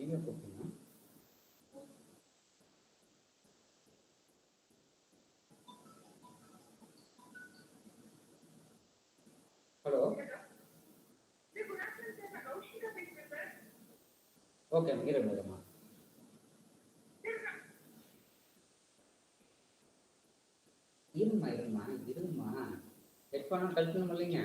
நீங்க கூப்பிட்டீங்க. Hello. Okay இருமா. இருமா ஹெட்ஃபோன் கழட்டணும் இல்லைங்க.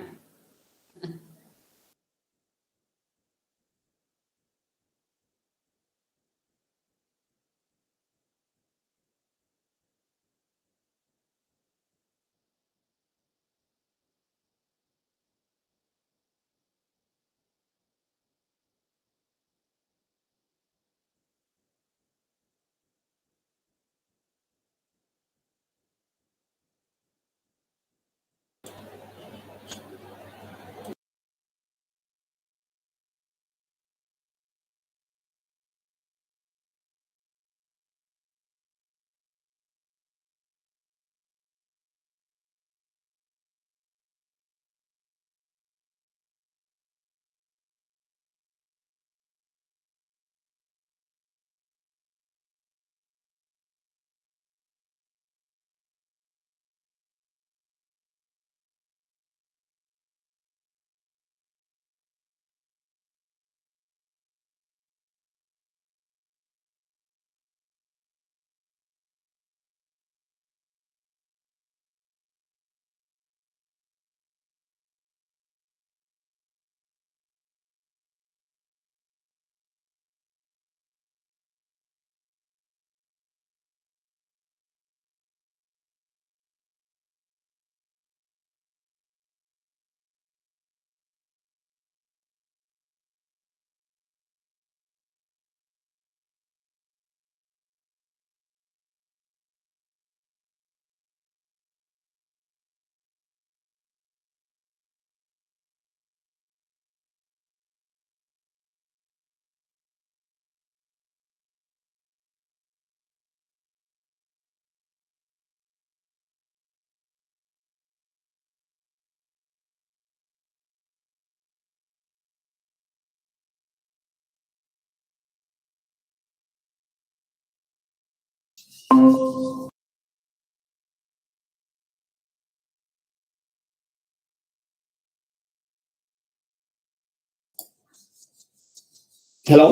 Hello?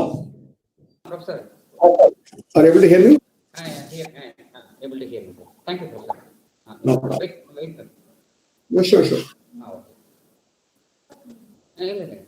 Professor. Are you able to hear me? Able to hear you. Thank you, Professor. No. Wait. No, sure. Okay.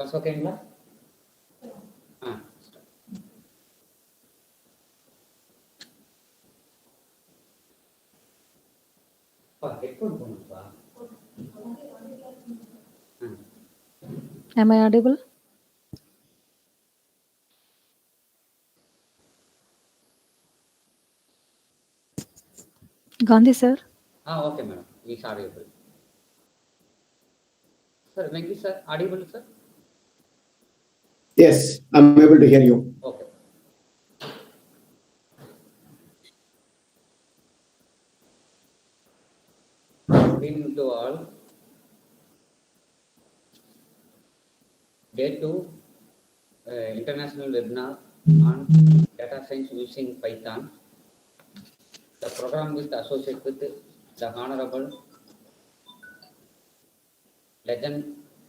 Class okayங்களா? headphone போணும்ப்பா. Am I audible? Gandhi sir. Okay madam, he is audible. Sir, Venki sir, audible sir? Yes, I'm able to hear you. Okay. Good evening to all. Day 2, international webinar on data science using Python. The program is associated with the Honorable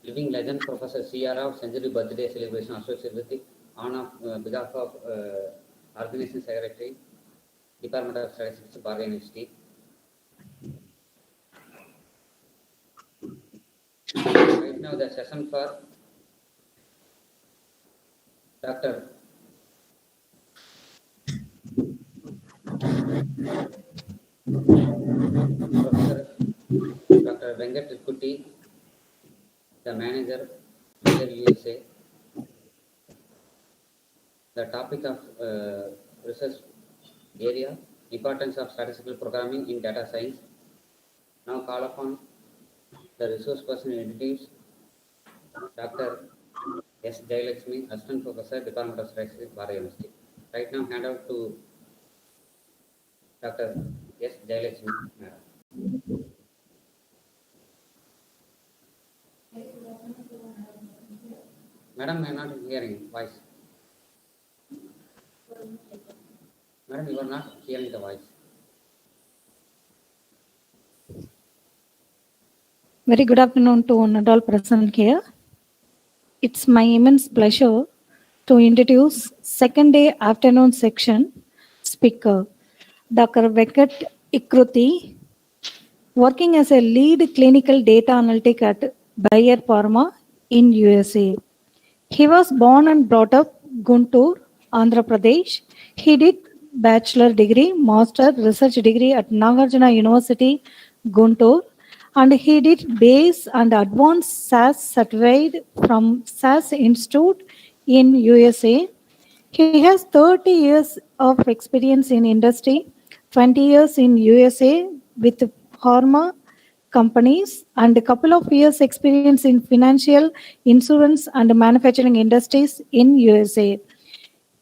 living legend Professor C.R. of Century Birthday Celebration associated with the on behalf of Organization Secretary, Department of Statistics, Bharathiar University. Right now the session for Dr. Venkat, the manager, USA. The topic of research area, importance of statistical programming in data science. Now call upon the resource person entities, Dr. S. Jayalakshmi, Assistant Professor, Department of Statistics, Bharathiar University. Right now, hand out to Dr. S. Jayalakshmi, madam. Madam, I am not hearing voice. Madam, you are not hearing the voice. Very good afternoon to one and all present here. It's my immense pleasure to introduce second day afternoon section speaker, Dr. Venkat Ikruti, working as a lead clinical data analytic at Bayer Pharma in USA. He was born and brought up Guntur, Andhra Pradesh. He did bachelor degree, master research degree at Nagarjuna University, Guntur, and he did base and advanced SAS certified from SAS Institute in USA. He has 30 years of experience in industry, 20 years in USA with pharma companies, and a couple of years experience in financial, insurance, and manufacturing industries in USA.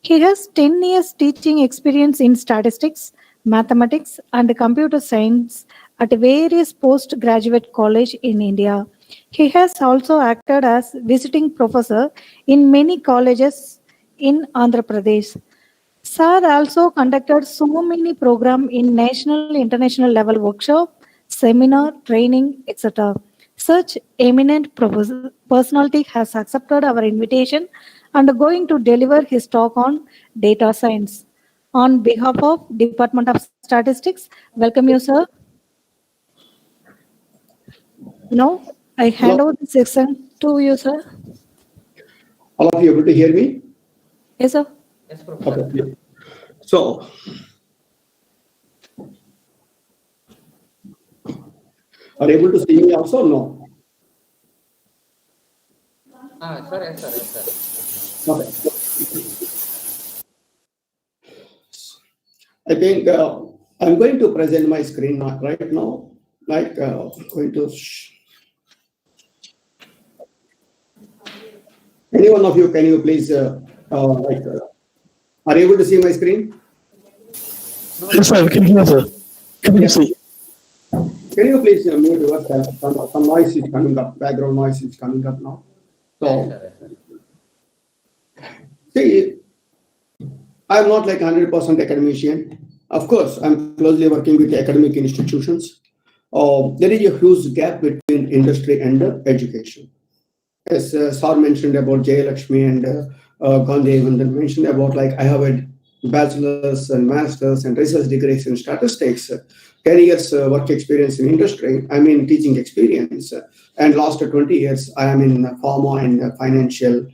He has 10 years teaching experience in statistics, mathematics, and computer science at various postgraduate college in India. He has also acted as visiting professor in many colleges in Andhra Pradesh. Sir also conducted so many programs in national, international level workshop, seminar, training, etc. Such eminent personality has accepted our invitation and going to deliver his talk on data science. On behalf of Department of Statistics, welcome you, sir. Now, I hand over the session to you, sir. All of you able to hear me? Yes, sir. Yes, Professor. Okay. So, are you able to see me also or no? Sir, yes, sir, yes, sir. Okay. I think I'm going to present my screen right now. Like, going to. Any one of you, can you please, are you able to see my screen? Yes, sir, we can hear, sir. Can you see? Can you please mute your some noise is coming up, background noise is coming up now. So, Yes, sir, yes, sir. see, I'm not like 100% academician. Of course, I'm closely working with academic institutions. There is a huge gap between industry and education. As Sir mentioned about Jayalakshmi and Gandhiya Vendhan mentioned about like I have a bachelor's and master's and research degrees in statistics, 10 years work experience in industry, I mean teaching experience, and last 20 years I am in pharma and financial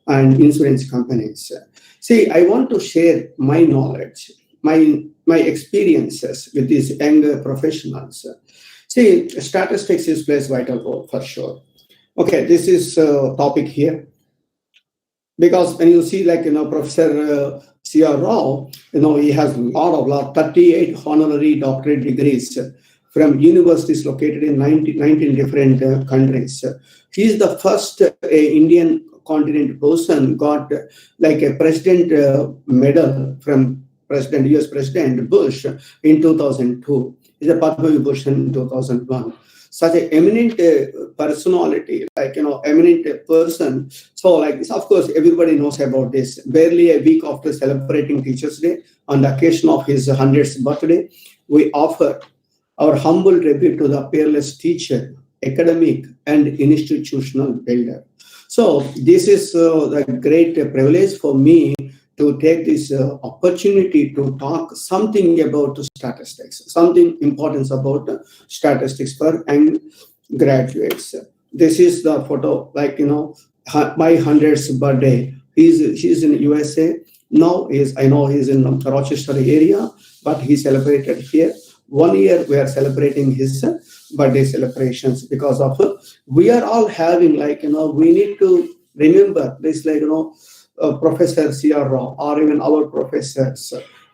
and insurance companies. See, I want to share my knowledge, my experiences with these younger professionals. See, statistics is plays vital role for sure. Okay, this is a topic here because when you see Professor C.R. Rao, he has a lot 38 honorary doctorate degrees from universities located in 19 different countries. He is the first Indian continent person got like a president medal from US President Bush in 2002. He's a Padma Vibhushan in 2001. Such an eminent personality, eminent person. So like this, of course, everybody knows about this. Barely a week after celebrating Teachers' Day, on the occasion of his 100th birthday, we offer our humble tribute to the peerless teacher, academic and institutional builder. So this is a great privilege for me to take this opportunity to talk something about statistics, something important about statistics for young graduates. This is the photo, my 100th birthday. She's in USA. Now I know he's in Rochester area, but he celebrated here. 1 year we are celebrating his birthday celebrations because of we are all having we need to remember this Professor C.R. Rao or even our professors.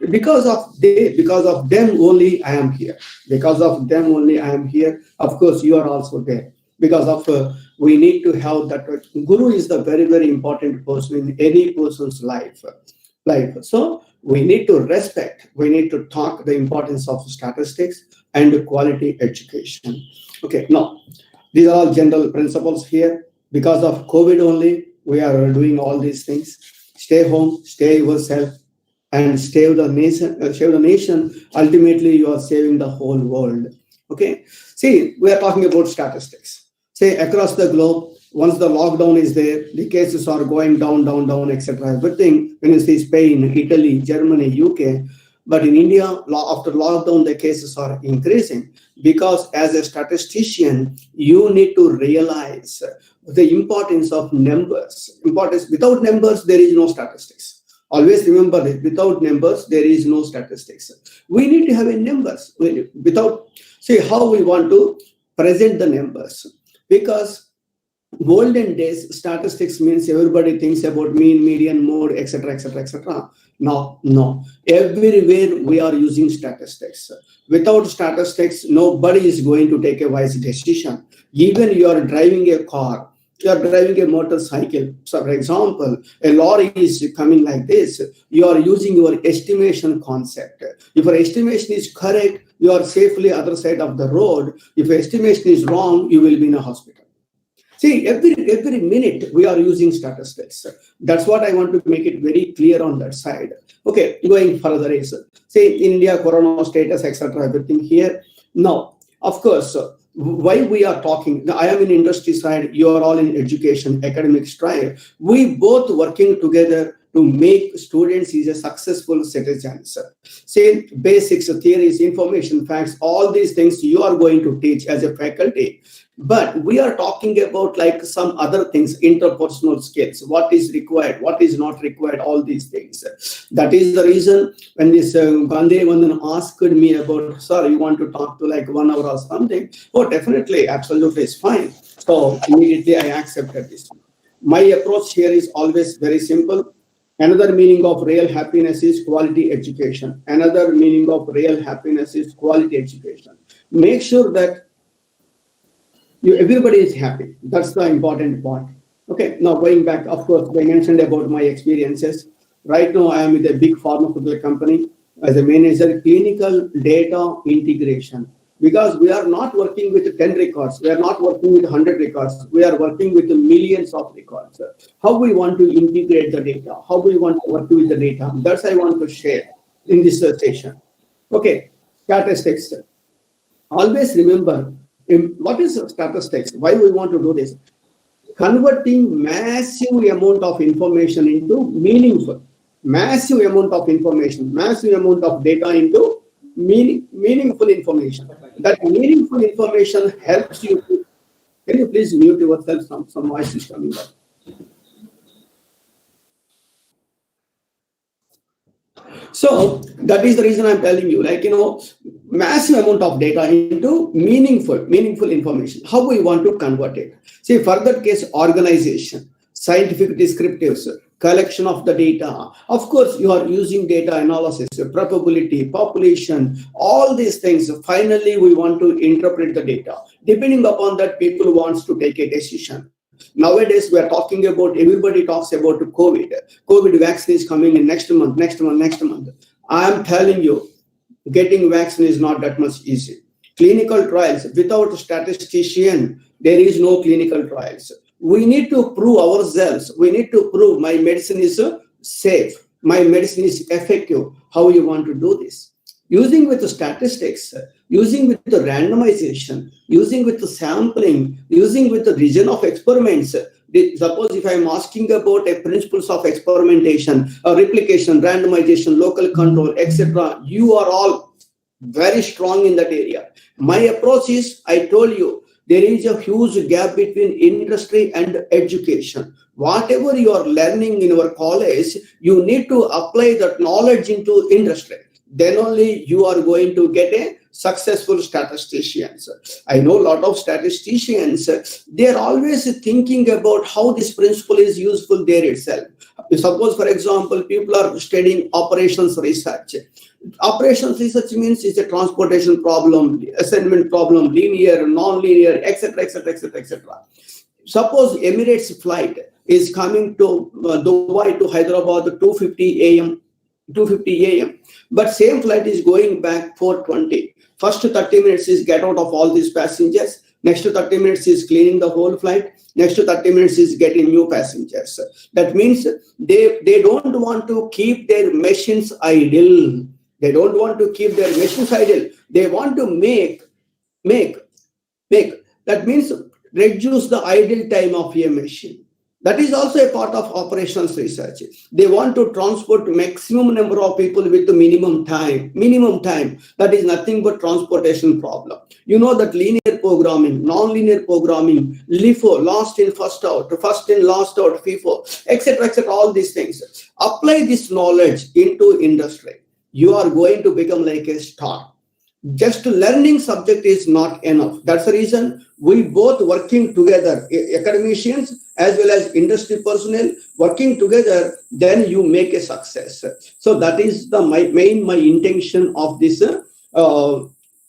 Because of them only I am here. Because of them only I am here. Of course, you are also there. Because of we need to have that. Guru is the very, very important person in any person's life. So we need to respect, we need to talk the importance of statistics and quality education. Okay, now these are all general principles here. Because of COVID only, we are doing all these things. Stay home, stay yourself, and save the nation. Ultimately, you are saving the whole world. Okay. See, we are talking about statistics. Say across the globe, once the lockdown is there, the cases are going down, etc. Everything. When you see Spain, Italy, Germany, UK, but in India, after lockdown, the cases are increasing because as a statistician, you need to realize the importance of numbers. Without numbers, there is no statistics. Always remember that without numbers, there is no statistics. We need to have a numbers. See how we want to present the numbers. Because olden days, statistics means everybody thinks about mean, median, mode, etc., etc., etc. No. Everywhere we are using statistics. Without statistics, nobody is going to take a wise decision. Even you are driving a car, you are driving a motorcycle. So, for example, a lorry is coming like this. You are using your estimation concept. If your estimation is correct, you are safely other side of the road. If your estimation is wrong, you will be in a hospital. See, every minute we are using statistics. That's what I want to make it very clear on that side. Okay, going further is, say in India, corona status, etc., everything here. Now, of course, why we are talking, I am in industry side, you are all in education, academic side. We both working together to make students is a successful citizens. Say basics, theories, information, facts, all these things you are going to teach as a faculty. But we are talking about some other things, interpersonal skills, what is required, what is not required, all these things. That is the reason when this Gandhiya Vendhan asked me about, sir, you want to talk to 1 hour or something? Oh, definitely, absolutely, it's fine. So immediately I accepted this. My approach here is always very simple. Another meaning of real happiness is quality education. Another meaning of real happiness is quality education. Make sure that everybody is happy. That's the important part. Okay, now going back, of course, I mentioned about my experiences. Right now, I am with a big pharmaceutical company as a manager, clinical data integration. Because we are not working with 10 records, we are not working with 100 records, we are working with millions of records. How we want to integrate the data, how we want to work with the data, that's I want to share in this session. Okay, statistics. Always remember, what is statistics? Why we want to do this? Converting massive amount of information into meaningful. massive amount of information, massive amount of data into meaningful information. That meaningful information helps you to, can you please mute yourself? Some noise is coming up. So that is the reason I'm telling you, massive amount of data into meaningful information. How we want to convert it? See, further case, organization, scientific descriptives, collection of the data. Of course, you are using data analysis, probability, population, all these things. Finally, we want to interpret the data. Depending upon that, people wants to take a decision. Nowadays, we are talking about, everybody talks about COVID. COVID vaccine is coming in next month. I am telling you, getting vaccine is not that much easy. Clinical trials, without a statistician, there is no clinical trials. We need to prove ourselves. We need to prove my medicine is safe. My medicine is effective. How you want to do this? Using with the statistics, using with the randomization, using with the sampling, using with the region of experiments. Suppose if I'm asking about a principles of experimentation, replication, randomization, local control, etc., you are all very strong in that area. My approach is, I told you, there is a huge gap between industry and education. Whatever you are learning in your college, you need to apply that knowledge into industry. Then only you are going to get a successful statisticians. I know a lot of statisticians, they are always thinking about how this principle is useful there itself. Suppose, for example, people are studying operations research. Operations research means it's a transportation problem, assignment problem, linear, non-linear, etc., etc., etc., etc. Suppose Emirates flight is coming to Dubai to Hyderabad 2:50 a.m. But same flight is going back 4:20. First 30 minutes is get out of all these passengers. Next 30 minutes is cleaning the whole flight. Next 30 minutes is getting new passengers. That means they don't want to keep their machines idle. They don't want to keep their machines idle. They want to make. That means reduce the idle time of a machine. That is also a part of operations research. They want to transport maximum number of people with the minimum time. That is nothing but transportation problem. You know that linear programming, non-linear programming, LIFO, last in, first out, first in, last out, FIFO, etc., etc., all these things. Apply this knowledge into industry. You are going to become like a star. Just learning subject is not enough. That's the reason we both working together, academicians as well as industry personnel working together, then you make a success. So that is the my intention of this 1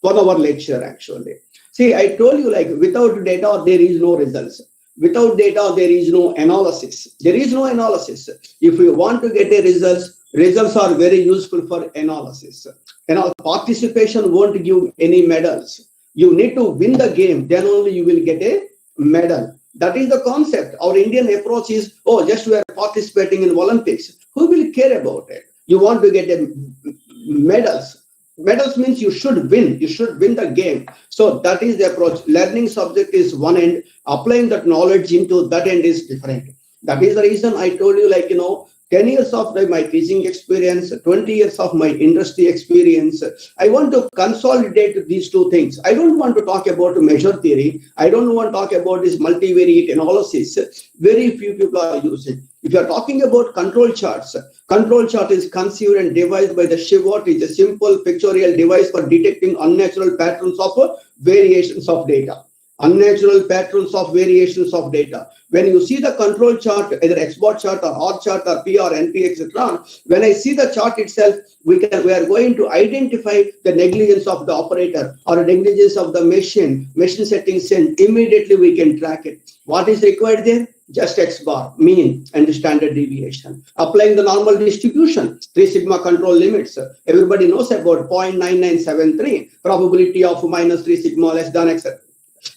hour lecture actually. See, I told you, like, without data there is no results. Without data there is no analysis. There is no analysis. If you want to get a results are very useful for analysis. Participation won't give any medals. You need to win the game, then only you will get a medal. That is the concept. Our Indian approach is, just we are participating in Olympics. Who will care about it? You want to get a medals. Medals means you should win. You should win the game. So that is the approach. Learning subject is one end. Applying that knowledge into that end is different. That is the reason I told you, 10 years of my teaching experience, 20 years of my industry experience. I want to consolidate these two things. I don't want to talk about measure theory. I don't want to talk about this multivariate analysis. Very few people are using. If you are talking about control charts, control chart is conceived and devised by the Shivot. It's a simple pictorial device for detecting unnatural patterns of variations of data. Unnatural patterns of variations of data. When you see the control chart, either X-bar chart or R chart or P or NP, etc., when I see the chart itself, we are going to identify the negligence of the operator or negligence of the machine settings, and immediately we can track it. What is required there? Just X-bar, mean and standard deviation. Applying the normal distribution, 3 sigma control limits. Everybody knows about 0.9973, probability of minus 3 sigma less than etc.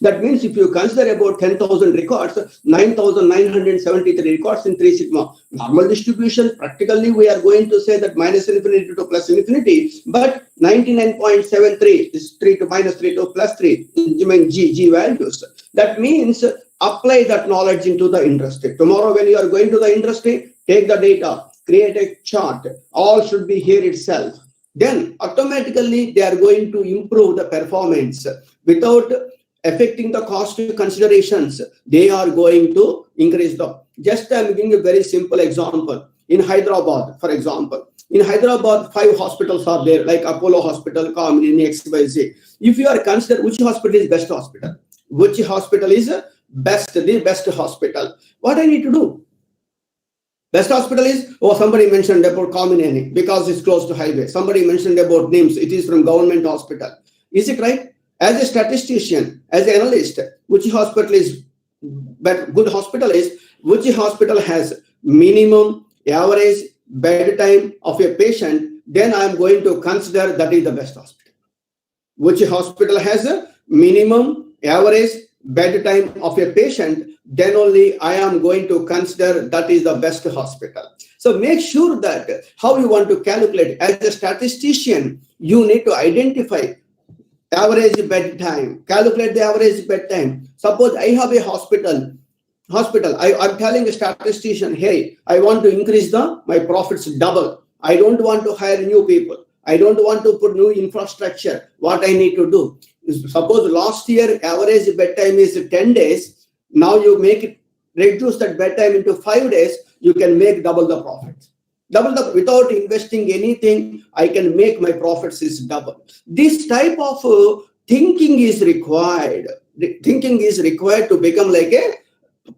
That means if you consider about 10,000 records, 9,973 records in 3 sigma. Normal distribution, practically we are going to say that minus infinity to plus infinity, but 99.73 is 3 to minus 3 to plus 3, G values. That means apply that knowledge into the industry. Tomorrow when you are going to the industry, take the data, create a chart. All should be here itself. Then automatically they are going to improve the performance without affecting the cost considerations. They are going to increase the. Just I'm giving a very simple example. In Hyderabad, for example, in Hyderabad, 5 hospitals are there, like Apollo Hospital, Kamini, XYZ. If you are considered which hospital is best hospital, which hospital is the best hospital, what I need to do? Best hospital is, somebody mentioned about Kamini because it's close to highway. Somebody mentioned about NIMS, it is from government hospital. Is it right? As a statistician, as an analyst, which hospital is good hospital is, which hospital has minimum average bed time of a patient, then I am going to consider that is the best hospital. Which hospital has a minimum average bed time of a patient, then only I am going to consider that is the best hospital. So make sure that how you want to calculate. As a statistician, you need to identify average bed time, calculate the average bed time. Suppose I have a hospital, I'm telling a statistician, hey, I want to increase my profits double. I don't want to hire new people. I don't want to put new infrastructure. What I need to do is, suppose last year average bedtime is 10 days. Now you reduce that bedtime into 5 days, you can make double the profits. Without investing anything, I can make my profits is double. This type of thinking is required. Thinking is required to become like a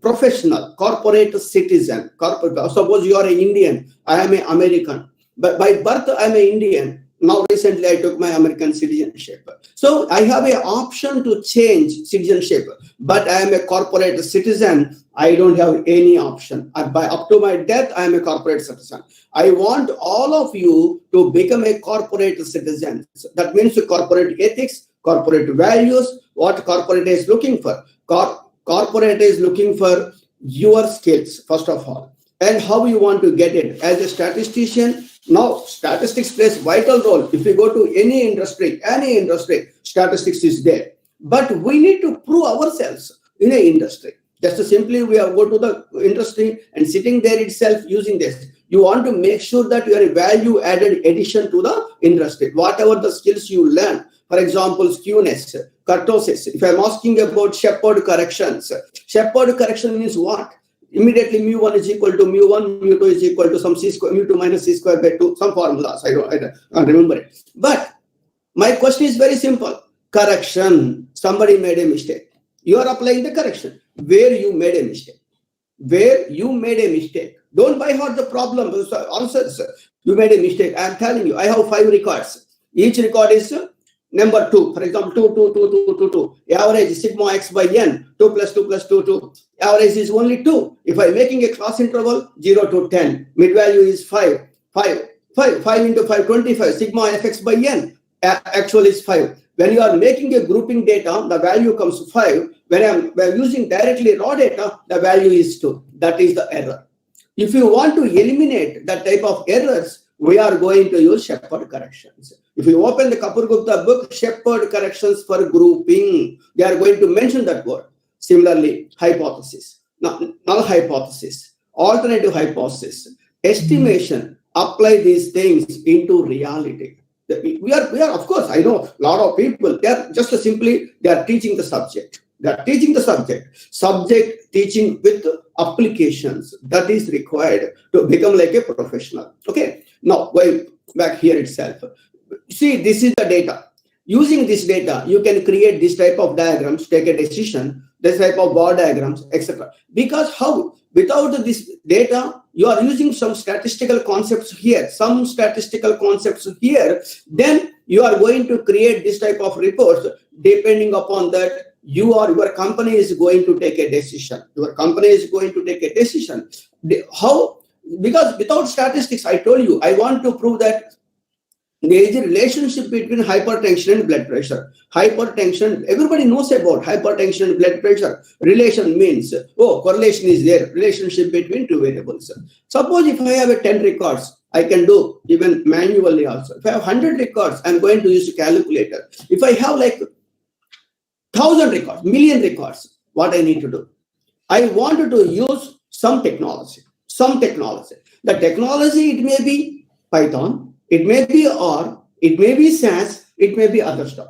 professional, corporate citizen. Suppose you are an Indian, I am an American. But by birth, I am an Indian. Now recently I took my American citizenship. So I have an option to change citizenship, but I am a corporate citizen. I don't have any option. Up to my death, I am a corporate citizen. I want all of you to become a corporate citizen. That means corporate ethics, corporate values, what corporate is looking for. Corporate is looking for your skills, first of all, and how you want to get it. As a statistician, now statistics plays vital role. If you go to any industry, statistics is there. But we need to prove ourselves in an industry. Just simply we are go to the industry and sitting there itself using this. You want to make sure that you are a value added addition to the industry. Whatever the skills you learn, for example, skewness, kurtosis. If I'm asking about Shepard corrections, Shepard correction means what? Immediately mu1 is equal to mu1, mu2 is equal to some c square, mu2 minus c square by 2, some formulas. I can't remember it. But my question is very simple. Correction. Somebody made a mistake. You are applying the correction. Where you made a mistake. Don't by heart the problem. Answers. You made a mistake. I am telling you, I have 5 records. Each record is number 2. For example, 2. Average sigma x by n. 2 plus 2 plus 2, 2. Average is only 2. If I am making a class interval, 0 to 10. Mid value is 5. 5 into 5, 25. Sigma fx by n. Actual is 5. When you are making a grouping data, the value comes 5. When I am using directly raw data, the value is 2. That is the error. If you want to eliminate that type of errors, we are going to use Shepard corrections. If you open the Kapur Gupta book, Shepard corrections for grouping, they are going to mention that word. Similarly, hypothesis, null hypothesis, alternative hypothesis, estimation, apply these things into reality. We are, of course, I know a lot of people, they are just simply, they are teaching the subject. Subject teaching with applications that is required to become like a professional. Okay. Now, going back here itself. See, this is the data. Using this data, you can create this type of diagrams, take a decision, this type of bar diagrams, etc. Because how? Without this data, you are using some statistical concepts here, then you are going to create this type of reports. Depending upon that, your company is going to take a decision. How? Because without statistics, I told you, I want to prove that there is a relationship between hypertension and blood pressure. Hypertension, everybody knows about hypertension and blood pressure. Relation means, correlation is there, relationship between two variables. Suppose if I have 10 records, I can do even manually also. If I have 100 records, I'm going to use a calculator. If I have like 1,000 records, million records, what I need to do? I wanted to use some technology. some technology. The technology, it may be Python, it may be R, it may be SAS, it may be other stuff.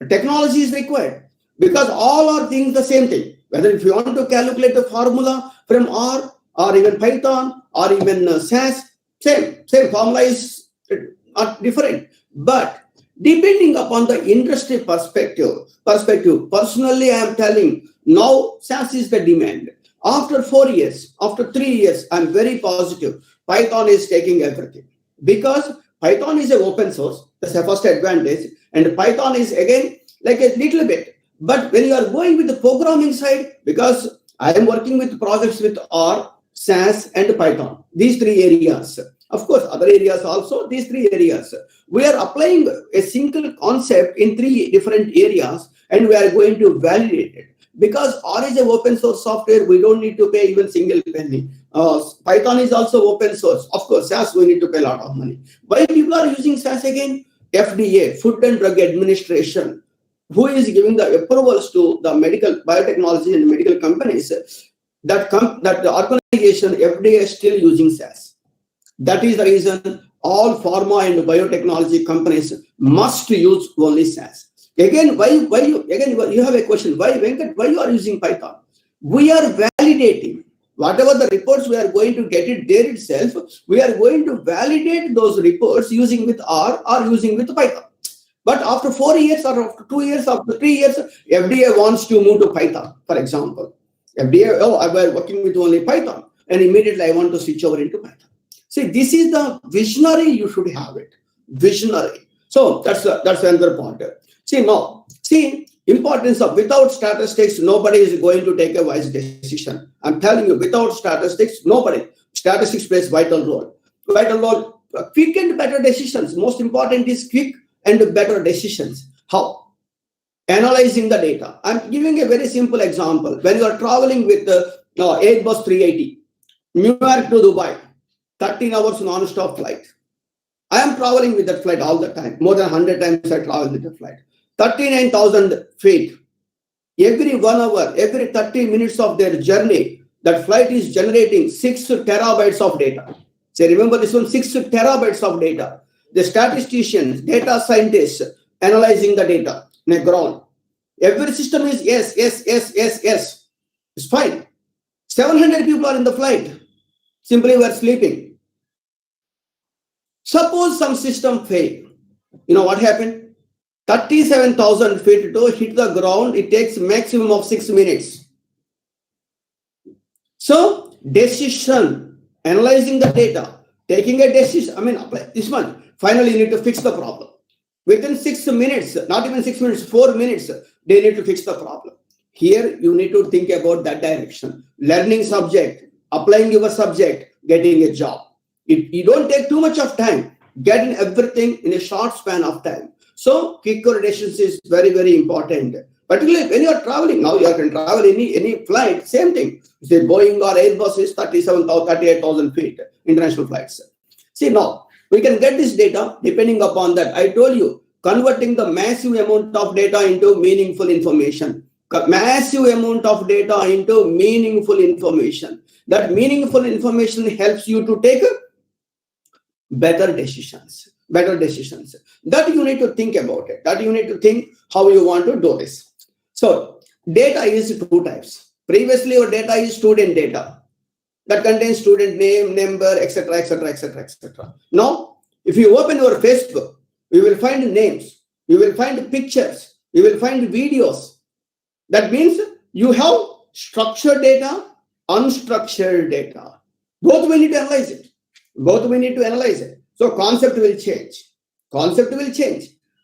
The technology is required because all are things the same thing. Whether if you want to calculate the formula from R or even Python or even SAS, same formula is not different. But depending upon the industry perspective, personally I am telling now SAS is the demand. After 4 years, after 3 years, I'm very positive Python is taking everything because Python is an open source. That's the first advantage. And Python is again like a little bit. But when you are going with the programming side, because I am working with projects with R, SAS, and Python, these 3 areas. Of course, other areas also, these 3 areas. We are applying a single concept in 3 different areas and we are going to validate it. Because R is an open source software, we don't need to pay even single penny. Python is also open source. Of course, SAS, we need to pay a lot of money. Why people are using SAS again? FDA, Food and Drug Administration, who is giving the approvals to the medical biotechnology and medical companies, that the organization FDA is still using SAS. That is the reason all pharma and biotechnology companies must use only SAS. Again, why you have a question? Why, Venkat, why you are using Python? We are validating whatever the reports we are going to get it there itself. We are going to validate those reports using with R or using with Python. But after 4 years or after 2 years, after 3 years, FDA wants to move to Python, for example. FDA, I was working with only Python, and immediately I want to switch over into Python. See, this is the visionary, you should have it. Visionary. So that's another point. See, importance of without statistics, nobody is going to take a wise decision. I'm telling you, without statistics, nobody. Statistics plays vital role. Quick and better decisions. Most important is quick and better decisions. How? Analyzing the data. I'm giving a very simple example. When you are traveling with the Airbus 380, New York to Dubai, 13 hours non-stop flight. I am traveling with that flight all the time. More than 100 times I travel with the flight. 39,000 feet. Every 1 hour, every 30 minutes of their journey, that flight is generating 6 terabytes of data. So remember this one, 6 terabytes of data. The statisticians, data scientists analyzing the data in the ground. Every system is yes. It's fine. 700 people are in the flight. Simply we are sleeping. Suppose some system failed. You know what happened? 37,000 feet to hit the ground, it takes maximum of 6 minutes. So, decision, analyzing the data, taking a decision, apply this one. Finally, you need to fix the problem. Within 6 minutes, not even 6 minutes, 4 minutes, they need to fix the problem. Here, you need to think about that direction. Learning subject, applying your subject, getting a job. You don't take too much of time, getting everything in a short span of time. So, quick decisions is very, very important. Particularly when you are traveling, now you can travel any flight, same thing. Say Boeing or Airbus is 38,000 feet, international flights. See, now, we can get this data depending upon that. I told you, converting the massive amount of data into meaningful information. Massive amount of data into meaningful information. That meaningful information helps you to take better decisions. That you need to think about it. That you need to think how you want to do this. So, data is 2 types. Previously, your data is student data. That contains student name, number, etc. Now, if you open your Facebook, you will find names, you will find pictures, you will find videos. That means you have structured data, unstructured data. Both we need to analyze it. So concept will change.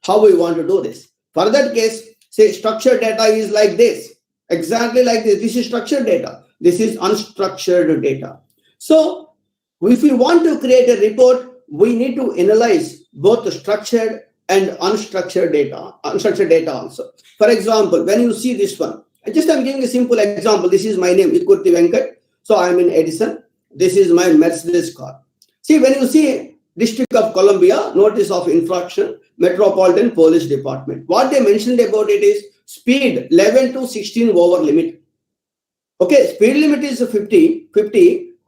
How we want to do this? For that case, say structured data is like this. Exactly like this. This is structured data. This is unstructured data. So if we want to create a report, we need to analyze both the structured and unstructured data also. For example, when you see this one, I'm giving a simple example. This is my name, Ikurti Venkat. So I'm in Edison. This is my Mercedes car. See, when you see District of Columbia, Notice of Infraction, Metropolitan Police Department. What they mentioned about it is speed 11 to 16 over limit. Okay, speed limit is 50,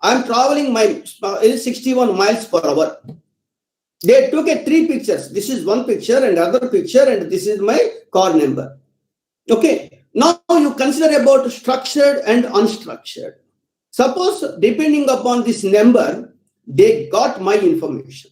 I'm traveling my 61 miles per hour. They took 3 pictures. This is one picture and other picture, and this is my car number. Okay. Now you consider about structured and unstructured. Suppose depending upon this number, they got my information.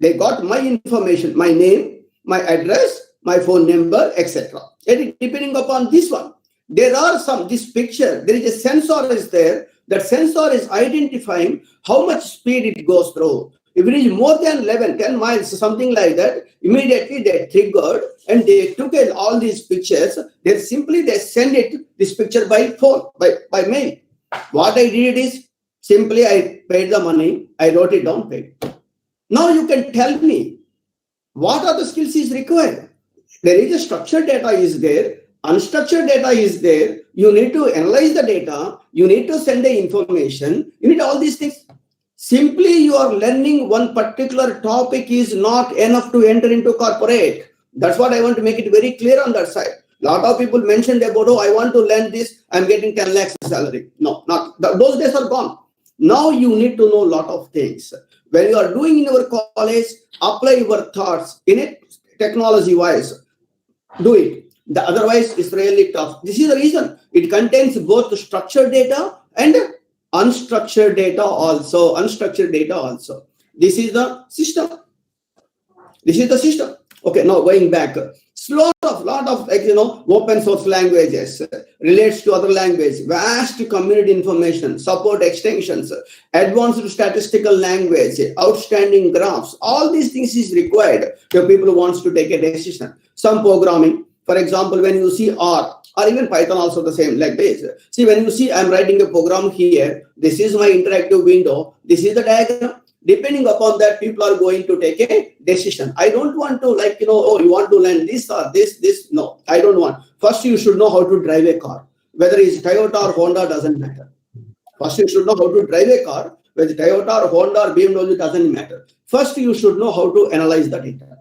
They got my information, my name, my address, my phone number, etc. Depending upon this one, there are this picture, there is a sensor is there. That sensor is identifying how much speed it goes through. If it is more than 11, 10 miles, something like that, immediately they triggered and they took all these pictures. They send this picture by phone, by mail. What I did is simply I paid the money, I wrote it down, paid. Now you can tell me what are the skills is required. There is a structured data is there, unstructured data is there. You need to analyze the data, you need to send the information, you need all these things. Simply you are learning one particular topic is not enough to enter into corporate. That's what I want to make it very clear on that side. A lot of people mentioned about, oh, I want to learn this, I'm getting 10 lakhs salary. No, not those days are gone. Now you need to know a lot of things. When you are doing in your college, apply your thoughts in it, technology wise. Do it. Otherwise, it's really tough. This is the reason. It contains both structured data and unstructured data also. This is the system. Okay, now going back. Lot of open source languages relates to other language, vast community information, support extensions, advanced statistical language, outstanding graphs. All these things is required if people who wants to take a decision. Some programming, for example, when you see R or even Python also the same like this. See, when you see I'm writing a program here, this is my interactive window, this is the diagram. Depending upon that, people are going to take a decision. I don't want to oh, you want to learn this or this. No, I don't want. First, you should know how to drive a car. Whether it's Toyota or Honda doesn't matter. First, you should know how to drive a car. Whether Toyota or Honda or BMW doesn't matter. First, you should know how to analyze the data.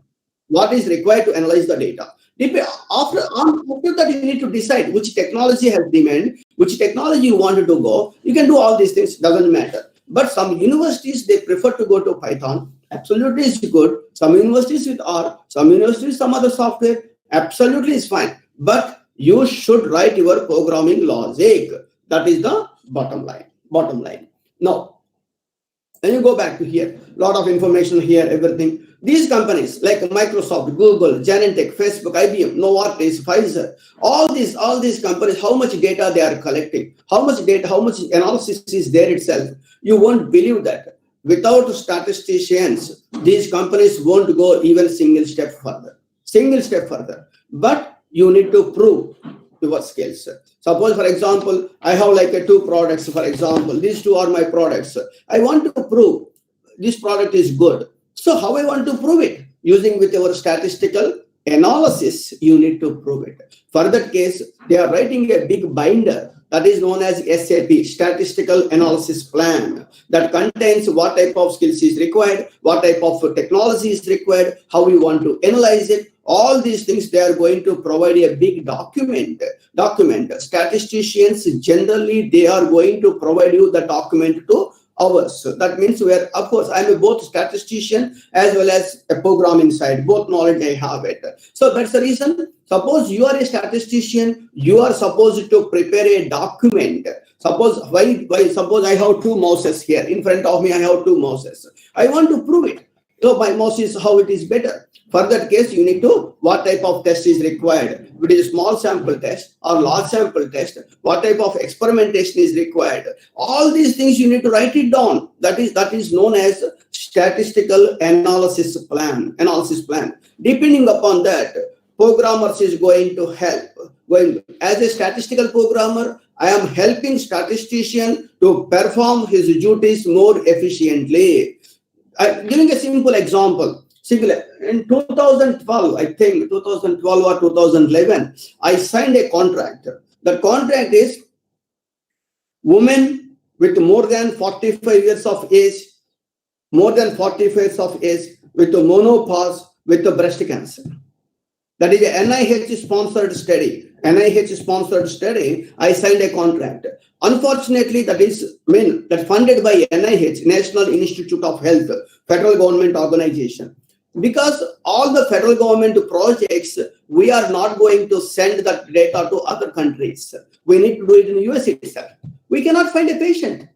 What is required to analyze the data? After that, you need to decide which technology has demand, which technology you wanted to go. You can do all these things, doesn't matter. But some universities, they prefer to go to Python. Absolutely is good. Some universities with R, some universities, some other software. Absolutely is fine. But you should write your programming logic. That is the bottom line. Now, when you go back to here, lot of information here, everything. These companies like Microsoft, Google, Genentech, Facebook, IBM, Novartis, Pfizer, all these companies, how much data they are collecting, how much data, how much analysis is there itself. You won't believe that. Without statisticians, these companies won't go even single step further. But you need to prove your skills. Suppose, for example, I have like 2 products, for example, these 2 are my products. I want to prove this product is good. So how I want to prove it? Using with your statistical analysis, you need to prove it. For that case, they are writing a big binder that is known as SAP, Statistical Analysis Plan, that contains what type of skills is required, what type of technology is required, how you want to analyze it. All these things, they are going to provide a big document. Statisticians, generally, they are going to provide you the document to hours. So that means of course, I'm both statistician as well as a programming side. Both knowledge I have it. So that's the reason. Suppose you are a statistician, you are supposed to prepare a document. Suppose suppose I have 2 mouses here in front of me. I have 2 mouses. I want to prove it. So my mouse is how it is better. For that case, you need to, what type of test is required? If it is a small sample test or large sample test, what type of experimentation is required? All these things you need to write it down. That is known as statistical analysis plan. Depending upon that, programmers is going to help. As a statistical programmer, I am helping statistician to perform his duties more efficiently. Giving a simple example. In 2012, I think 2012 or 2011, I signed a contract. The contract is women with more than 45 years of age, with menopause, with breast cancer. That is a NIH sponsored study. NIH sponsored study, I signed a contract. Unfortunately, that's funded by NIH, National Institute of Health, federal government organization. Because all the federal government projects, we are not going to send that data to other countries. We need to do it in the US itself. We cannot find a patient.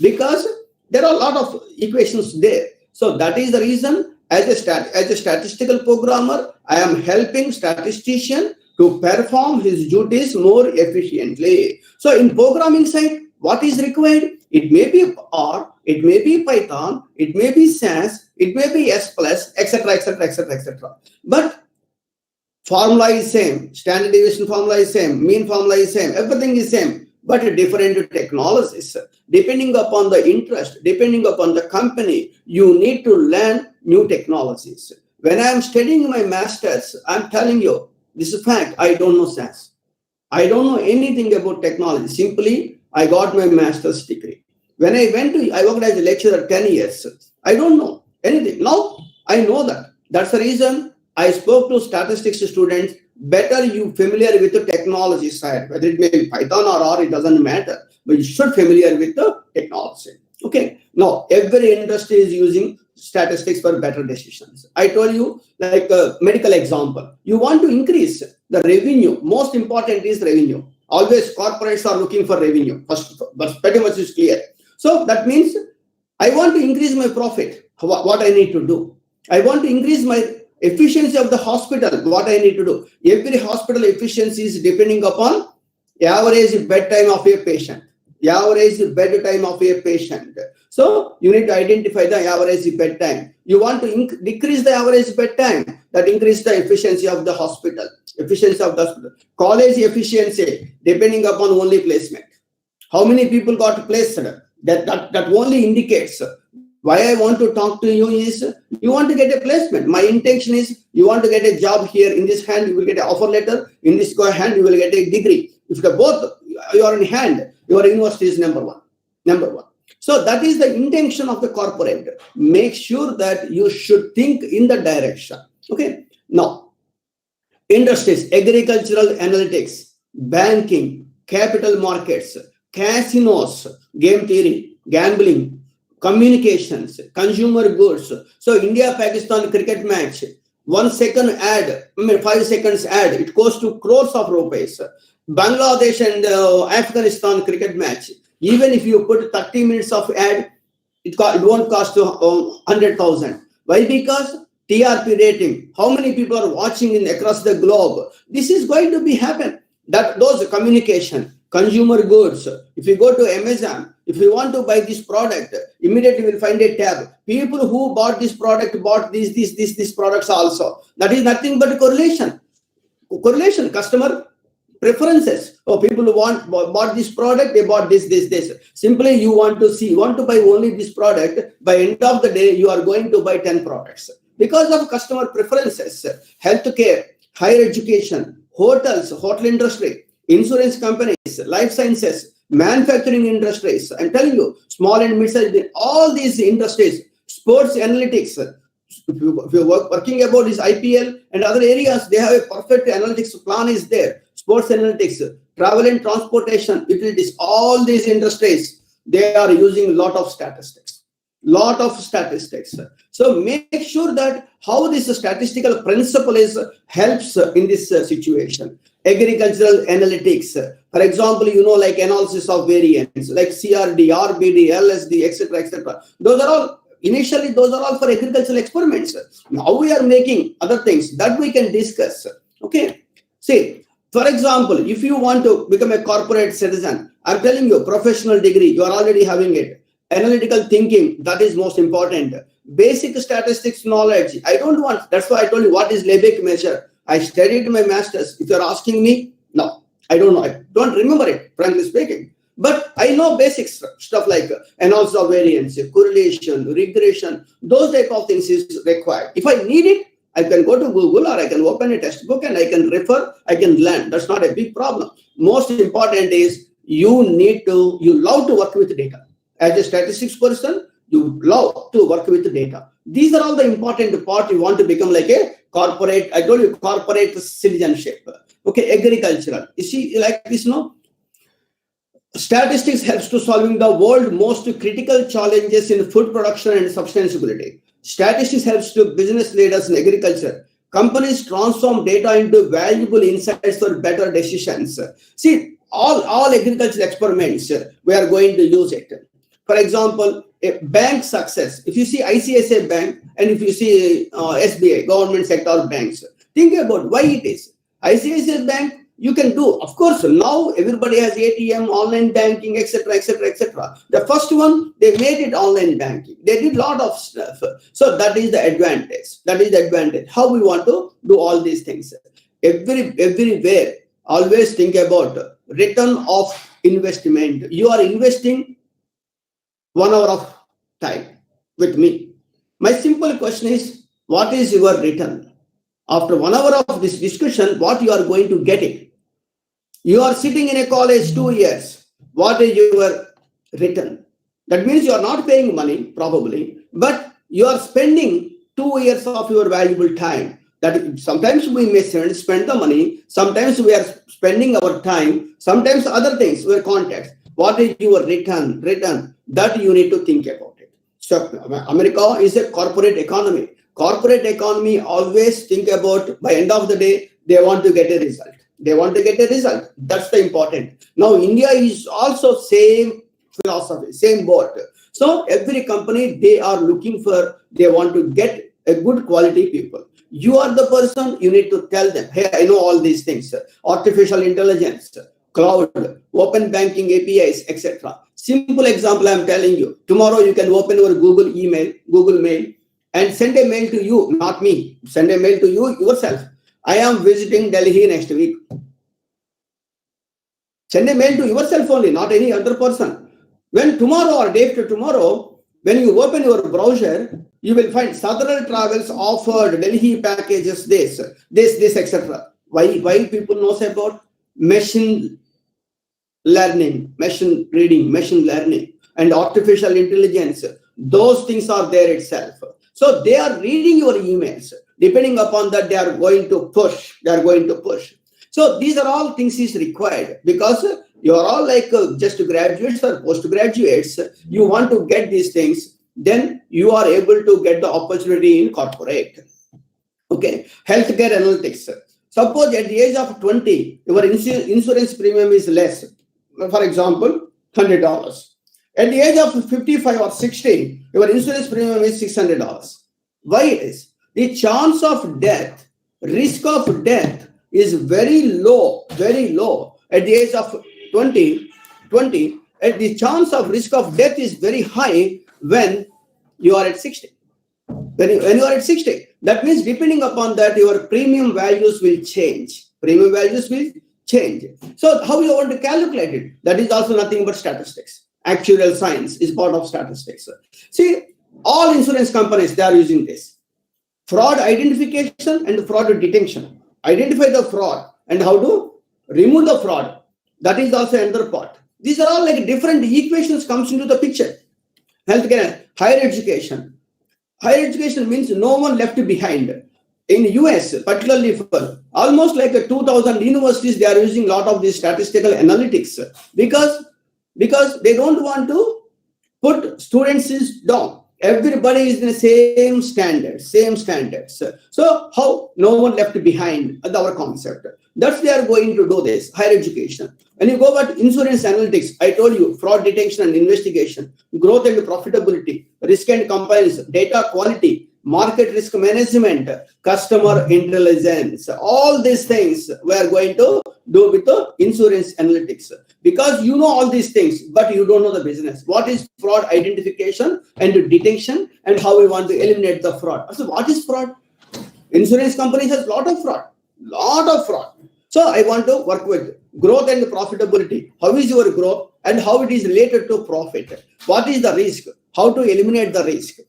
Because there are a lot of equations there. So that is the reason, as a statistical programmer, I am helping statistician to perform his duties more efficiently. So in programming side, what is required? It may be R, it may be Python, it may be SAS, it may be S+, etc., etc., etc., etc. But formula is same, standard deviation formula is same, mean formula is same, everything is same, but different technologies. Depending upon the interest, depending upon the company, you need to learn new technologies. When I am studying my master's, I'm telling you, this is a fact, I don't know SAS. I don't know anything about technology. Simply, I got my master's degree. When I worked as a lecturer 10 years. I don't know anything. Now, I know that. That's the reason I spoke to statistics students. Better you familiar with the technology side, whether it may be Python or R, it doesn't matter. But you should familiar with the technology. Okay. Now, every industry is using statistics for better decisions. I told you, like a medical example. You want to increase the revenue. Most important is revenue. Always corporates are looking for revenue. First, but pretty much is clear. So that means I want to increase my profit. What I need to do? I want to increase my efficiency of the hospital. What I need to do? Every hospital efficiency is depending upon average bedtime of a patient. Average bedtime of a patient. So you need to identify the average bedtime. You want to decrease the average bedtime. That increase the efficiency of the hospital. College efficiency depending upon only placement. How many people got placed? That only indicates. Why I want to talk to you is you want to get a placement. My intention is you want to get a job here. In this hand, you will get an offer letter. In this hand, you will get a degree. If the both you are in hand, your university is number one. So that is the intention of the corporate. Make sure that you should think in the direction. Okay. Now, industries, agricultural analytics, banking, capital markets, casinos, game theory, gambling, communications, consumer goods. So India-Pakistan cricket match, 1 second ad, 5 seconds ad, it costs to crores of rupees. Bangladesh and Afghanistan cricket match, even if you put 30 minutes of ad, it won't cost 100,000. Why? Because TRP rating, how many people are watching across the globe? This is going to be happen. Those communication, consumer goods. If you go to Amazon, if you want to buy this product, immediately you will find a tab. People who bought this product bought these products also. That is nothing but correlation. Customer preferences. Oh, people who bought this product, they bought this. Simply you want to buy only this product. By end of the day, you are going to buy 10 products. Because of customer preferences, healthcare, higher education, hotels, hotel industry, insurance companies, life sciences, manufacturing industries. I'm telling you, small and mid-sized, all these industries, sports analytics. If you're working about this IPL and other areas, they have a perfect analytics plan is there. Sports analytics, travel and transportation, utilities, all these industries, they are using a lot of statistics. So make sure that how this statistical principle helps in this situation. Agricultural analytics, for example, like analysis of variance, like CRD, RBD, LSD, etc. Those are all for agricultural experiments. Now we are making other things that we can discuss. Okay. See, for example, if you want to become a corporate citizen, I'm telling you, professional degree, you are already having it. Analytical thinking, that is most important. Basic statistics knowledge, I don't want, that's why I told you what is Lebesgue measure. I studied my master's. If you're asking me, no, I don't know. I don't remember it, frankly speaking. But I know basic stuff like analysis of variance, correlation, regression, those type of things is required. If I need it, I can go to Google or I can open a textbook and I can refer, I can learn. That's not a big problem. Most important is you love to work with data. As a statistics person, you love to work with data. These are all the important part. You want to become like a corporate, I told you, corporate citizenship. Okay, agricultural. You see, like this, no? Statistics helps to solving the world's most critical challenges in food production and sustainability. Statistics helps to business leaders in agriculture. Companies transform data into valuable insights for better decisions. See, all agricultural experiments, we are going to use it. For example, a bank success. If you see ICICI Bank and if you see SBI, government sector banks, think about why it is. ICICI Bank, you can do, of course, now everybody has ATM, online banking, etc., etc., etc. The first one, they made it online banking. They did a lot of stuff. So that is the advantage. That is the advantage. How we want to do all these things. Everywhere, always think about return of investment. You are investing 1 hour of time with me. My simple question is, what is your return? After 1 hour of this discussion, what you are going to get it? You are sitting in a college 2 years. What is your return? That means you are not paying money, probably, but you are spending 2 years of your valuable time. That sometimes we may spend the money, sometimes we are spending our time, sometimes other things, your contacts. What is your return? That you need to think about it. So America is a corporate economy. Corporate economy always think about, by end of the day, they want to get a result. They want to get a result. That's the important. Now, India is also same philosophy, same boat. So every company, they are looking for, they want to get a good quality people. You are the person, you need to tell them, hey, I know all these things. Artificial intelligence, cloud, open banking APIs, etc. Simple example I'm telling you. Tomorrow you can open your Google Mail, and send a mail to you, not me. Send a mail to you yourself. I am visiting Delhi next week. Send a mail to yourself only, not any other person. When tomorrow or day after tomorrow, when you open your browser, you will find Southern Travels offered Delhi packages, this, etc. Why people knows about machine learning, machine reading, machine learning, and artificial intelligence? Those things are there itself. So they are reading your emails. Depending upon that, they are going to push. So these are all things is required, because you are all like just graduates or postgraduates. You want to get these things, then you are able to get the opportunity in corporate. Okay, healthcare analytics. Suppose at the age of 20, your insurance premium is less. For example, $100. At the age of 55 or 60, your insurance premium is $600. Why it is? The chance of death, risk of death is very low. At the age of 20, and the chance of risk of death is very high when you are at 60. When you are at 60, that means depending upon that, your premium values will change. So how you want to calculate it? That is also nothing but statistics. Actuarial science is part of statistics. See, all insurance companies, they are using this. Fraud identification and fraud detection. Identify the fraud and how to remove the fraud. That is also another part. These are all like different equations comes into the picture. Healthcare, higher education. Higher education means no one left behind. In US, particularly for almost like 2,000 universities, they are using a lot of these statistical analytics because they don't want to put students down. Everybody is in the same standards. So how no one left behind, our concept. That's they are going to do this, higher education. When you go back insurance analytics, I told you fraud detection and investigation, growth and profitability, risk and compliance, data quality, market risk management, customer intelligence. All these things we are going to do with the insurance analytics. Because you know all these things, but you don't know the business. What is fraud identification and detection, and how we want to eliminate the fraud. So what is fraud? Insurance companies has lot of fraud. So I want to work with growth and profitability. How is your growth and how it is related to profit? What is the risk? How to eliminate the risk?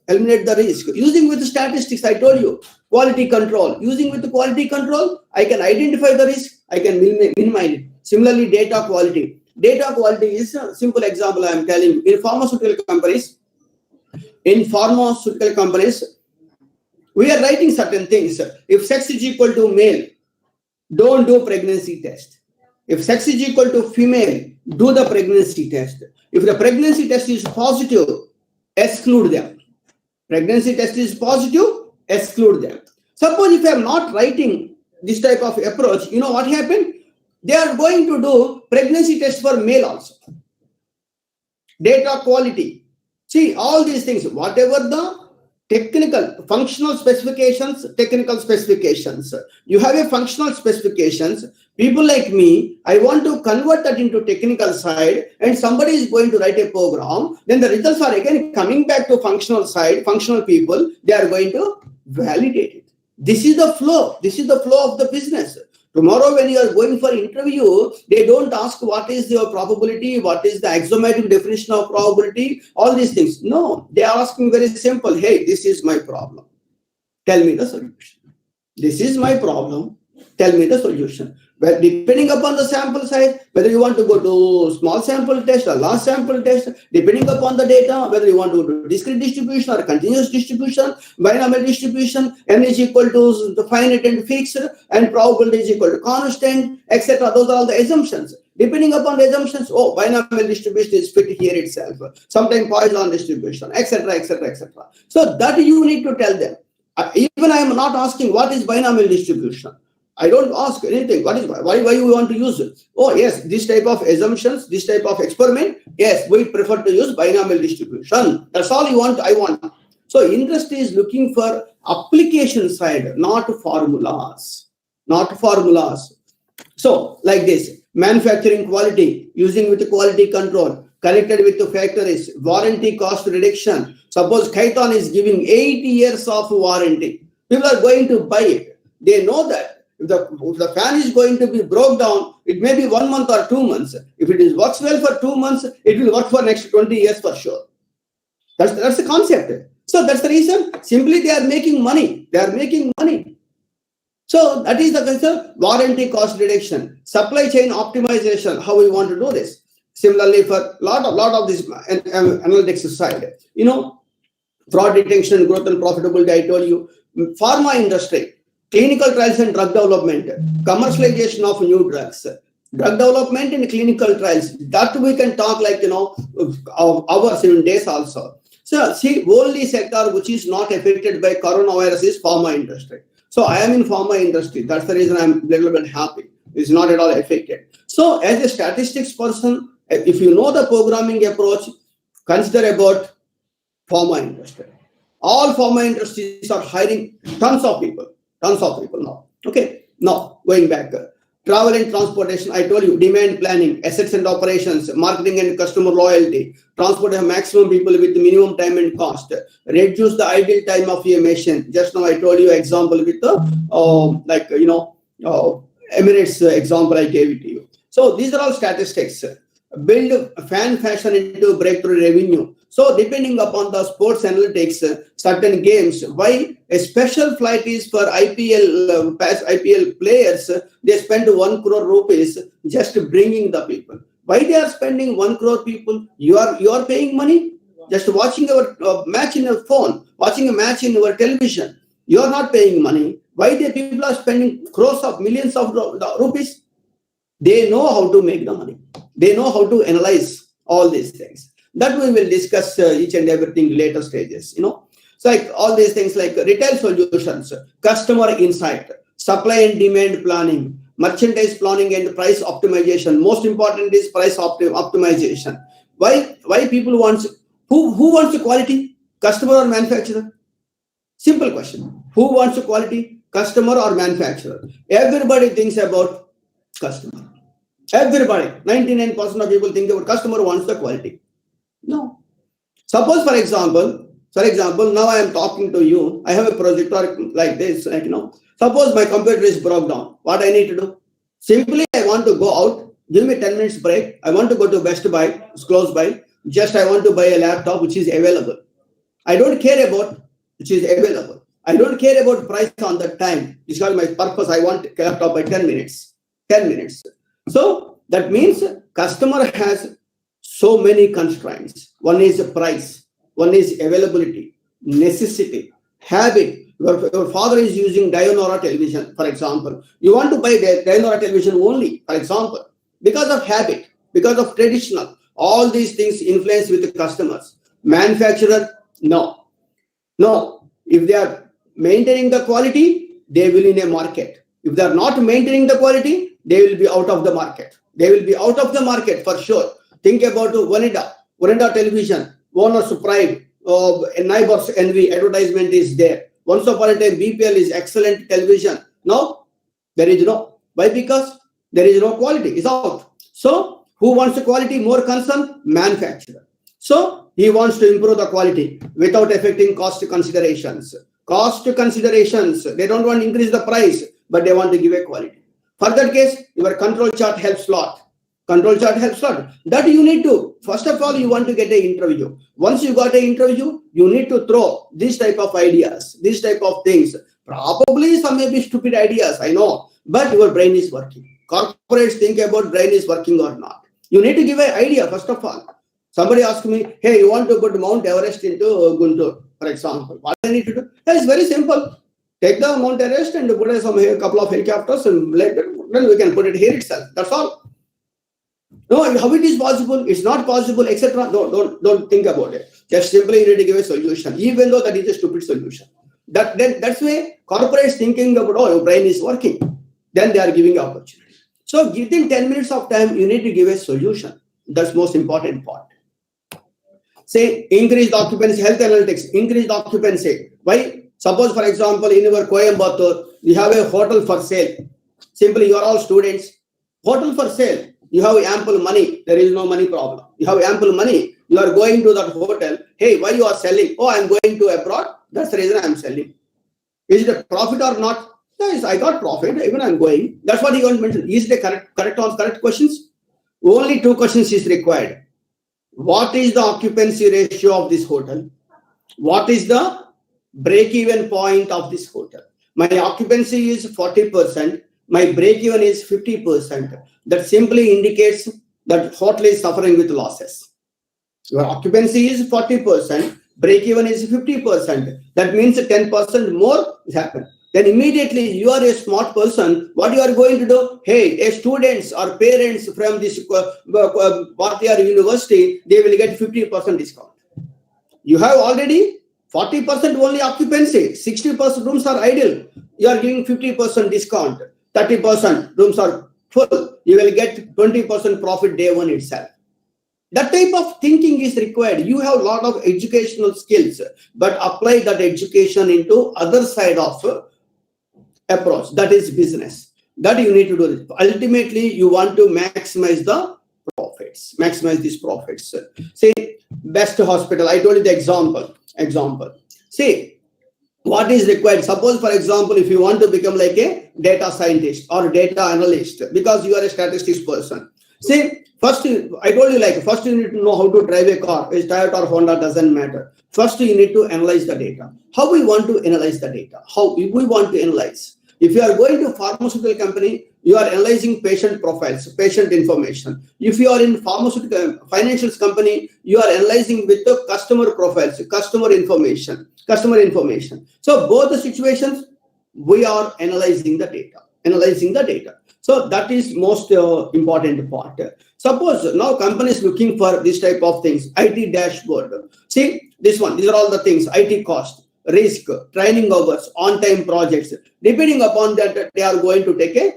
Using with the statistics, I told you. Quality control. Using with the quality control, I can identify the risk. I can minimize it. Similarly, data quality. Data quality is a simple example I am telling you. In pharmaceutical companies, we are writing certain things. If sex is equal to male, don't do pregnancy test. If sex is equal to female, do the pregnancy test. If the pregnancy test is positive, exclude them. Pregnancy test is positive, exclude them. Suppose if I am not writing this type of approach, you know what happened? They are going to do pregnancy test for male also. Data quality. See, all these things, whatever the technical, functional specifications, technical specifications. You have a functional specifications. People like me, I want to convert that into technical side, and somebody is going to write a program. Then the results are again coming back to functional side, functional people. They are going to validate it. This is the flow. This is the flow of the business. Tomorrow, when you are going for interview, they don't ask what is your probability, what is the axiomatic definition of probability, all these things. No, they are asking very simple. Hey, this is my problem. Tell me the solution. This is my problem. Tell me the solution. But depending upon the sample size, whether you want to go to small sample test or large sample test, depending upon the data, whether you want to do discrete distribution or continuous distribution, binomial distribution, n is equal to the finite and fixed, and probability is equal to constant, etc. Those are all the assumptions. Depending upon the assumptions, oh, binomial distribution is fit here itself, sometimes Poisson distribution, etc., etc., etc. So that you need to tell them. Even I am not asking what is binomial distribution. I don't ask anything. What is why you want to use it? Oh yes, this type of assumptions, this type of experiment. Yes, we prefer to use binomial distribution. That's all you want. I want. So industry is looking for application side, not formulas, not formulas. So like this, manufacturing quality, using with quality control, connected with the factories, warranty cost reduction. Suppose Kaiton is giving 8 years of warranty. People are going to buy it. They know that. If the fan is going to be broke down, it may be 1 month or 2 months. If it works well for 2 months, it will work for next 20 years for sure. That's the concept. So that's the reason. Simply they are making money. They are making money. So that is the concept. Warranty cost reduction, supply chain optimization. How we want to do this? Similarly, for lot of this analytics side, you know, fraud detection, growth and profitability. I told you, pharma industry. Clinical trials and drug development, commercialization of new drugs, drug development and clinical trials. That we can talk like, you know, hours, even days also. So see, only sector which is not affected by coronavirus is pharma industry. So I am in pharma industry. That's the reason I'm a little bit happy. It's not at all affected. So as a statistics person, if you know the programming approach, consider about pharma industry. All pharma industries are hiring tons of people now. Okay, now going back, travel and transportation. I told you, demand planning, assets and operations, marketing and customer loyalty, transport a maximum people with minimum time and cost, reduce the idle time of a machine. Just now I told you example with the Emirates example I gave it to you. So these are all statistics. Build fan fashion into breakthrough revenue. So depending upon the sports analytics, certain games, why a special flight is for IPL, past IPL players, they spend 1 crore rupees just bringing the people. Why they are spending 1 crore people? You are paying money? Just watching our match in your phone, watching a match in your television. You are not paying money. Why the people are spending crores of millions of rupees? They know how to make the money. They know how to analyze all these things. That we will discuss each and everything later stages, you know. So like all these things like retail solutions, customer insight, supply and demand planning, merchandise planning and price optimization. Most important is price optimization. Why people who wants the quality, customer or manufacturer? Simple question. Who wants the quality, customer or manufacturer? Everybody thinks about customer. Everybody, 99% of people think about customer wants the quality. No. Suppose, for example, now I am talking to you. I have a projector like this, like, you know. Suppose my computer is broke down. What I need to do? Simply, I want to go out. Give me 10 minutes break. I want to go to Best Buy. It's close by. Just I want to buy a laptop which is available. I don't care about which is available. I don't care about price on that time. It's not my purpose. I want a laptop by 10 minutes. 10 minutes. So that means customer has so many constraints. One is price, one is availability, necessity, habit, Your father is using Dianora television, for example. You want to buy Dianora television only, for example, because of habit, because of traditional. All these things influence with the customers. Manufacturer, no. No. If they are maintaining the quality, they will in a market. If they are not maintaining the quality, they will be out of the market. They will be out of the market for sure. Think about Orinda television, owner's pride, neighbor's envy, advertisement is there. Once upon a time, BPL is excellent television. Now, there is no. Why? Because there is no quality. It's out. So, who wants the quality? More concern? Manufacturer. So, he wants to improve the quality without affecting cost considerations. Cost considerations. They don't want to increase the price, but they want to give a quality. For that case, your control chart helps a lot. Control chart helps a lot. That you need to, first of all, you want to get an interview. Once you got an interview, you need to throw this type of ideas, this type of things. Probably some may be stupid ideas, I know, but your brain is working. Corporates think about brain is working or not. You need to give an idea, first of all. Somebody asked me, hey, you want to put Mount Everest into Guntur, for example. What I need to do? It's very simple. Take the Mount Everest and put a couple of helicopters and then we can put it here itself. That's all. No, how it is possible? It's not possible, etc. Don't think about it. Just simply you need to give a solution, even though that is a stupid solution. That's why corporates thinking about, oh, your brain is working. Then they are giving opportunity. So within 10 minutes of time, you need to give a solution. That's most important part. Say increased occupancy, health analytics, increased occupancy. Why? Suppose, for example, in your Coimbatore, you have a hotel for sale. Simply, you are all students. Hotel for sale. You have ample money. There is no money problem. You have ample money. You are going to that hotel. Hey, why you are selling? Oh, I'm going to abroad. That's the reason I'm selling. Is it a profit or not? Yes, I got profit. Even I'm going. That's what he want to mention. Is it a correct questions? Only 2 questions is required. What is the occupancy ratio of this hotel? What is the break-even point of this hotel? My occupancy is 40%. My break-even is 50%. That simply indicates that hotel is suffering with losses. Your occupancy is 40%. Break-even is 50%. That means 10% more is happened. Then immediately you are a smart person. What you are going to do? Hey, students or parents from this Bharathiar University, they will get 50% discount. You have already 40% only occupancy. 60% rooms are idle. You are giving 50% discount. 30% rooms are full. You will get 20% profit day one itself. That type of thinking is required. You have a lot of educational skills, but apply that education into other side of approach. That is business. That you need to do. Ultimately, you want to maximize the profits. Maximize these profits. Say, best hospital. I told you the example. Say, what is required? Suppose, for example, if you want to become like a data scientist or data analyst, because you are a statistics person. Say, first, I told you first you need to know how to drive a car. Is Toyota or Honda, doesn't matter. First, you need to analyze the data. How we want to analyze the data? How we want to analyze? If you are going to pharmaceutical company, you are analyzing patient profiles, patient information. If you are in pharmaceutical financials company, you are analyzing with the customer profiles, customer information. So both the situations, we are analyzing the data. So that is most important part. Suppose now company is looking for this type of things, IT dashboard. See this one, these are all the things, IT cost, risk, training hours, on-time projects. Depending upon that, they are going to take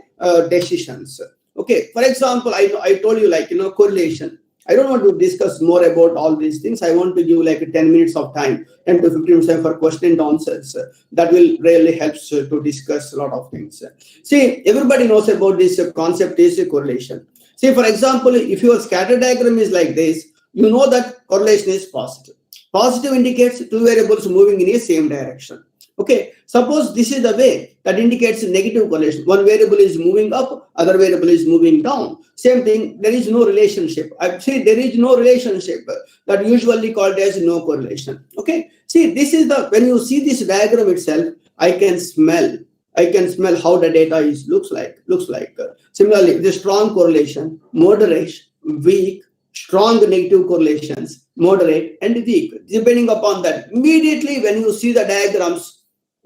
decisions. Okay, for example, I told you correlation. I don't want to discuss more about all these things. I want to give 10 minutes of time, 10 to 15 minutes time for question and answers. That will really help to discuss a lot of things. See, everybody knows about this concept is correlation. See, for example, if your scatter diagram is like this, you know that correlation is positive. Positive indicates 2 variables moving in a same direction. Okay, suppose this is the way that indicates negative correlation. One variable is moving up, other variable is moving down. Same thing, there is no relationship. I say there is no relationship, that usually called as no correlation. Okay, see, this is when you see this diagram itself, I can smell how the data looks like. Similarly, the strong correlation, moderate, weak, strong negative correlations, moderate and weak. Depending upon that, immediately when you see the diagrams,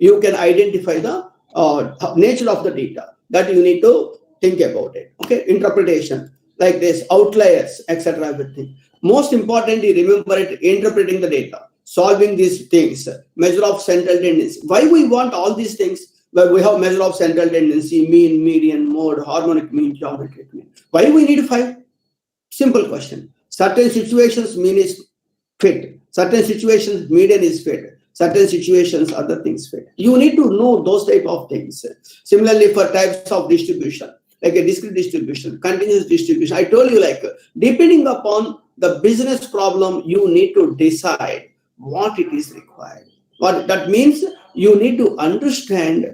you can identify the nature of the data. That you need to think about it. Okay, interpretation like this, outliers, etc. Everything. Most importantly, remember it, interpreting the data, solving these things, measure of central tendency. Why we want all these things? Well, we have measure of central tendency, mean, median, mode, harmonic mean, geometric mean. Why we need 5? Simple question. Certain situations mean is fit. Certain situations median is fit. Certain situations other things fit. You need to know those type of things. Similarly, for types of distribution, like a discrete distribution, continuous distribution. I told you, like, depending upon the business problem, you need to decide what it is required. What that means, you need to understand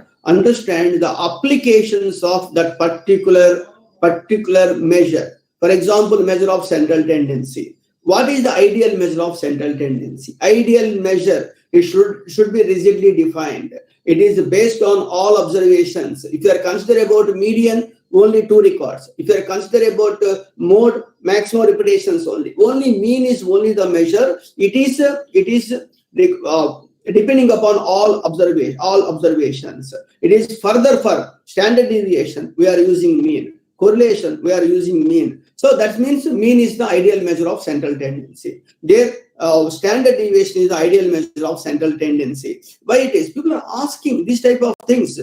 the applications of that particular measure. For example, measure of central tendency. What is the ideal measure of central tendency? Ideal measure, it should be rigidly defined. It is based on all observations. If you are considering about median, only 2 records. If you are considering about mode, maximum repetitions only. Only mean is only the measure. It is depending upon all observations. It is further for standard deviation. We are using mean. Correlation, we are using mean. So that means mean is the ideal measure of central tendency. Their standard deviation is the ideal measure of central tendency. Why it is? People are asking these type of things.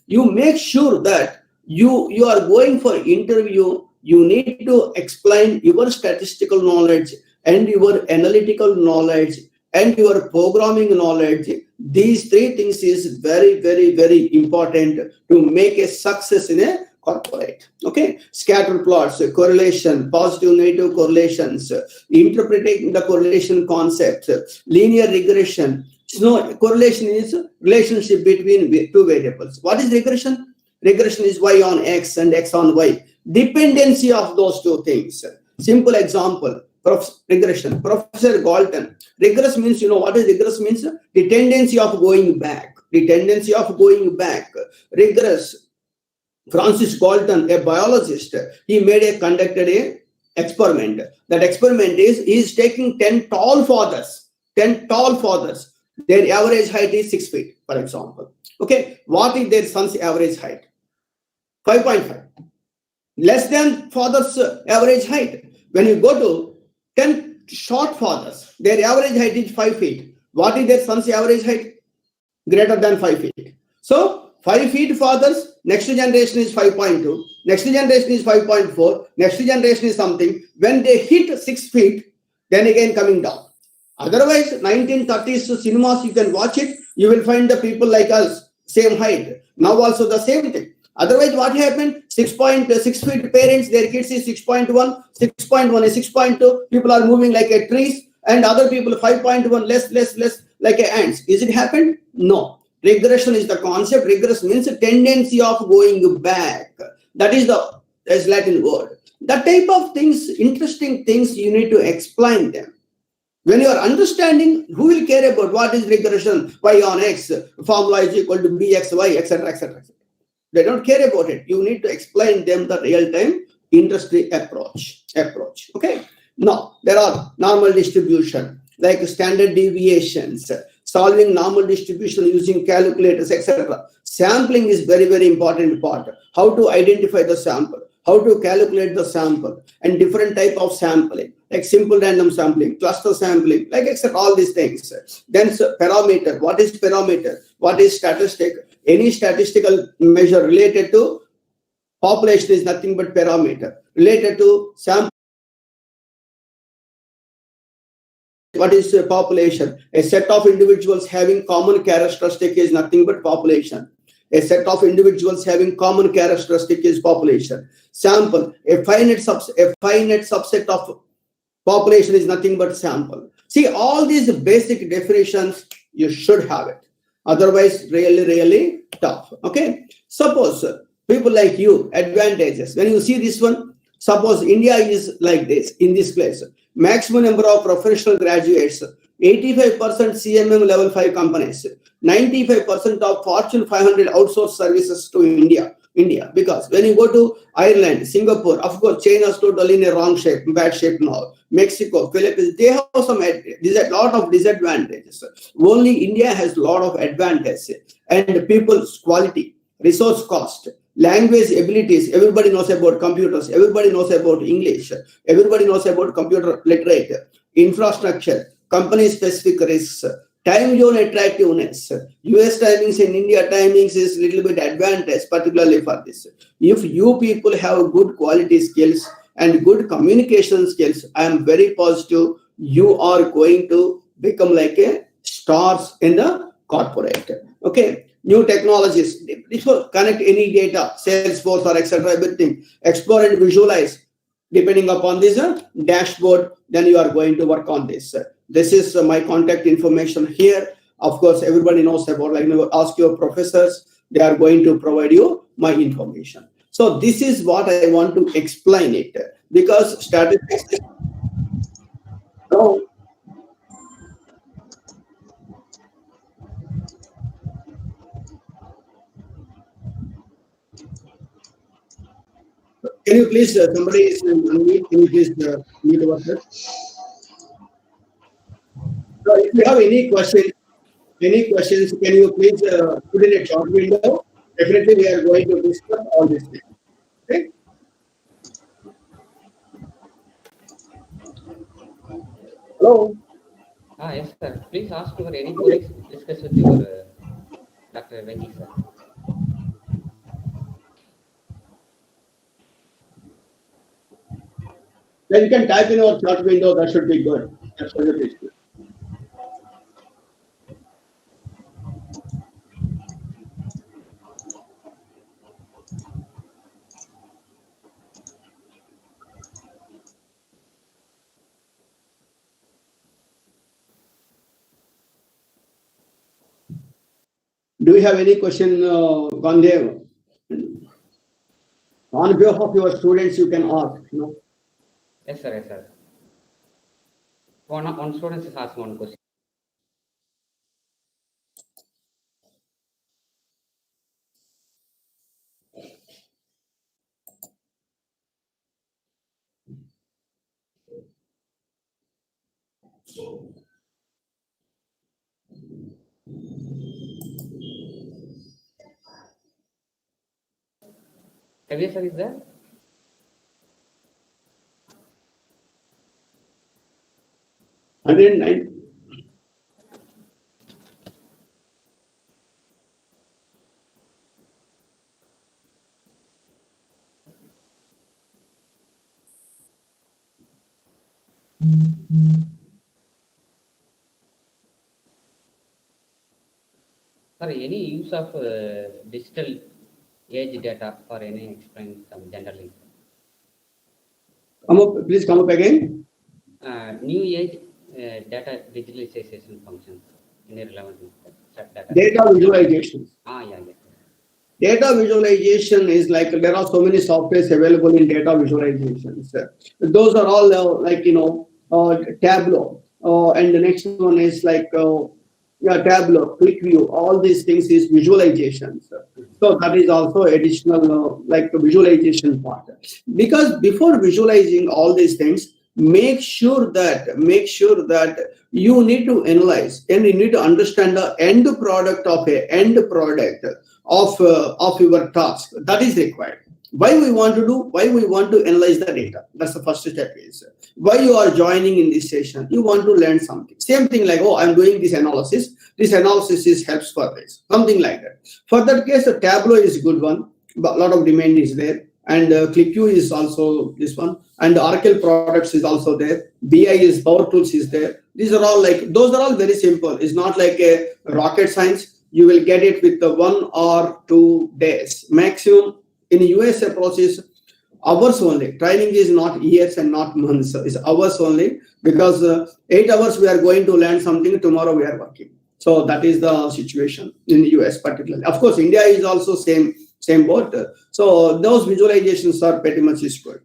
You make sure that you are going for interview. You need to explain your statistical knowledge and your analytical knowledge and your programming knowledge. These 3 things is very, very, very important to make a success in a corporate. Okay, scatter plots, correlation, positive, negative correlations, interpreting the correlation concept, linear regression. So correlation is relationship between 2 variables. What is regression? Regression is y on x and x on y. Dependency of those 2 things. Simple example. Regression. Professor Galton. Regress means, you know what is regress means? The tendency of going back. Regress. Francis Galton, a biologist, he conducted a experiment. That experiment is, he is taking 10 tall fathers. Their average height is 6 feet, for example. Okay, what is their son's average height? 5.5. Less than father's average height. When you go to 10 short fathers, their average height is 5 feet. What is their son's average height? Greater than 5 feet. So 5 feet fathers, next generation is 5.2, next generation is 5.4, next generation is something. When they hit 6 feet, then again coming down. Otherwise, 1930s cinemas, you can watch it, you will find the people like us, same height. Now also the same thing. Otherwise, what happened? 6.6 feet parents, their kids is 6.1, 6.1 is 6.2, people are moving like a trees, and other people 5.1, less, like a ants. Is it happened? No. Regression is the concept. Regress means a tendency of going back. That is the Latin word. That type of things, interesting things, you need to explain them. When you are understanding, who will care about what is regression, y on x, formula is equal to bxy, etc., etc. They don't care about it. You need to explain them the real-time industry approach. Okay. Now, there are normal distribution, like standard deviations, solving normal distribution using calculators, etc. Sampling is very, very important part. How to identify the sample, how to calculate the sample, and different type of sampling, like simple random sampling, cluster sampling, like etc. All these things. Then parameter. What is parameter? What is statistic? Any statistical measure related to population is nothing but parameter. Related to sample. What is population? A set of individuals having common characteristic is nothing but population. A set of individuals having common characteristic is population. Sample, a finite subset of population is nothing but sample. See, all these basic definitions, you should have it. Otherwise, really, really tough. Okay. Suppose people like you, advantages. When you see this one, suppose India is like this, in this place. Maximum number of professional graduates, 85% CMM level 5 companies, 95% of Fortune 500 outsourced services to India. India, because when you go to Ireland, Singapore, of course, China is totally in a wrong shape, bad shape now. Mexico, Philippines, they have some lot of disadvantages. Only India has a lot of advantages, and people's quality, resource cost, language abilities. Everybody knows about computers. Everybody knows about English. Everybody knows about computer literate, infrastructure, company specific risks, time zone attractiveness. US timings and India timings is little bit advantage, particularly for this. If you people have good quality skills and good communication skills, I am very positive you are going to become like a stars in the corporate. Okay. New technologies, connect any data, Salesforce or etc. Everything. Explore and visualize. Depending upon this dashboard, then you are going to work on this. This is my contact information here. Of course, everybody knows about, like, ask your professors, they are going to provide you my information. So this is what I want to explain it, because statistics. So, can you please, somebody is unmute, can you please mute yourself? So if you have any questions, can you please put in a short window? Definitely, we are going to discuss all these things. Okay. Hello. Yes, sir. Please ask your any queries, discuss with your Dr. Venki, sir. Then you can type in our chat window. That should be good. Absolutely. Do you have any question, Gandhiya? On behalf of your students, you can ask. Yes, sir. Yes, sir. One student is asked one question. Have sir, is there? $109. Sir, any use of digital age data or any explain some generally? Come up, please come up again. New age data digitalization functions in a relevant data. Data visualization. Yeah. Data visualization is like, there are so many softwares available in data visualizations. Those are all Tableau, and the next one is like Tableau, ClickView. All these things is visualizations. So that is also additional like the visualization part. Because before visualizing all these things, make sure that you need to analyze and you need to understand the end product of your task. That is required. Why we want to analyze the data. That's the first step. Is why you are joining in this session. You want to learn something. Same thing like, I'm doing this analysis. This analysis helps for this. Something like that. For that case, the Tableau is a good one. But a lot of demand is there. And ClickView is also this one. And Oracle products is also there. BI is Power Tools is there. These are all those are all very simple. It's not like a rocket science. You will get it with the 1 or 2 days maximum. In USA process, hours only. Training is not years and not months. It's hours only, because 8 hours we are going to learn something. Tomorrow we are working. So that is the situation in the US particularly. Of course, India is also same boat. So those visualizations are pretty much good.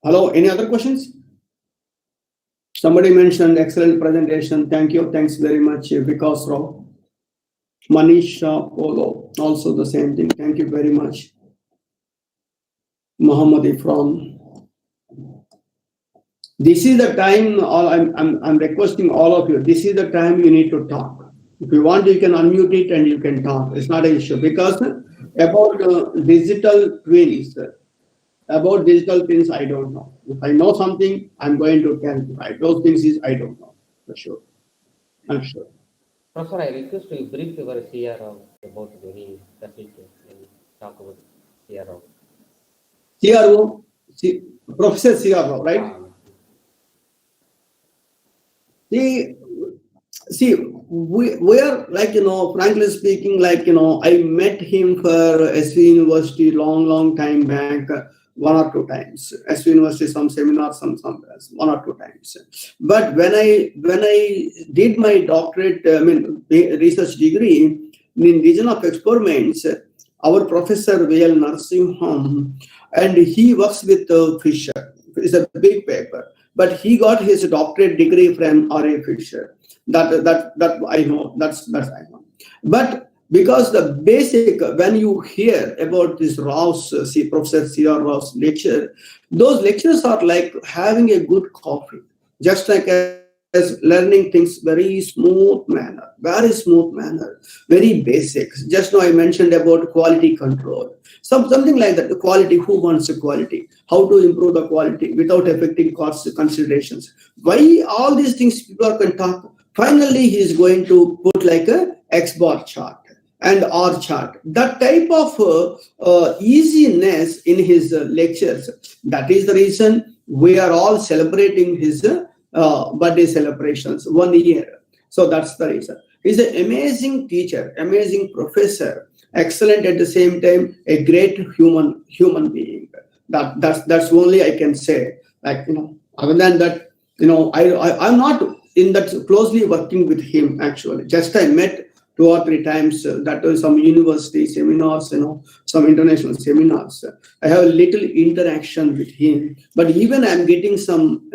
Hello, any other questions? Somebody mentioned excellent presentation. Thank you. Thanks very much, Vikas Rao. Manisha Polo, also the same thing. Thank you very much. Muhammad from. This is the time. I'm requesting all of you. This is the time you need to talk. If you want, you can unmute it and you can talk. It's not an issue because about digital twins. About digital things, I don't know. If I know something, I'm going to tell you. Those things is I don't know for sure. I'm sure. Professor, I request you brief your CRO about very specific talk about CRO. CRO, Professor CRO, right? See, we are like, frankly speaking, like, I met him for SV University long time back, one or two times. SV University, some seminars, some one or two times. But when I did my doctorate, research degree in region of experiments, our professor VL Nursing Home, and he works with Fisher. It's a big paper, but he got his doctorate degree from R.A. Fisher. That I know. That's I know. But because the basic, when you hear about this Ross, Professor C.R. Ross lecture, those lectures are like having a good coffee, just like as learning things very smooth manner, very basics. Just now I mentioned about quality control, something like that. The quality, who wants the quality? How to improve the quality without affecting cost considerations? Why all these things people can talk? Finally, he is going to put like a X bar chart and R chart. That type of easiness in his lectures. That is the reason we are all celebrating his birthday celebrations 1 year. So that's the reason. He's an amazing teacher, amazing professor, excellent at the same time, a great human being. That's only I can say. Like, other than that, I'm not in that closely working with him actually. Just I met 2 or 3 times. That was some university seminars, some international seminars. I have a little interaction with him, but even I'm getting some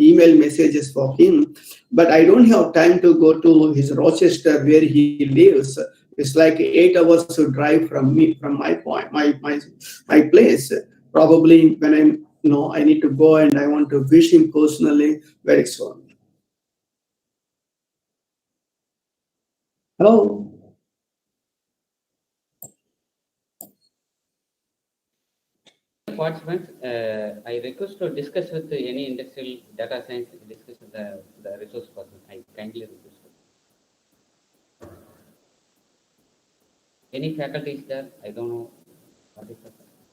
email messages for him. But I don't have time to go to his Rochester where he lives. It's like 8 hours to drive from my place. Probably when I need to go and I want to wish him personally very soon. Hello. Participants, I request to discuss with any industrial data science, discuss with the resource person. I kindly request. Any faculties there? I don't know what is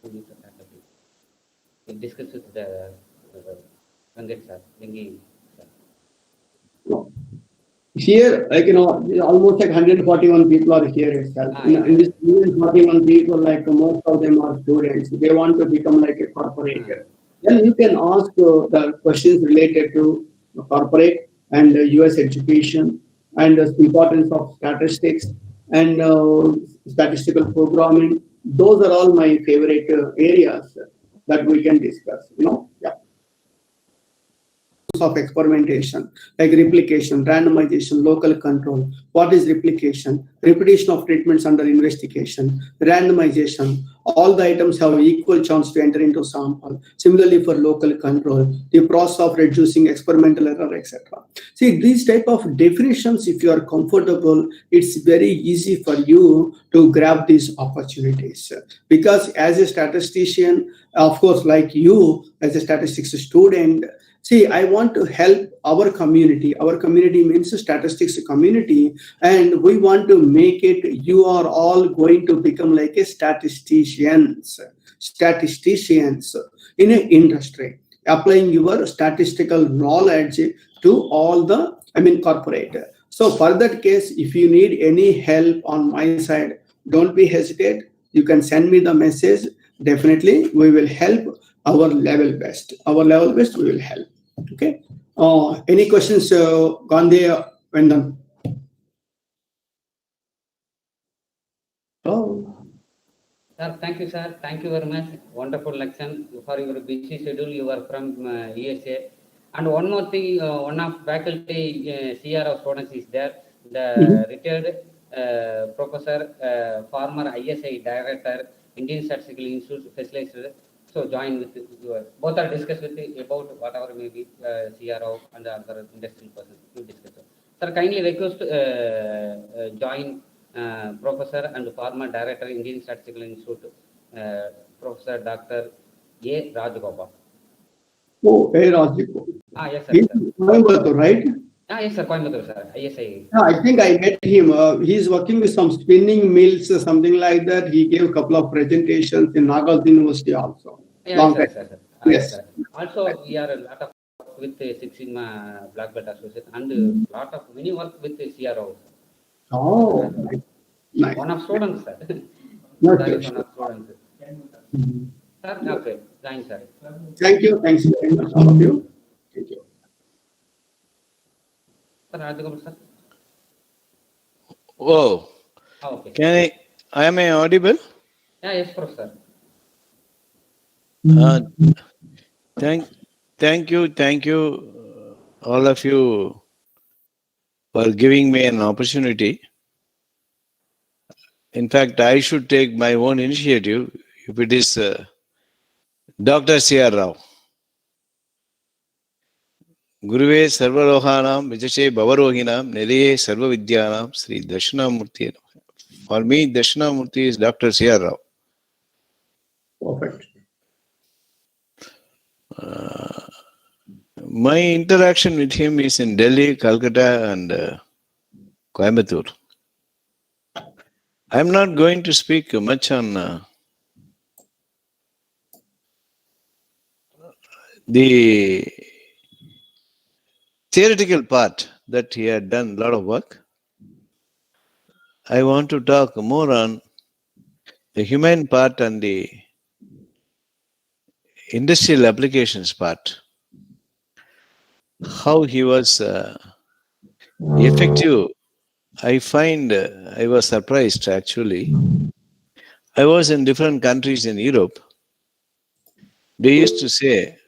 who is the faculty. We discuss with the Gandhiya sir, Gandhiya sir. Here, almost like 141 people are here itself. In this 141 people, like most of them are students. They want to become like a corporate. Then you can ask the questions related to corporate and US education and the importance of statistics and statistical programming. Those are all my favorite areas that we can discuss. Yeah. Of experimentation, like replication, randomization, local control. What is replication? Repetition of treatments under investigation, randomization. All the items have equal chance to enter into sample. Similarly for local control, the process of reducing experimental error, etc. See, these type of definitions, if you are comfortable, it's very easy for you to grab these opportunities. Because as a statistician, of course, like you as a statistics student, see, I want to help our community. Our community means the statistics community, and we want to make it, you are all going to become like a statisticians in an industry, applying your statistical knowledge to all the, corporate. So for that case, if you need any help on my side, don't be hesitate. You can send me the message. Definitely, we will help our level best. Our level best, we will help. Okay. Any questions, Gandhiya Vendhan? Oh. Sir, thank you, sir. Thank you very much. Wonderful lesson. For your busy schedule, you are from USA. And one more thing, one of faculty CRO students is there, the retired Professor, former ISI Director, Indian Statistical Institute Specialized. So join with your, both are discussed with about whatever may be CRO and the other industrial person you discuss. Sir, kindly request join Professor and former Director, Indian Statistical Institute, Professor Dr. A. Rajagopal. Oh, hey, Rajdeep. Yes, sir. He's in Coimbatore, right? Yes, sir. Coimbatore, sir. ISI. Yeah, I think I met him. He's working with some spinning mills or something like that. He gave a couple of presentations in Nagal University also. Yes, sir. Time. Sir. Yes. Sir. Also, we are a lot of with Six Sigma Black Belt Association and lot of many work with CRO. Oh, nice. One of students, sir. Not That is sure. one of students. Sir, okay. Thanks, sir. Thank you. Thanks very much, all of you. Thank you. Sir, Rajagopal, sir. Oh, Okay. can am I audible? Yes, Professor. Thank you, all of you, for giving me an opportunity. In fact, I should take my own initiative if it is Dr. C.R. Rao. Guruve Sarvarohanam Vijashe Bhavarohinam Neriye Sarva Vidyanam Sri Dashinamurti. For me, Dashinamurti is Dr. C.R. Rao. Perfect. My interaction with him is in Delhi, Calcutta, and Coimbatore. I'm not going to speak much on the theoretical part that he had done a lot of work. I want to talk more on the human part and the industrial applications part. How he was effective. I find I was surprised actually. I was in different countries in Europe. They used to say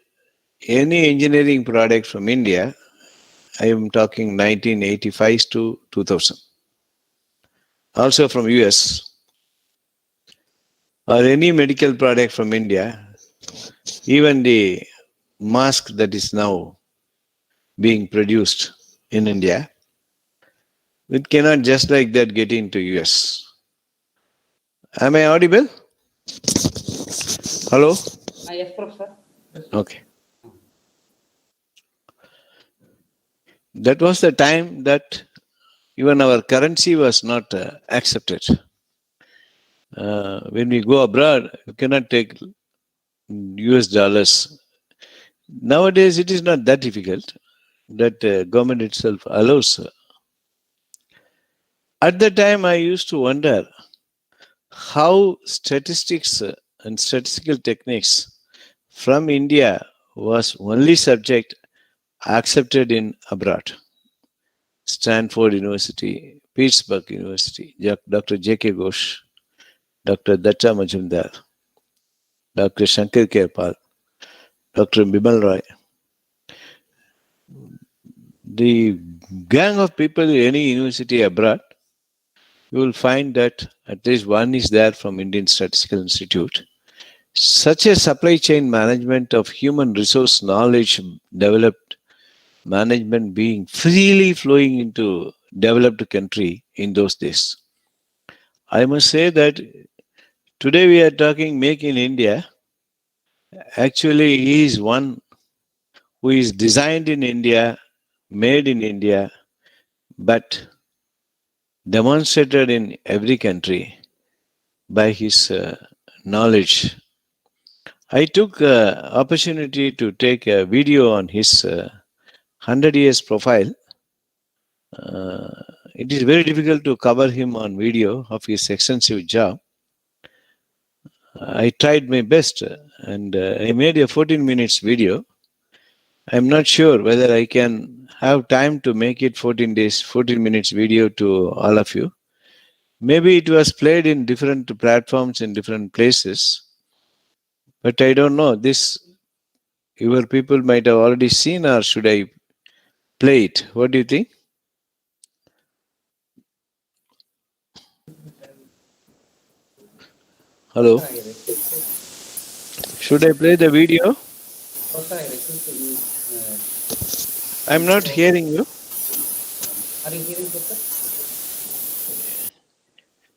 any engineering product from India, I am talking 1985 to 2000, also from US, or any medical product from India, even the mask that is now being produced in India, it cannot just like that get into US. Am I audible? Hello? Yes, Professor. Okay. That was the time that even our currency was not accepted. When we go abroad, you cannot take US dollars. Nowadays, it is not that difficult. That government itself allows. At the time, I used to wonder how statistics and statistical techniques from India was only subject accepted in abroad. Stanford University, Pittsburgh University, Dr. J.K. Ghosh, Dr. Datta Majumdar, Dr. Shankar Kerpal, Dr. Bimal Roy. The gang of people in any university abroad, you will find that at least one is there from Indian Statistical Institute. Such a supply chain management of human resource knowledge developed management being freely flowing into developed country in those days. I must say that today we are talking Make in India. Actually, he is one who is designed in India, made in India, but demonstrated in every country by his knowledge. I took opportunity to take a video on his 100 years profile. It is very difficult to cover him on video of his extensive job. I tried my best and I made a 14 minutes video. I'm not sure whether I can have time to make it 14 minutes video to all of you. Maybe it was played in different platforms in different places, but I don't know. This your people might have already seen, or should I play it? What do you think? Hello. Sir, I requested. Should I play the video? Sir, I requested you. I'm not hearing you. Are you hearing, sir?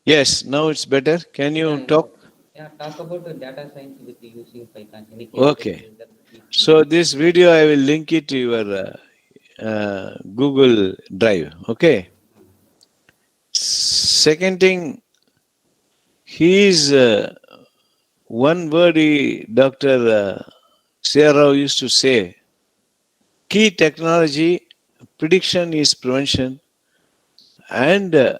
Yes, now it's better. Can you talk? Yeah, talk about the data science with using Python. Any case Okay. studies that we So this video, I will link it to your Google Drive. Okay. Second thing, he is one word Dr. C.R. Rao used to say, key technology, prediction is prevention, and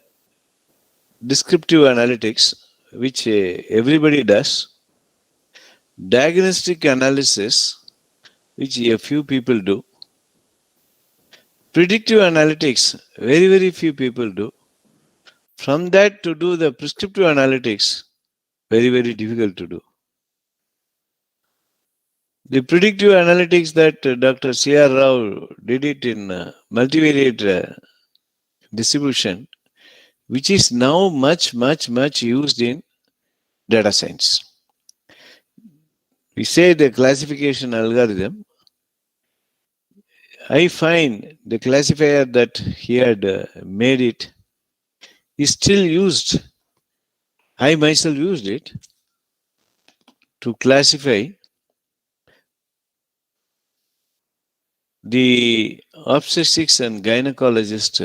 descriptive analytics, which everybody does, diagnostic analysis, which a few people do, predictive analytics, very, very few people do. From that to do the prescriptive analytics, very, very difficult to do. The predictive analytics that Dr. C.R. Rao did it in multivariate distribution, which is now much, much, much used in data science. We say the classification algorithm. I find the classifier that he had made it is still used. I myself used it to classify the obstetrics and gynecologist.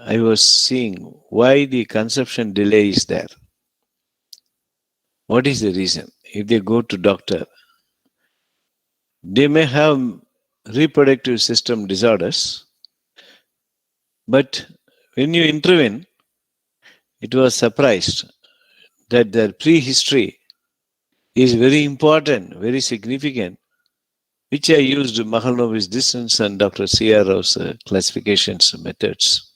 I was seeing why the conception delay is there. What is the reason? If they go to doctor, they may have reproductive system disorders, but when you intervene, it was surprised that their prehistory is very important, very significant, which I used Mahalanobis distance and Dr. C.R. Rao's classifications methods.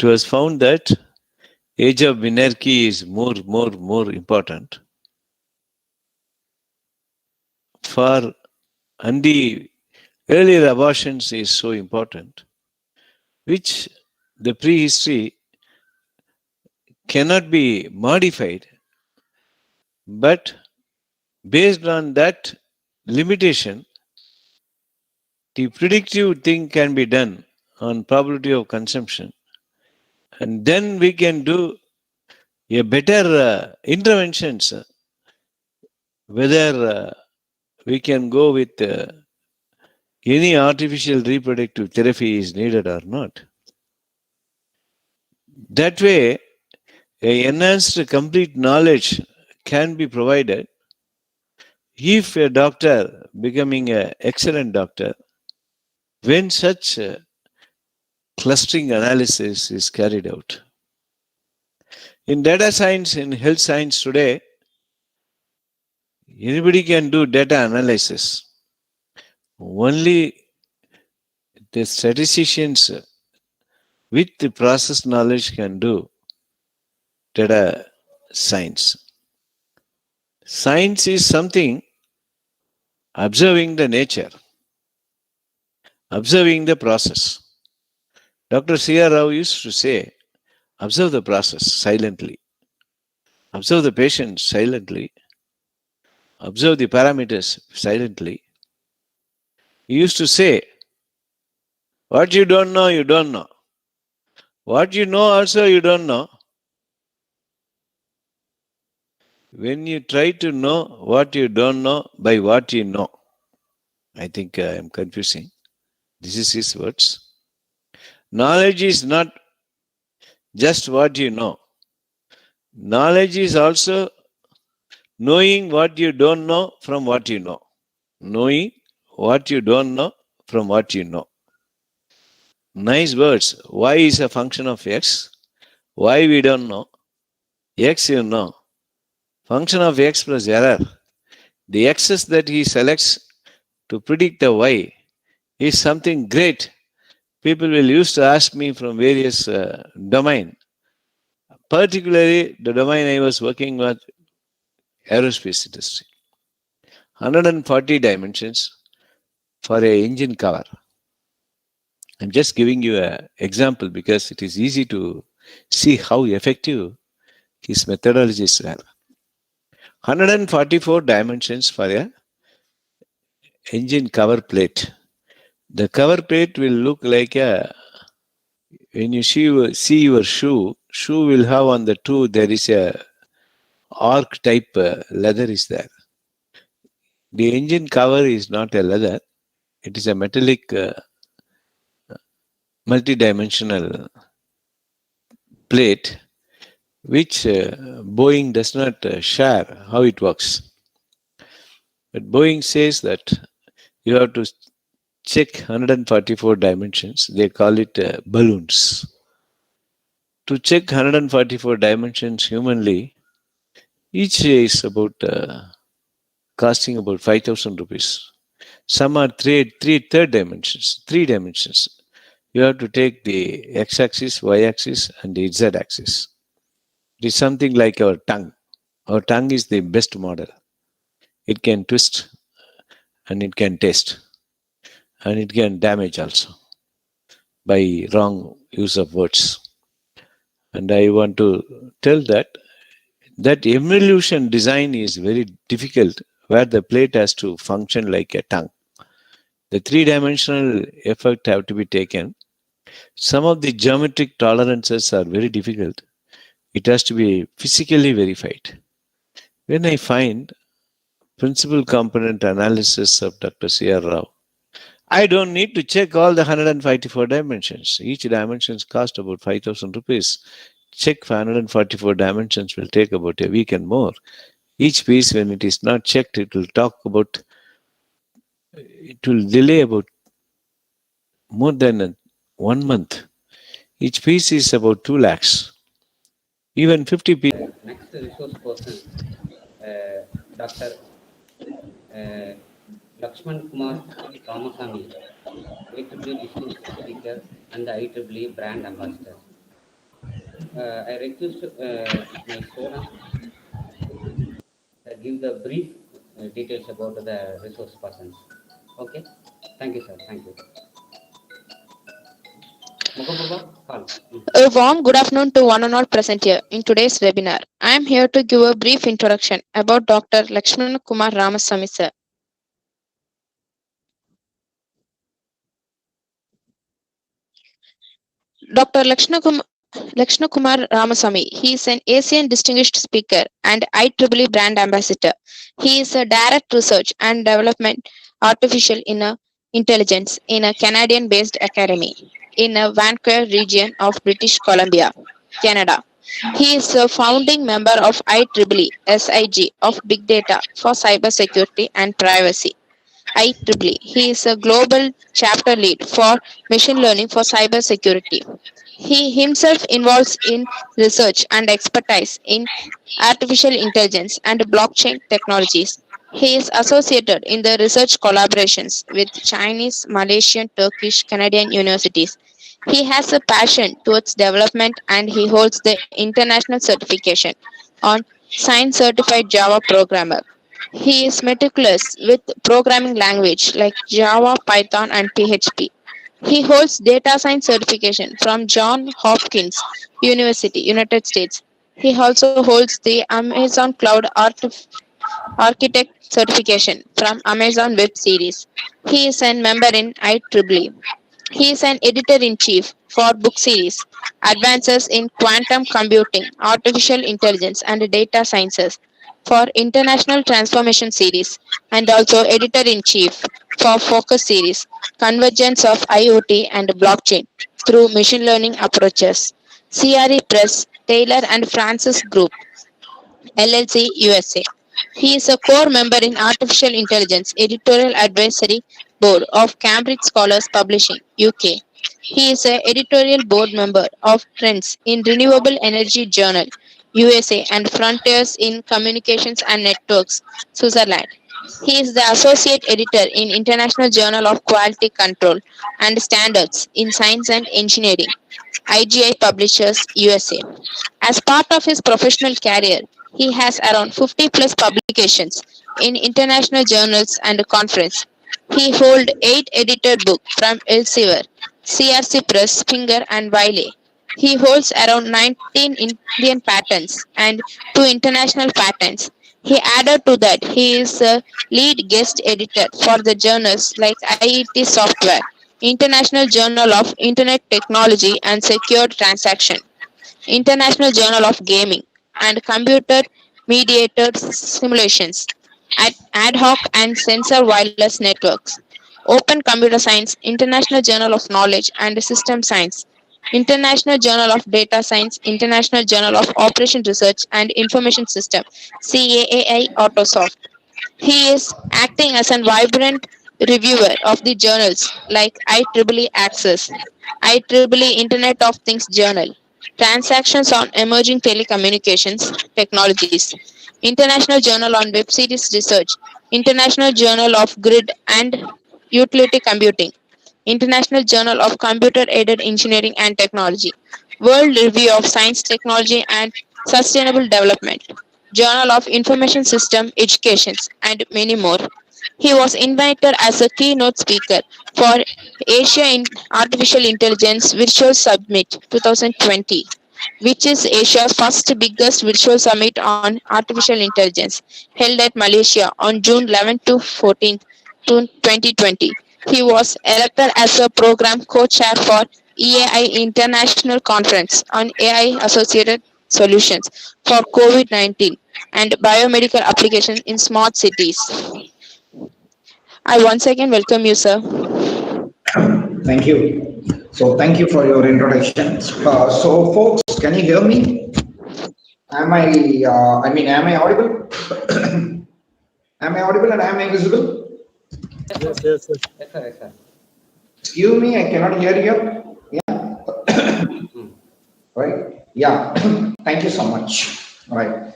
It was found that age of menarche is more important for, and the earlier abortions is so important, which the prehistory cannot be modified, but based on that limitation, the predictive thing can be done on probability of consumption, and then we can do a better interventions, whether we can go with any artificial reproductive therapy is needed or not. That way, a enhanced complete knowledge can be provided if a doctor becoming an excellent doctor, when such clustering analysis is carried out. In data science, in health science today, anybody can do data analysis. Only the statisticians with the process knowledge can do data science. Science is something observing the nature, observing the process. Dr. C.R. Rao used to say, observe the process silently, observe the patient silently, observe the parameters silently. He used to say, what you don't know, you don't know. What you know also, you don't know. When you try to know what you don't know by what you know, I think I am confusing. This is his words. Knowledge is not just what you know. Knowledge is also knowing what you don't know from what you know. Knowing what you don't know from what you know. Nice words. Y is a function of x. Y we don't know. X you know. Function of x plus error. The x's that he selects to predict the y is something great. People will used to ask me from various domain. Particularly the domain I was working with, aerospace industry. 140 dimensions for a engine cover. I'm just giving you an example because it is easy to see how effective his methodologies were. 144 dimensions for a engine cover plate. The cover plate will look like a, when you see your shoe will have on the toe, there is a arc type leather is there. The engine cover is not a leather, it is a metallic multi-dimensional plate which Boeing does not share how it works. But Boeing says that you have to check 144 dimensions. They call it balloons. To check 144 dimensions humanly, each is about costing about 5,000 rupees. Some are third dimensions, 3 dimensions. You have to take the x-axis, y-axis, and the z-axis. It is something like our tongue. Our tongue is the best model. It can twist and it can taste and it can damage also by wrong use of words. And I want to tell that evolution design is very difficult where the plate has to function like a tongue. The 3-dimensional effect have to be taken. Some of the geometric tolerances are very difficult. It has to be physically verified. When I find principal component analysis of Dr. C.R. Rao, I don't need to check all the 154 dimensions. Each dimensions cost about 5,000 rupees. Check for 144 dimensions will take about a week and more. Each piece, when it is not checked, it will delay about more than 1 month. Each piece is about 2 lakhs. Even 50 pieces. Next resource person, Dr. Lakshman Kumar Ramasamy, IEEE Distinguished Speaker and the IEEE Brand Ambassador. I request my student give the brief details about the resource persons. Okay? Thank you, sir. Thank you. A warm good afternoon to one and all present here in today's webinar. I am here to give a brief introduction about Dr. Lakshman Kumar Ramasamy sir. Dr. Lakshman Kumar Ramasamy, he is an Asian Distinguished Speaker and IEEE Brand Ambassador. He is a Direct Research and Development Artificial Intelligence in a Canadian-based academy in a Vancouver region of British Columbia, Canada. He is a founding member of IEEE SIG of Big Data for Cybersecurity and Privacy. IEEE. He is a global chapter lead for machine learning for cybersecurity. He himself involves in research and expertise in artificial intelligence and blockchain technologies. He is associated in the research collaborations with Chinese, Malaysian, Turkish, Canadian universities. He has a passion towards development and he holds the international certification on Science Certified Java Programmer. He is meticulous with programming language like Java, Python, and PHP. He holds data science certification from Johns Hopkins University, United States. He also holds the Amazon Cloud Architect certification from Amazon Web Series. He is a member in IEEE. He is an editor-in-chief for book series Advances in Quantum Computing, Artificial Intelligence, and Data Sciences for International Transformation series and also editor-in-chief for Focus series Convergence of IoT and Blockchain through Machine Learning Approaches. CRE Press, Taylor and Francis Group, LLC, USA. He is a core member in Artificial Intelligence Editorial Advisory Board of Cambridge Scholars Publishing, UK. He is an editorial board member of Trends in Renewable Energy Journal, USA, and Frontiers in Communications and Networks, Switzerland. He is the associate editor in International Journal of Quality Control and Standards in Science and Engineering, IGI Publishers, USA. As part of his professional career, he has around 50 plus publications in international journals and conference. He holds 8 edited books from Elsevier, CRC Press, Springer, and Wiley. He holds around 19 Indian patents and 2 international patents. He added to that he is a lead guest editor for the journals like IET Software, International Journal of Internet Technology and Secure Transaction, International Journal of Gaming, and Computer Mediated Simulations at Ad hoc and Sensor Wireless Networks, Open Computer Science, International Journal of Knowledge and System Science, International Journal of Data Science, International Journal of Operation Research and Information System, CAAI Autosoft. He is acting as a vibrant reviewer of the journals like IEEE Access, IEEE Internet of Things Journal, Transactions on Emerging Telecommunications Technologies, International Journal on Web Series Research, International Journal of Grid and Utility Computing, International Journal of Computer Aided Engineering and Technology, World Review of Science, Technology and Sustainable Development, Journal of Information System Education, and many more. He was invited as a keynote speaker for Asia in Artificial Intelligence Virtual Summit 2020, which is Asia's first biggest virtual summit on artificial intelligence, held at Malaysia on June 11 to 14, 2020. He was elected as a program co-chair for EAI International Conference on AI associated solutions for COVID-19 and biomedical applications in smart cities. I once again welcome you, sir. Thank you. So thank you for your introduction. So folks, can you hear me? Am I audible? Am I audible and am I visible? Yes, yes, yes. Yes, sir. Yes, sir. Excuse me, I cannot hear you. Yeah. Right? Yeah. Thank you so much. Right.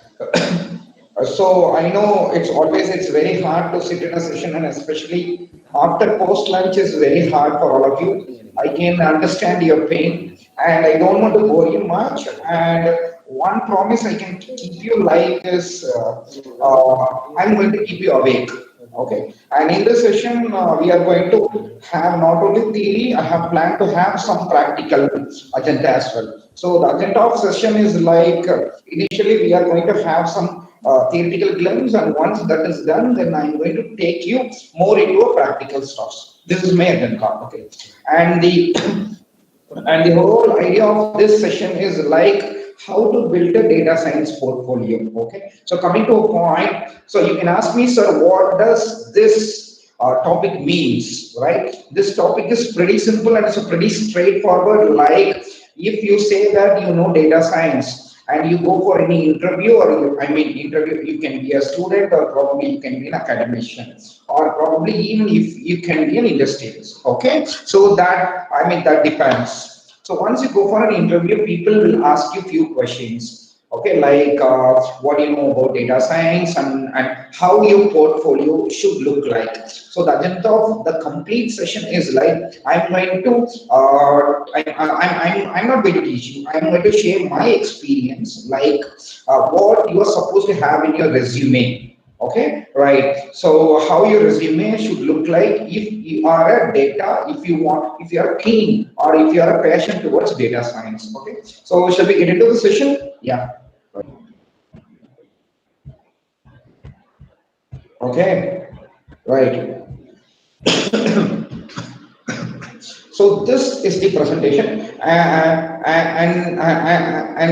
So I know it's very hard to sit in a session, and especially after post lunch is very hard for all of you. I can understand your pain, and I don't want to bore you much. And one promise I can keep you like is I'm going to keep you awake. Okay, and in this session, we are going to have not only theory, I have planned to have some practical agenda as well. So the agenda of session is like initially we are going to have some theoretical glimpse, and once that is done, then I'm going to take you more into a practical stuff. This is my agenda, okay? And the and the whole idea of this session is like how to build a data science portfolio. Okay, so coming to a point, so you can ask me, sir, what does this topic means, right? This topic is pretty simple and it's a pretty straightforward. Like if you say that you know data science and you go for any interview, or interview, you can be a student or probably you can be an academician, or probably even if you can be an industrialist. Okay, so that that depends. So once you go for an interview, people will ask you few questions. Okay, like what do you know about data science, and how your portfolio should look like. So the agenda of the complete session is like I'm going to I'm not going to teach you. I'm going to share my experience, like what you are supposed to have in your resume. Okay, right. So how your resume should look like if you are a data, if you are keen, or if you are a passion towards data science. Okay. So shall we get into the session? Yeah. Okay. Right. So this is the presentation, and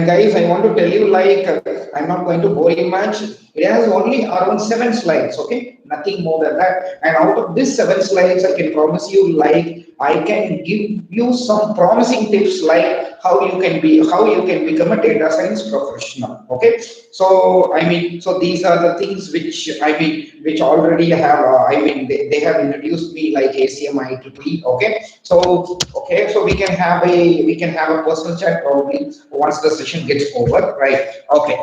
guys, I want to tell you, like I'm not going to bore you much. It has only around 7 slides, okay, nothing more than that. And out of these 7 slides, I can promise you, like I can give you some promising tips, like how you can become a data science professional. Okay, so so these are the things which already have they have introduced me, like ACMI to T. Okay, so we can have a personal chat probably once the session gets over, right? Okay.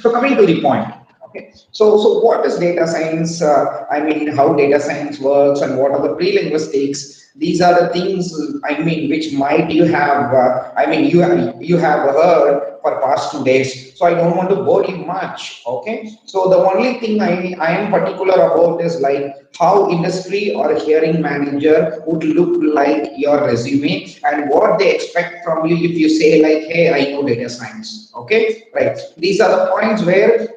So coming to the point. Okay, so what is data science? How data science works and what are the pre-linguistics? These are the things which might you have you have heard for past 2 days. So I don't want to bore you much. Okay, so the only thing I am particular about is like how industry or hearing manager would look like your resume, and what they expect from you if you say like, hey, I know data science. Okay, right. These are the points where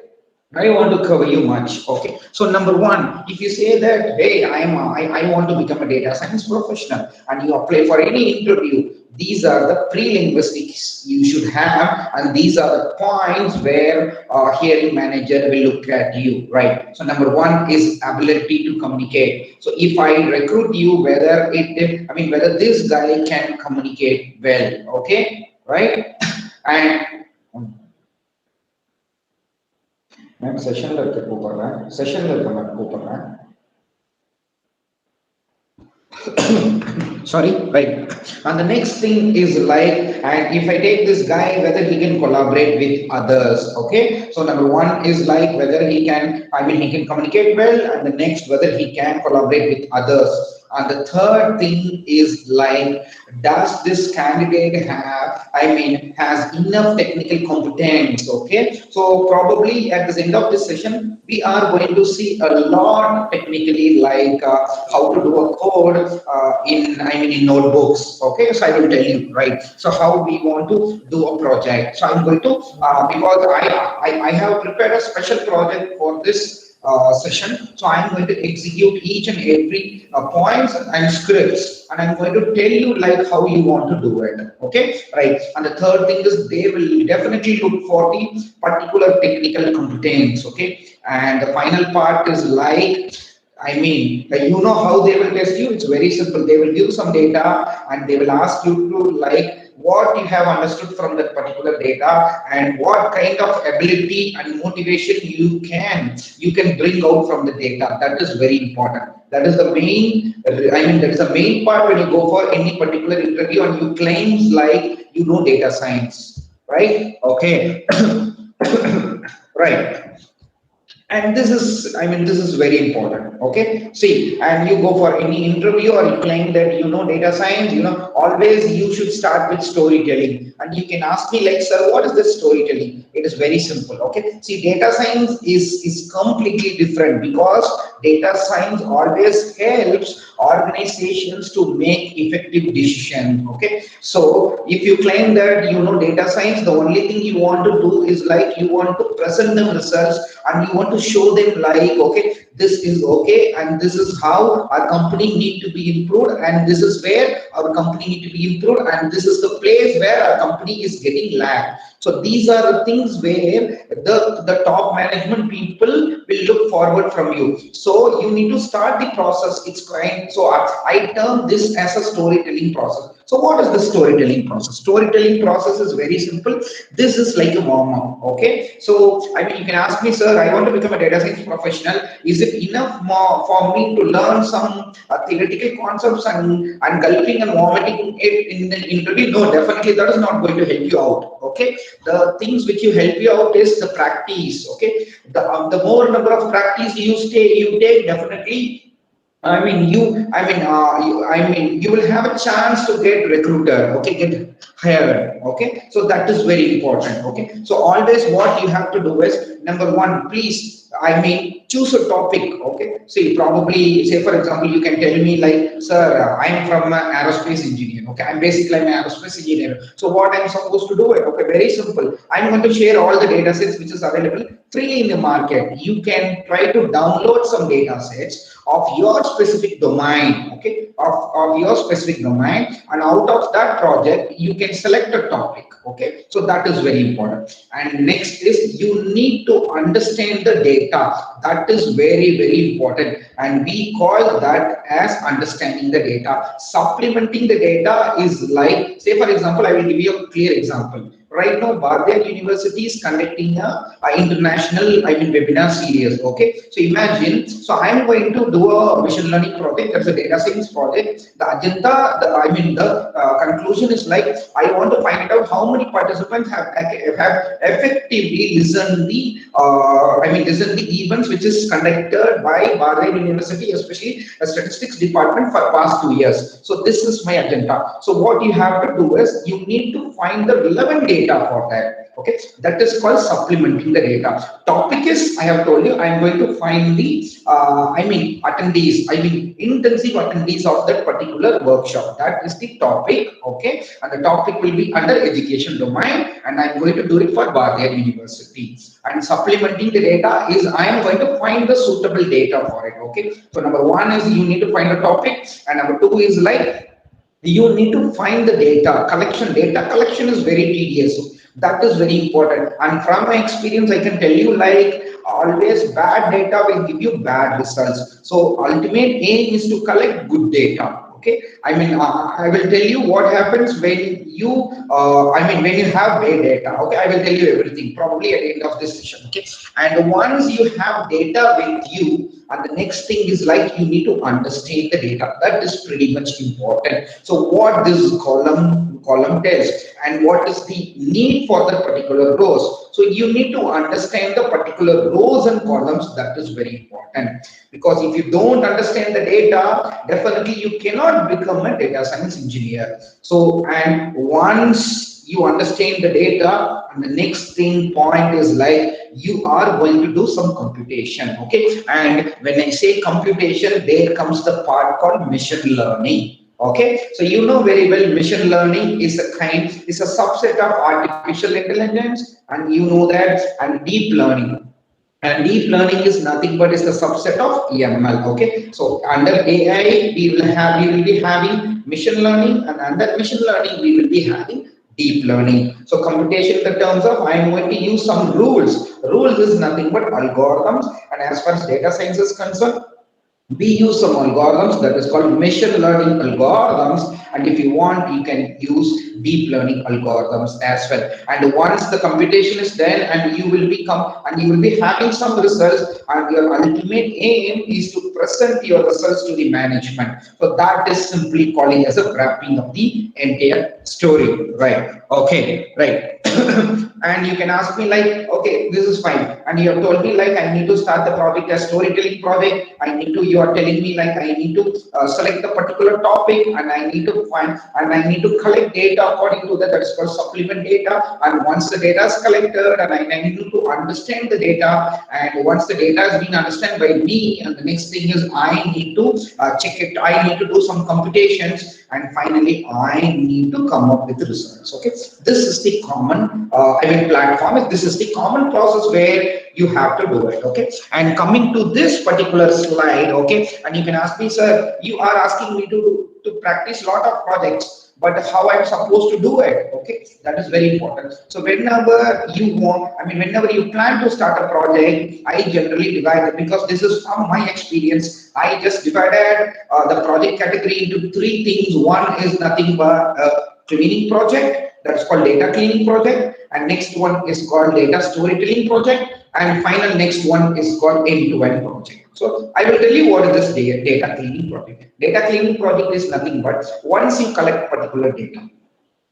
I don't want to cover you much. Okay. So number one, if you say that, hey, I want to become a data science professional, and you apply for any interview, these are the pre-linguistics you should have, and these are the points where hearing manager will look at you, right? So number one is ability to communicate. So if I recruit you, whether this guy can communicate well, okay, right? And मैं session करके ऊपर रहा है session करके मैं ऊपर रहा है sorry, right? And the next thing is like, and if I take this guy, whether he can collaborate with others, okay? So number one is like whether he can, he can communicate well, and the next whether he can collaborate with others. And the third thing is like, does this candidate has enough technical competence, okay? So probably at the end of this session, we are going to see a lot technically like how to do a code in notebooks, okay? So I will tell you, right? So how we want to do a project. So I'm going to, because I have prepared a special project for this session. So I'm going to execute each and every points and scripts, and I'm going to tell you like how you want to do it. Okay, right? And the third thing is they will definitely look for the particular technical competence. Okay, and the final part is like, you know how they will test you. It's very simple. They will give some data and they will ask you to like what you have understood from that particular data and what kind of ability and motivation you can bring out from the data. That is very important. That is the main, that is the main part when you go for any particular interview and you claims like you know data science, right? Okay. Right. And this is, this is very important. Okay, see, and you go for any interview or you claim that you know data science, always you should start with storytelling. And you can ask me like, sir, what is this storytelling? It is very simple. Okay, see, data science is completely different because data science always helps organizations to make effective decisions. Okay, so if you claim that you know data science, the only thing you want to do is like you want to present them results and you want to show them like, okay, this is okay and this is how our company need to be improved and this is where our company need to be improved and this is the place where our company is getting lagged. So these are the things where the top management people will look forward from you. So you need to start the process. It's kind. So I term this as a storytelling process. So what is the storytelling process? Storytelling process is very simple. This is like a warm-up. Okay. So you can ask me, sir, I want to become a data science professional. Is it enough more for me to learn some theoretical concepts and gulping and vomiting it in the interview? No, definitely that is not going to help you out. Okay. The things which will help you out is the practice. Okay, the more number of practice you take, definitely. You will have a chance to get recruiter. Okay, get hired. Okay, so that is very important. Okay, so always what you have to do is number one, please. Choose a topic. Okay, see, probably say for example, you can tell me like, sir, I'm from aerospace engineer. Okay, I'm basically an aerospace engineer. So what I'm supposed to do? Okay, very simple. I'm going to share all the data sets which is available freely in the market. You can try to download some data sets of your specific domain. Okay, of your specific domain, and out of that project you can select a topic. Okay, so that is very important. And next is you need to understand the data. That is very, very important, and we call that as understanding the data. Supplementing the data is like, say for example, I will give you a clear example. Right now, Bharathiar University is conducting a international, webinar series. Okay, so imagine, so I am going to do a machine learning project. That's a data science project. The agenda, the conclusion is like, I want to find out how many participants have effectively listened the, listened the events which is conducted by Bharathiar University, especially a statistics department for past 2 years. So this is my agenda. So what you have to do is you need to find the relevant data for that. Okay, that is called supplementing the data. Topic is, I have told you, I am going to find the attendees, intensive attendees of that particular workshop. That is the topic. Okay, and the topic will be under education domain, and I'm going to do it for Bharathiar University. and supplementing the data is I am going to find the suitable data for it. Okay, so number one is you need to find a topic, and number two is like you need to find the data collection. Data collection is very tedious. That is very important. And from my experience, I can tell you like always bad data will give you bad results. So ultimate aim is to collect good data. Okay, I mean, I will tell you what happens when you, when you have bad data. Okay, I will tell you everything probably at the end of this session. Okay, and once you have data with you, and the next thing is like you need to understand the data. That is pretty much important. So what this column tells and what is the need for the particular rows. So you need to understand the particular rows and columns. That is very important, because if you don't understand the data, definitely you cannot become a data science engineer. So, and once you understand the data, and the next thing point is like you are going to do some computation. Okay, and when I say computation, there comes the part called machine learning. Okay, so you know very well machine learning is a subset of artificial intelligence, and you know that, and deep learning. And deep learning is nothing but is the subset of ML. Okay, so under AI we will be having machine learning, and under machine learning we will be having deep learning. So computation in the terms of I am going to use some rules. Rules is nothing but algorithms, and as far as data science is concerned, we use some algorithms that is called machine learning algorithms, and if you want you can use deep learning algorithms as well. And once the computation is done and you will be having some results, and your ultimate aim is to present your results to the management. So that is simply calling as a wrapping of the entire story, right? Okay, right. And you can ask me like, okay, this is fine, and you have told me like I need to start the project as storytelling project. You are telling me like I need to select the particular topic, and I need to find, and I need to collect data according to that is called supplement data. And once the data is collected, and I need to understand the data, and once the data has been understood by me, and the next thing is I need to check it, I need to do some computations, and finally I need to come up with results. Okay, this is the common platform. This is the common process where you have to do it. Okay, and coming to this particular slide, okay, and you can ask me, sir, you are asking me to practice a lot of projects, but how I'm supposed to do it? Okay, that is very important. So whenever you want, whenever you plan to start a project, I generally divide it, because this is from my experience. I just divided the project category into three things. One is nothing but cleaning project, that's called data cleaning project, and next one is called data storytelling project, and final next one is called end-to-end project. So I will tell you what is this data cleaning project. Data cleaning project is nothing but once you collect particular data,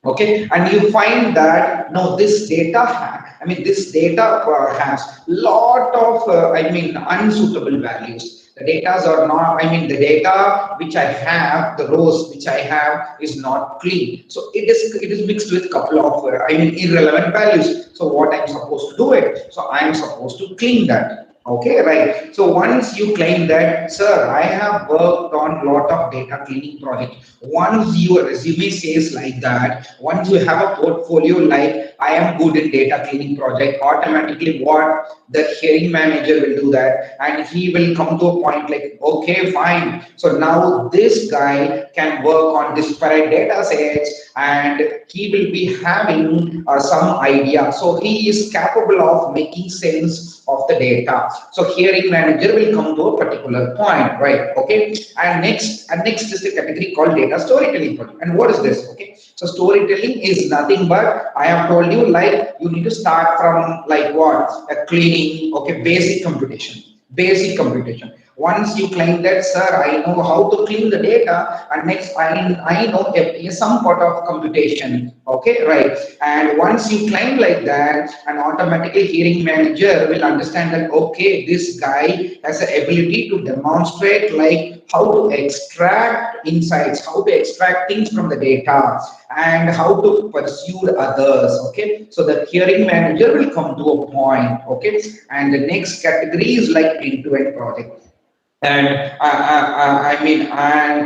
okay, and you find that no, this data has lot of unsuitable values. The data are not, the data which I have, the rows which I have is not clean. So it is mixed with couple of irrelevant values. So what I'm supposed to do it? So I'm supposed to clean that. Okay, right. So once you claim that, sir, I have worked on a lot of data cleaning projects. Once your resume says like that, once you have a portfolio like I am good in data cleaning project, automatically what the hiring manager will do that, and he will come to a point like, okay, fine. So now this guy can work on disparate data sets, and he will be having some idea. So he is capable of making sense of the data. So hiring manager will come to a particular point, right? Okay, and next is the category called data storytelling project. And what is this? Okay, so storytelling is nothing but I have told you like you need to start from like what a cleaning, okay, basic computation. Once you claim that, sir, I know how to clean the data, and next I know some part of computation. Okay, right. And once you claim like that, and automatically hearing manager will understand that, okay, this guy has the ability to demonstrate like how to extract insights, how to extract things from the data, and how to pursue others. Okay, so the hearing manager will come to a point. Okay, and the next category is like end-to-end project. And and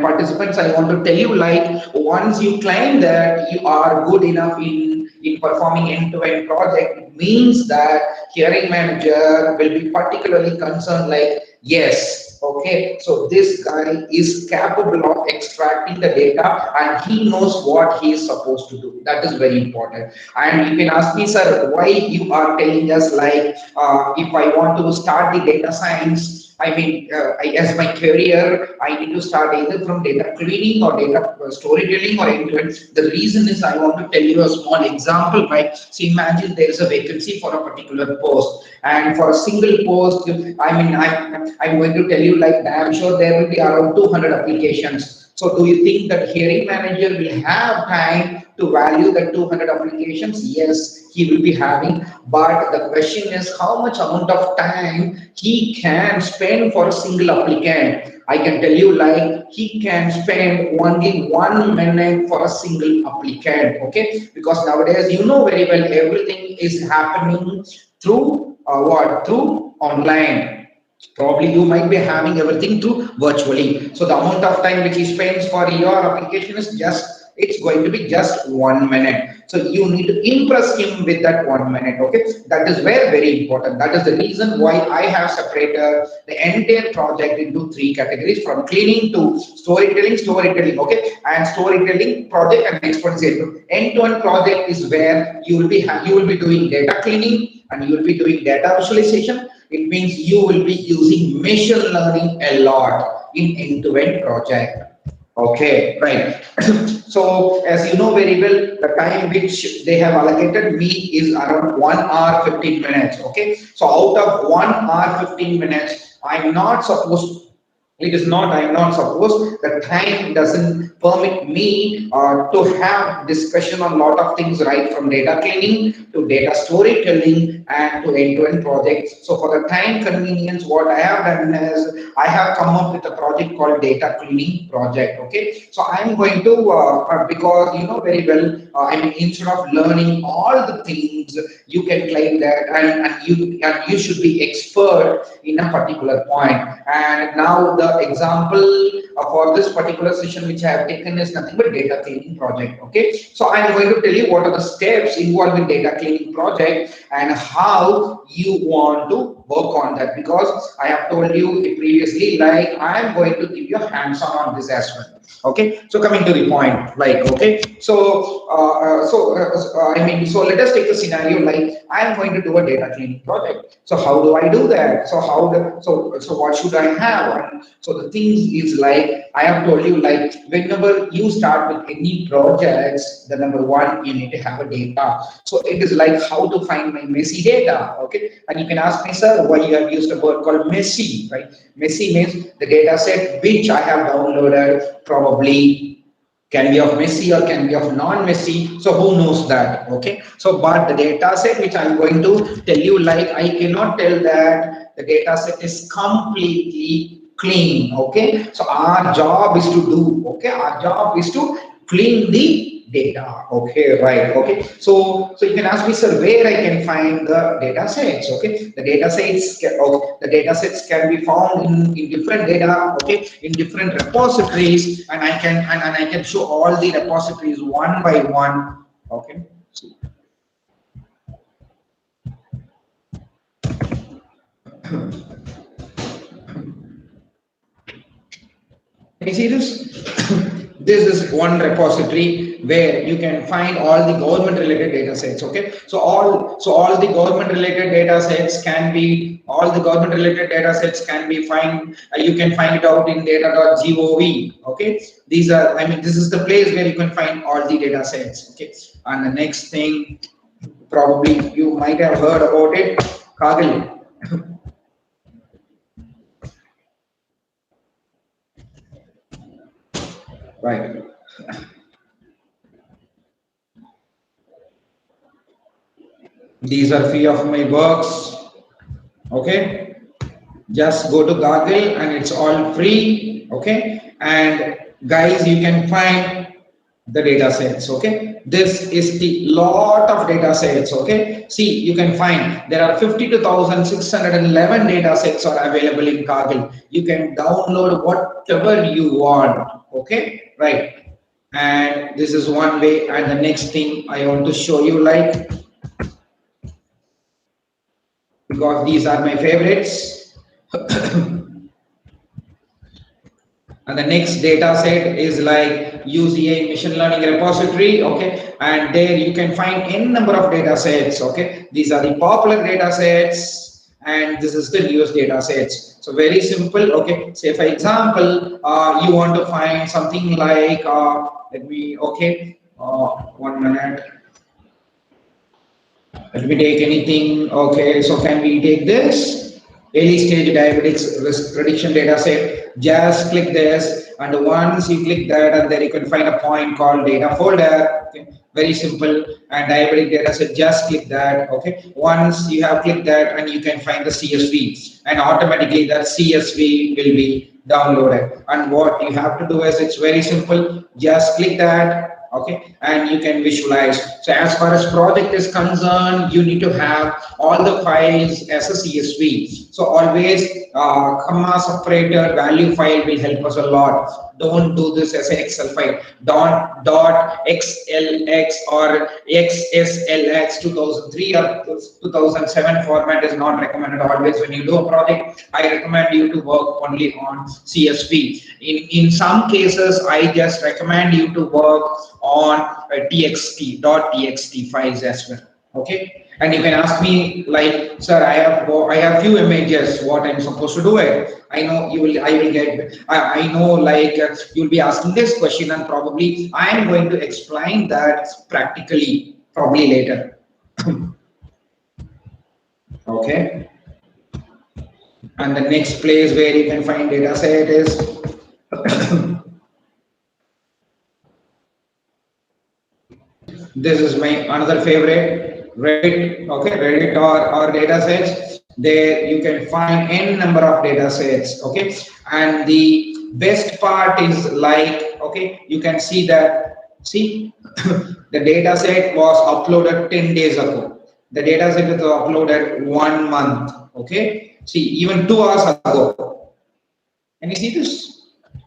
participants, I want to tell you like once you claim that you are good enough in in performing end-to-end project, it means that hiring manager will be particularly concerned like, yes, okay, so this guy is capable of extracting the data and he knows what he is supposed to do. That is very important. And you can ask me, sir, why you are telling us like, if I want to start the data science, I mean, as my career, I need to start either from data cleaning or data storytelling or end-to-end. The reason is I want to tell you a small example, right? So imagine there is a vacancy for a particular post, and for a single post, I mean, I'm going to tell you like, I'm sure there will be around 200 applications. So do you think that hiring manager will have time to value the 200 applications? Yes, he will be having, but the question is how much amount of time he can spend for a single applicant. I can tell you like he can spend only 1 minute for a single applicant, okay? Because nowadays, you know very well, everything is happening through what? Through online. Probably you might be having everything through virtually. So the amount of time which he spends for your application is just, it's going to be just 1 minute. So you need to impress him with that 1 minute, okay? That is very important. That is the reason why I have separated the entire project into 3 categories, from cleaning to storytelling, okay? And storytelling project and exponential. End-to-end project is where you will be doing data cleaning and you will be doing data visualization. It means you will be using machine learning a lot in end-to-end project. Okay, right. So as you know very well, the time which they have allocated me is around 1 hour 15 minutes. Okay, so out of 1 hour 15 minutes, I'm not supposed. It is not, I am not supposed, the time doesn't permit me to have discussion on lot of things, right from data cleaning to data storytelling and to end-to-end projects. So for the time convenience, what I have done is I have come up with a project called data cleaning project. Okay, so I'm going to, because you know very well, I mean, instead of learning all the things, you can claim that and you should be expert in a particular point. And now the example for this particular session which I have taken is nothing but data cleaning project. Okay, so I'm going to tell you what are the steps involved in data cleaning project and how you want to work on that, because I have told you previously like I am going to give you hands-on on this as well. Okay, so coming to the point, like, okay, so I mean, so let us take a scenario like I am going to do a data cleaning project. So how do I do that? So so what should I have? And so the thing is like I have told you, like whenever you start with any projects, the number one, you need to have a data. So it is like how to find my messy data. Okay, and you can ask me, sir, why you have used a word called messy, right? Messy means the data set which I have downloaded probably can be of messy or can be of non-messy. So who knows that? Okay, so but the data set which I'm going to tell you, like I cannot tell that the data set is completely clean. Okay, so our job is to do, okay, our job is to clean the data. Okay, right. Okay, so you can ask me, sir, where I can find the data sets. Okay, the data sets can be found in different data, okay, in different repositories, and I can show all the repositories one by one. Okay, can you see this? This is one repository where you can find all the government related data sets. Okay, so all the government related data sets can be find, you can find it out in data.gov. Okay, these are, I mean, this is the place where you can find all the data sets. Okay, and the next thing, probably you might have heard about it, Kaggle. Right. These are few of my works. Okay, just go to Google and it's all free. Okay, and guys, you can find the data sets. Okay, this is the lot of data sets. Okay, see, you can find there are 52,611 data sets are available in Google. You can download whatever you want. Okay, right. And this is one way. And the next thing I want to show you, like, because these are my favorites. And the next data set is like UCA machine learning repository, okay, and there you can find n number of data sets, okay. These are the popular data sets, and this is the newest data sets. So very simple, okay. Say for example, you want to find something like, let me, okay, 1 minute. Let me take anything, okay. So can we take this early stage diabetics risk prediction data set? Just click this, and once you click that, and then you can find a point called data folder. Okay, very simple. And diabetic data set, just click that. Okay, once you have clicked that, and you can find the CSV, and automatically that CSV will be downloaded. And what you have to do is, it's very simple. Just click that. Okay, and you can visualize. So as far as project is concerned, you need to have all the files as a CSV. So always comma separator value file will help us a lot. Don't do this as an Excel file. Dot XLX or XSLX 2003 or 2007 format is not recommended. Always when you do a project, I recommend you to work only on CSV. In some cases, I just recommend you to work on .txt files as well. Okay, and you can ask me like, sir, I have few images. What I'm supposed to do it? I know you will. I know like you'll be asking this question, and probably I am going to explain that practically probably later. Okay. And the next place where you can find data set is this is my another favorite, Reddit. Okay, Reddit or data sets. There you can find n number of data sets. Okay, and the best part is like, okay, you can see that, see the data set was uploaded 10 days ago. The data set was uploaded 1 month. Okay, see, even 2 hours ago. Can you see this?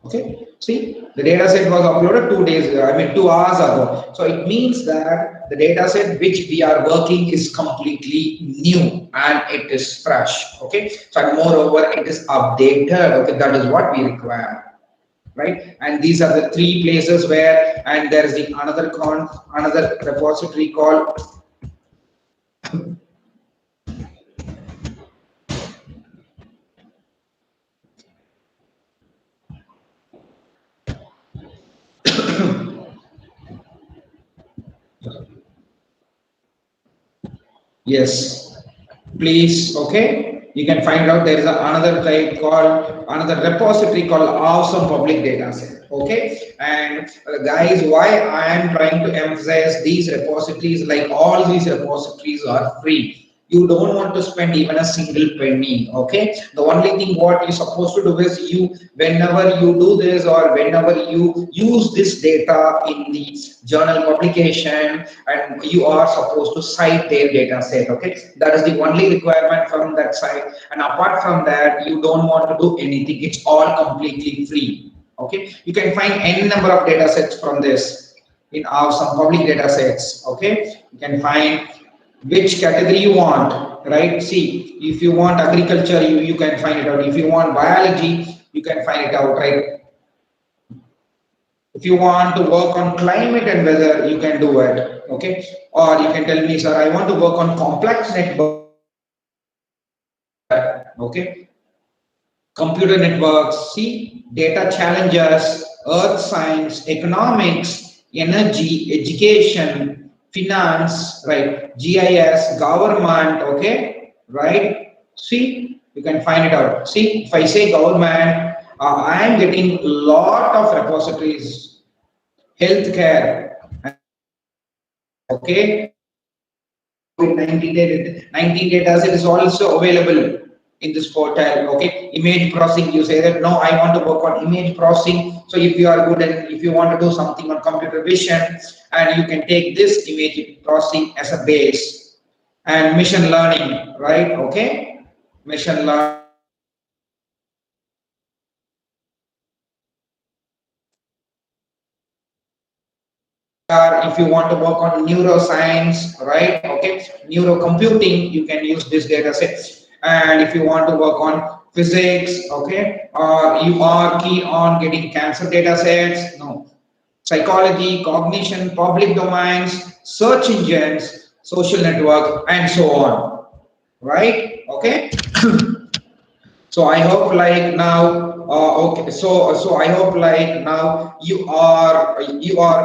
Okay, see, the data set was uploaded 2 hours ago. So it means that the data set which we are working is completely new and it is fresh. Okay, so and moreover, it is updated. Okay, that is what we require, right? And these are the 3 places where, and there is the another repository called yes, please. Okay, you can find out there is another type called another repository called awesome public data set. Okay, and guys, why I am trying to emphasize these repositories, like all these repositories are free. You don't want to spend even a single penny. Okay, the only thing what you're supposed to do is, you whenever you do this or whenever you use this data in the journal publication, and you are supposed to cite their data set. Okay, that is the only requirement from that side, and apart from that, you don't want to do anything. It's all completely free. Okay, you can find any number of data sets from this in our some public data sets. Okay, you can find which category you want, right? See, if you want agriculture, you can find it out. If you want biology, you can find it out, right? If you want to work on climate and weather, you can do it. Okay, or you can tell me, sir, I want to work on complex network. Okay, computer networks, see, data challenges, earth science, economics, energy, education, finance, right, GIS, government. Okay, right, see, you can find it out. See, if I say government, I am getting a lot of repositories. Healthcare, okay, 19 data set is also available in this portal. Okay, image processing, you say that no, I want to work on image processing. So if you are good and if you want to do something on computer vision, and you can take this image processing as a base, and machine learning, right? Okay, machine learning. if you want to work on neuroscience, right? Okay, neurocomputing, you can use this data sets. And if you want to work on physics, okay, or you are keen on getting cancer data sets, no. Psychology, cognition, public domains, search engines, social network, and so on, right? Okay. So I hope like now, okay. So I hope like now you are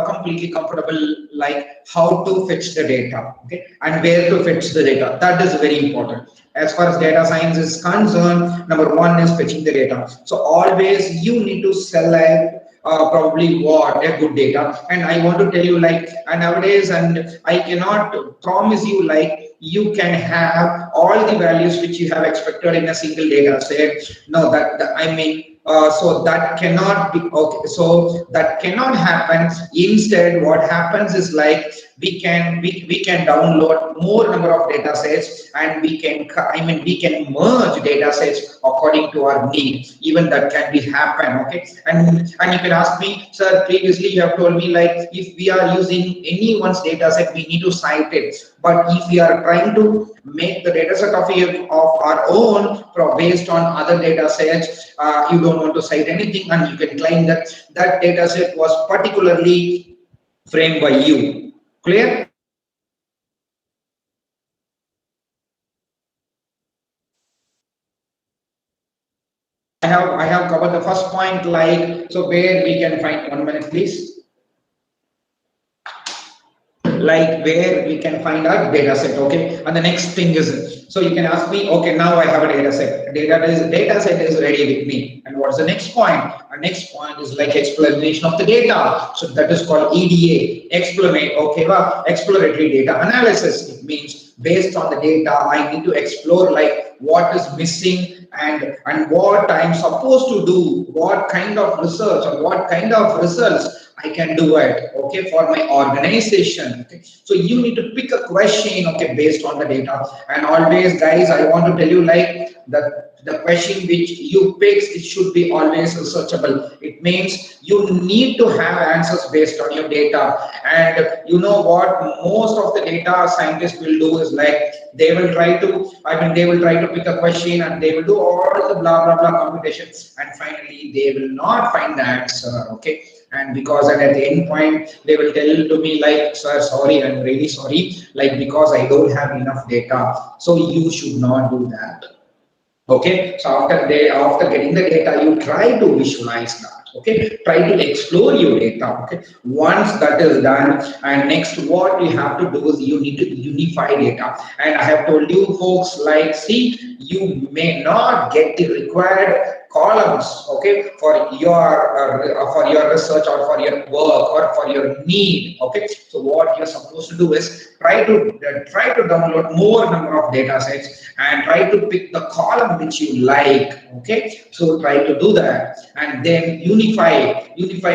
completely comfortable like how to fetch the data, okay, and where to fetch the data. That is very important. As far as data science is concerned, number one is fetching the data. So always you need to select probably what a good data. And I want to tell you like, and nowadays, and I cannot promise you like you can have all the values which you have expected in a single data set. No, that I mean, so that cannot be okay. So that cannot happen. Instead, what happens is like we can download more number of data sets, and we can merge data sets according to our need. Even that can be happen. Okay, and you can ask me, sir, previously you have told me like if we are using anyone's data set, we need to cite it. But if we are trying to make the data set of our own based on other data sets, you don't want to cite anything, and you can claim that that data set was particularly framed by you. Clear? I have covered the first point, like, so where we can find, 1 minute please, like where we can find our data set. Okay, and the next thing is, so you can ask me, okay, now I have a data set. Data set is ready with me, and what's the next point? Our next point is like explanation of the data. So that is called EDA, exploratory data analysis. It means based on the data, I need to explore like what is missing and what I'm supposed to do, what kind of research or what kind of results I can do it, okay, for my organization. Okay, so you need to pick a question, okay, based on the data. And always, guys, I want to tell you like the question which you pick, it should be always researchable. It means you need to have answers based on your data. And you know what most of the data scientists will do is like they will try to pick a question, and they will do all the blah blah blah computations, and finally they will not find the answer. Okay, and because at the end point they will tell to me like, sir, sorry, I'm really sorry, like because I don't have enough data. So you should not do that. Okay, so after getting the data, you try to visualize that. Okay, try to explore your data. Okay, once that is done, and next what you have to do is you need to unify data. And I have told you folks like, see, you may not get the required columns, okay, for your research or for your work or for your need. Okay, so what you're supposed to do is try to download more number of data sets and try to pick the column which you like. Okay, so try to do that, and then unify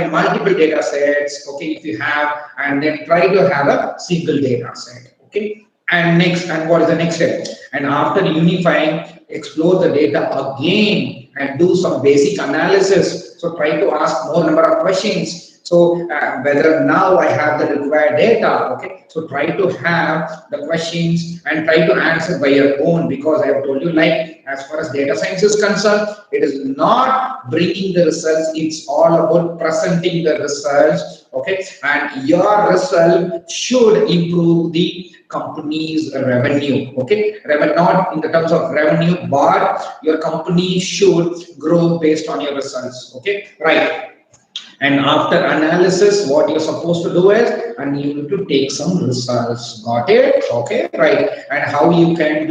multiple data sets, okay, if you have, and then try to have a single data set. Okay, and what is the next step? And after unifying, explore the data again and do some basic analysis. So try to ask more number of questions. So whether now I have the required data, okay, so try to have the questions and try to answer by your own, because I have told you like as far as data science is concerned, it is not bringing the results, it's all about presenting the results. Okay, and your result should improve the company's revenue. Okay, not in the terms of revenue, but your company should grow based on your results. Okay, right. And after analysis, what you're supposed to do is, and you need to take some results. Got it? Okay, right. And how you can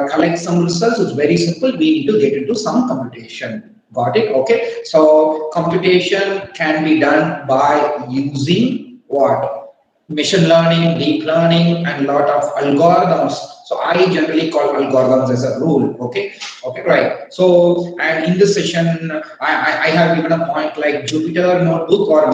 collect some results is very simple. We need to get into some computation. Got it? Okay. So computation can be done by using what? Machine learning, deep learning, and a lot of algorithms. So I generally call algorithms as a rule. Okay, right. So, and in this session, I have given a point like Jupyter notebook or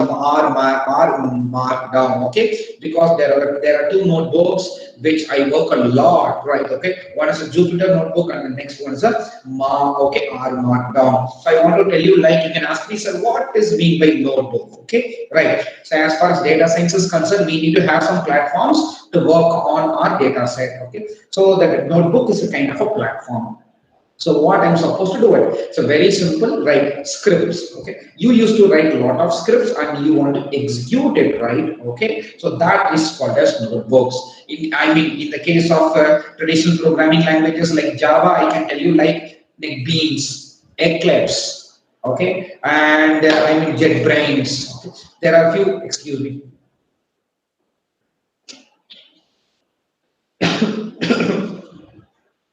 Markdown. Okay, because there are two notebooks. which I work a lot, right? Okay, one is a Jupyter notebook, and the next one is a R Markdown. So I want to tell you, like, you can ask me, sir, what is mean by notebook? Okay, right. So as far as data science is concerned, we need to have some platforms to work on our data set. Okay, so the notebook is a kind of a platform. So what I'm supposed to do it? So very simple, write scripts. Okay, you used to write a lot of scripts and you want to execute it, right? Okay, so that is called as notebooks. I mean, in the case of traditional programming languages like Java, I can tell you like beans, Eclipse, okay, and I mean JetBrains. Okay. There are a few. Excuse me.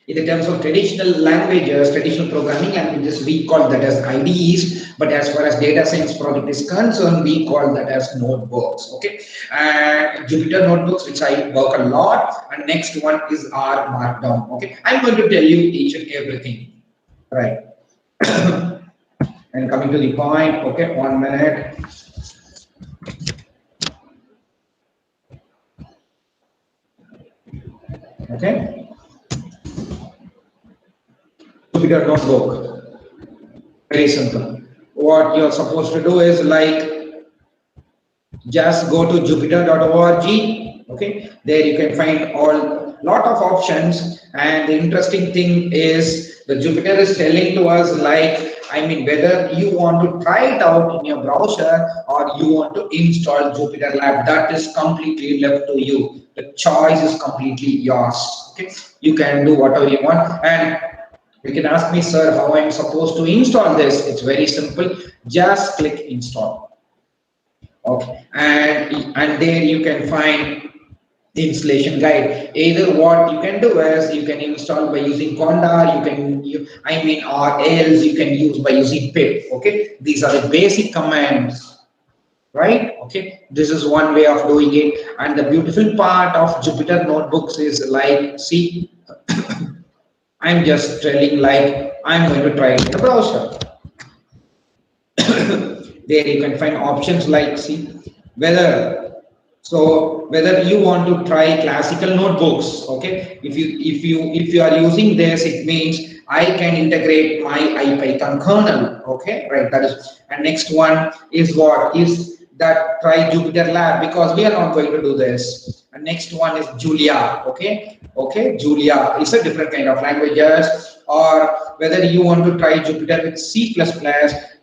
In the terms of traditional languages, traditional programming languages, we call that as IDEs. But as far as data science project is concerned, we call that as notebooks. Okay, and Jupyter notebooks, which I work a lot. And next one is R Markdown. Okay, I'm going to tell you each and everything. Right. And coming to the point. Okay, 1 minute. Okay. Jupyter notebook, very simple. What you're supposed to do is like just go to jupyter.org. Okay, there you can find all lot of options, and the interesting thing is the Jupyter is telling to us, like, I mean, whether you want to try it out in your browser or you want to install Jupyter Lab, that is completely left to you. The choice is completely yours. Okay, you can do whatever you want. And you can ask me, sir, how I'm supposed to install this. It's very simple. Just click install. Okay, and there you can find the installation guide. Either what you can do is you can install by using Conda, or else you can use by using pip. Okay, these are the basic commands, right? Okay, this is one way of doing it. And the beautiful part of Jupyter notebooks is like, see, I'm just telling like I'm going to try it in the browser. There you can find options like, see, whether you want to try classical notebooks. Okay, if you are using this, it means I can integrate my IPython kernel. Okay, right, that is. And next one is what is that try Jupyter Lab, because we are not going to do this. And next one is Julia. Okay, Julia is a different kind of languages. Or whether you want to try Jupyter with C++,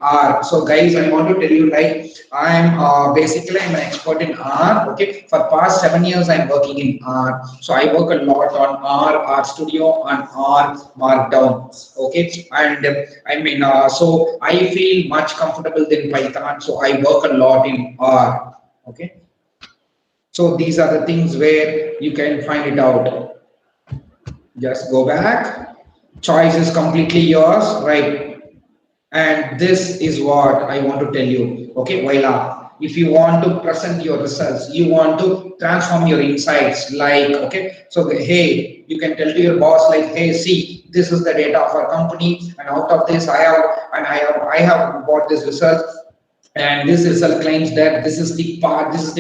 R. So guys, I want to tell you, like, I'm basically I'm an expert in R. Okay, for past 7 years I'm working in R. So I work a lot on R Studio, and R Markdown. Okay, and I mean, so I feel much comfortable than Python. So I work a lot in R. Okay, so these are the things where you can find it out. Just go back. Choice is completely yours, right? And this is what I want to tell you. Okay, voila. If you want to present your results, you want to transform your insights, like, okay, so hey, you can tell to your boss, like, hey, see, this is the data of our company, and out of this I have bought this result, and this result claims that this is the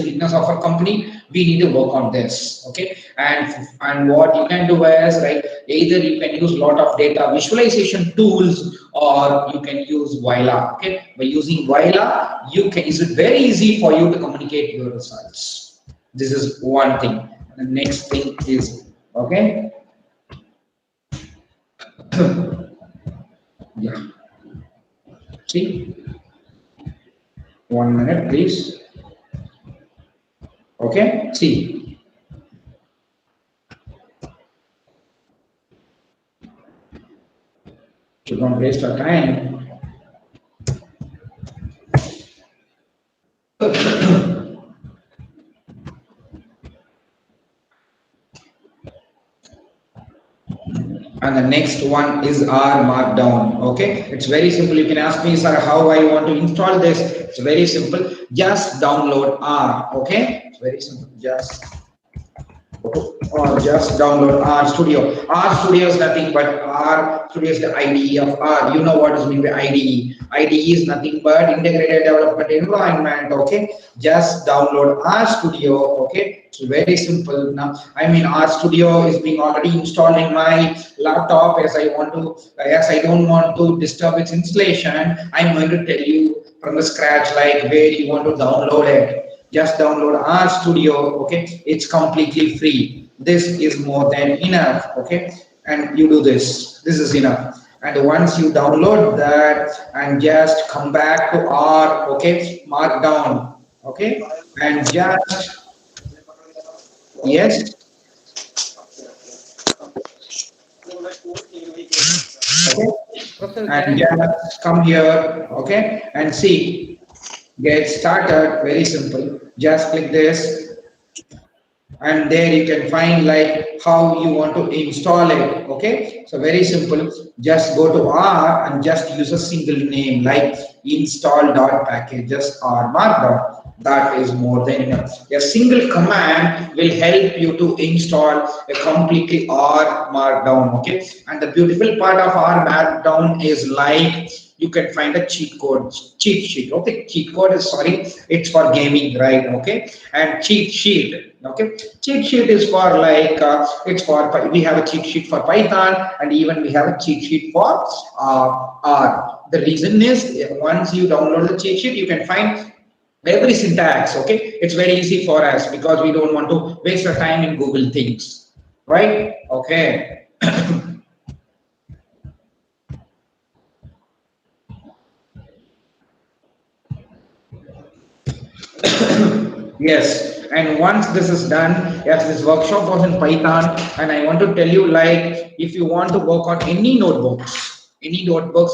weakness of our company. We need to work on this. Okay, and what you can do is, right, either you can use a lot of data visualization tools, or you can use Voila. Okay, by using Voila, it's very easy for you to communicate your results. This is one thing. The next thing is, okay, yeah, see, 1 minute, please. Okay, see. You don't waste our time. And the next one is R Markdown. Okay, it's very simple. You can ask me, sir, how I want to install this. It's very simple. Just download R. Okay, it's very simple. Just or just download R Studio. R Studio is nothing but R Studio is the IDE of R. You know what is mean by IDE. IDE is nothing but integrated development environment. Okay, just download R Studio. Okay, it's very simple. Now, I mean, R Studio is being already installed in my laptop. As I don't want to disturb its installation, I'm going to tell you from the scratch, like where you want to download it. Just download R Studio. Okay, it's completely free. This is more than enough. Okay, and you do this. This is enough. And once you download that, and just come back to R. Okay, Markdown. Okay, and just yes. Okay, and just come here. Okay, and see. Get started. Very simple. Just click this, and there you can find like how you want to install it. Okay, so very simple. Just go to R and just use a single name like install.package, just R Markdown. That is more than enough. A single command will help you to install a completely R Markdown. Okay, and the beautiful part of R Markdown is like you can find a cheat sheet. Okay, cheat code is, sorry, it's for gaming, right? Okay, and cheat sheet. Okay, cheat sheet is for like we have a cheat sheet for Python, and even we have a cheat sheet for R. The reason is once you download the cheat sheet, you can find every syntax. Okay, it's very easy for us because we don't want to waste our time in Google things, right? Okay. Yes, and once this is done, yes, this workshop was in Python, and I want to tell you, like, if you want to work on any notebooks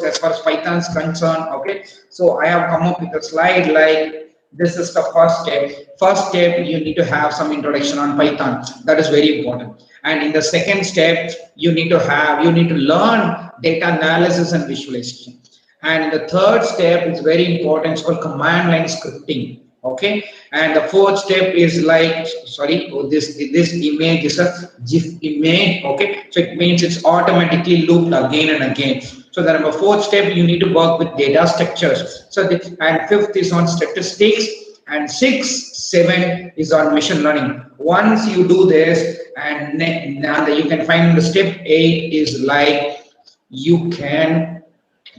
as far as Python is concerned. Okay, so I have come up with a slide like this is the first step. First step, you need to have some introduction on Python. That is very important. And in the second step, you need to learn data analysis and visualization. And in the third step, it's very important. It's called command line scripting. Okay, and the fourth step is like, sorry, this image is a GIF image. Okay, so it means it's automatically looped again and again. So the number fourth step, you need to work with data structures. So and fifth is on statistics, and 7 is on machine learning. Once you do this, and you can find the step 8 is like you can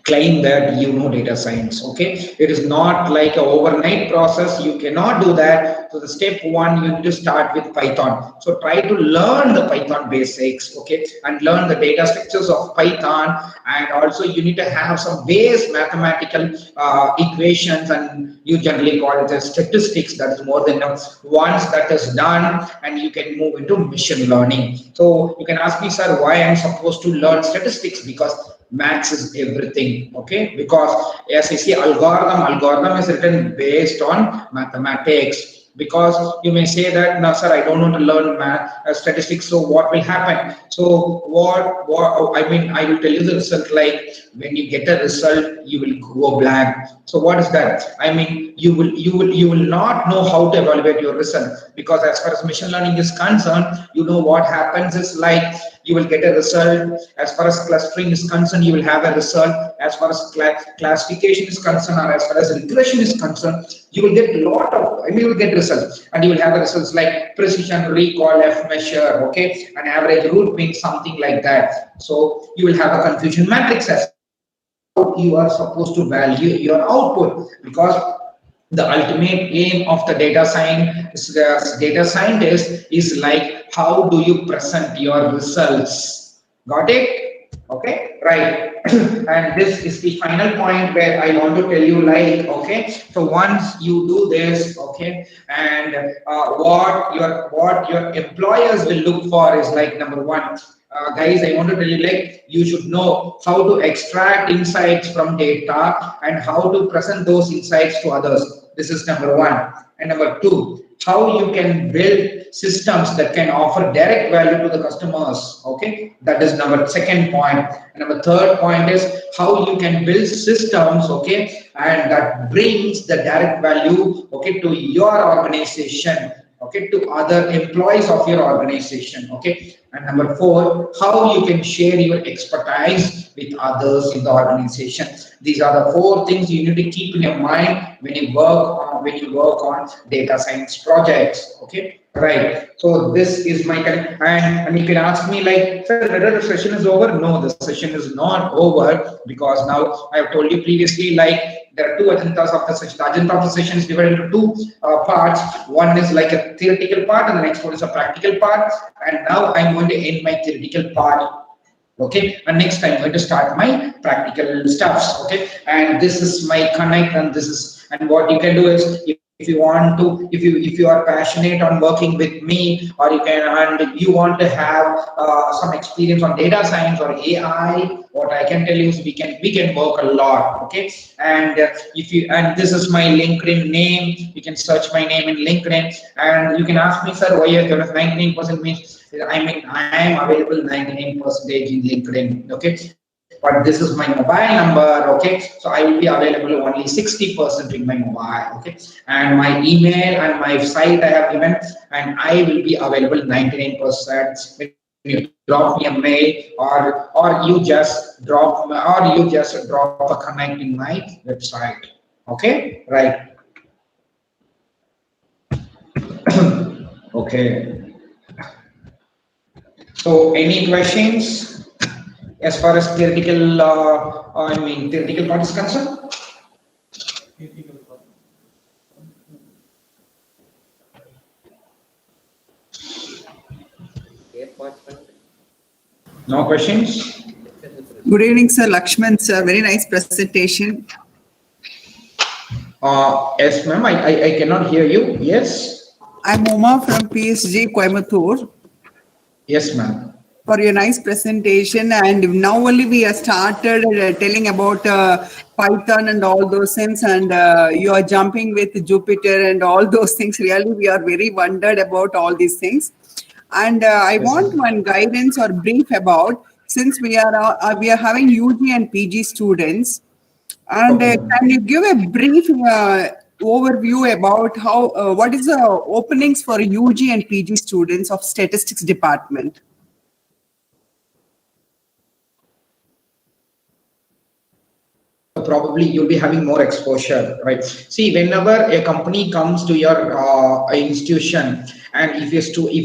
claim that you know data science. Okay, it is not like an overnight process. You cannot do that. So the step 1, you need to start with Python. So try to learn the Python basics. Okay, and learn the data structures of Python, and also you need to have some base mathematical equations, and you generally call it as statistics. That is more than enough. Once that is done, and you can move into machine learning. So you can ask me, sir, why I'm supposed to learn statistics? Because maths is everything. Okay, because as I see, algorithm is written based on mathematics. Because you may say that, no sir, I don't want to learn statistics, so what will happen? So what I mean, I will tell you the result. Like when you get a result, you will go blank. So what is that? I mean, you will not know how to evaluate your result, because as far as machine learning is concerned, you know what happens is like you will get a result. As far as clustering is concerned, you will have a result. As far as classification is concerned, or as far as regression is concerned, you will get you will get results, and you will have the results like precision, recall, F measure. Okay, an average root means something like that. So you will have a confusion matrix as you are supposed to value your output, because the ultimate aim of the data scientist is like, how do you present your results? Got it? Okay, right. And this is the final point where I want to tell you, like, okay, so once you do this, okay, and what your employers will look for is like, number 1, guys, I want to tell you, like, you should know how to extract insights from data and how to present those insights to others. This is number 1. And number 2, how you can build systems that can offer direct value to the customers. Okay, that is number 2nd point. And number 3rd point is how you can build systems, okay, and that brings the direct value, okay, to your organization. okay, to other employees of your organization, okay. And number 4, how you can share your expertise with others in the organization. These are the 4 things you need to keep in your mind when you work on data science projects, okay. Right. So this is my and you can ask me like, sir, whether the session is over? No, the session is not over, because now I have told you previously, like there are 2 agendas of the session. The agenda of the session is divided into 2 parts. One is like a theoretical part, and the next one is a practical part. And now I'm going to end my theoretical part. Okay, and next I'm going to start my practical stuffs. Okay, and this is my connect, and this is, and what you can do is, if you want to, if you are passionate on working with me, or you can, and you want to have some experience on data science or AI, what I can tell you is we can work a lot. Okay, and if you, and this is my LinkedIn name, you can search my name in LinkedIn, and you can ask me, sir, why you have 99% means, I mean, I am available 99% in LinkedIn, okay? But this is my mobile number, okay? So I will be available only 60% in my mobile, okay? And my email and my site I have given, and I will be available 99%. When you drop me a mail, or you just drop a comment in my website, okay? Right. Okay. So any questions as far as theoretical, theoretical part is concerned? No questions? Good evening, sir. Lakshman, sir. Very nice presentation. Yes, ma'am. I cannot hear you. Yes. I'm Uma from PSG, Coimbatore. Yes, ma'am. For your nice presentation, and now only we have started telling about Python and all those things, and you are jumping with Jupyter and all those things. Really, we are very wondered about all these things, and I want one guidance or brief about, since we are having UG and PG students, and can you give a brief overview about how what is the openings for UG and PG students of statistics department? Probably you'll be having more exposure, right? See, whenever a company comes to your institution, and if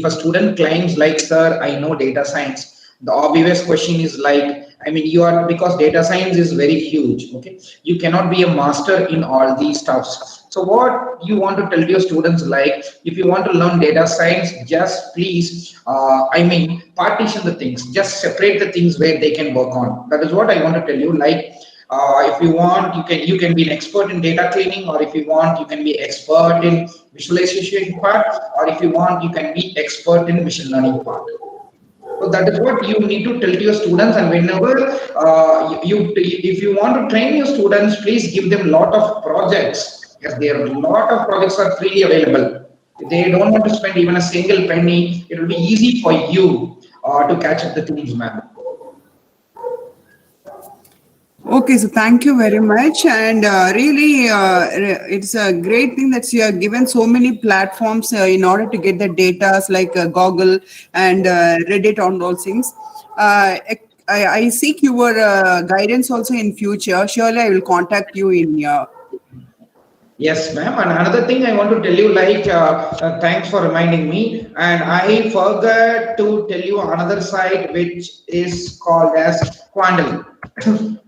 a student claims like, sir, I know data science, the obvious question is like, I mean, you are, because data science is very huge, okay? You cannot be a master in all these stuffs. So what you want to tell your students, like, if you want to learn data science, just please, partition the things, just separate the things where they can work on. That is what I want to tell you. Like, if you want, you can be an expert in data cleaning, or if you want, you can be expert in visualization part, or if you want, you can be expert in machine learning part. So that is what you need to tell to your students. And whenever if you want to train your students, please give them a lot of projects. Yes, there are a lot of projects are freely available. If they don't want to spend even a single penny, it will be easy for you to catch up the things, ma'am. Okay, so thank you very much, and really, it's a great thing that you have given so many platforms in order to get the data, like Google and Reddit on those things. I seek your guidance also in future. Surely, I will contact you in Yes, ma'am. And another thing I want to tell you, like, thanks for reminding me. And I forgot to tell you another site which is called as Quandle.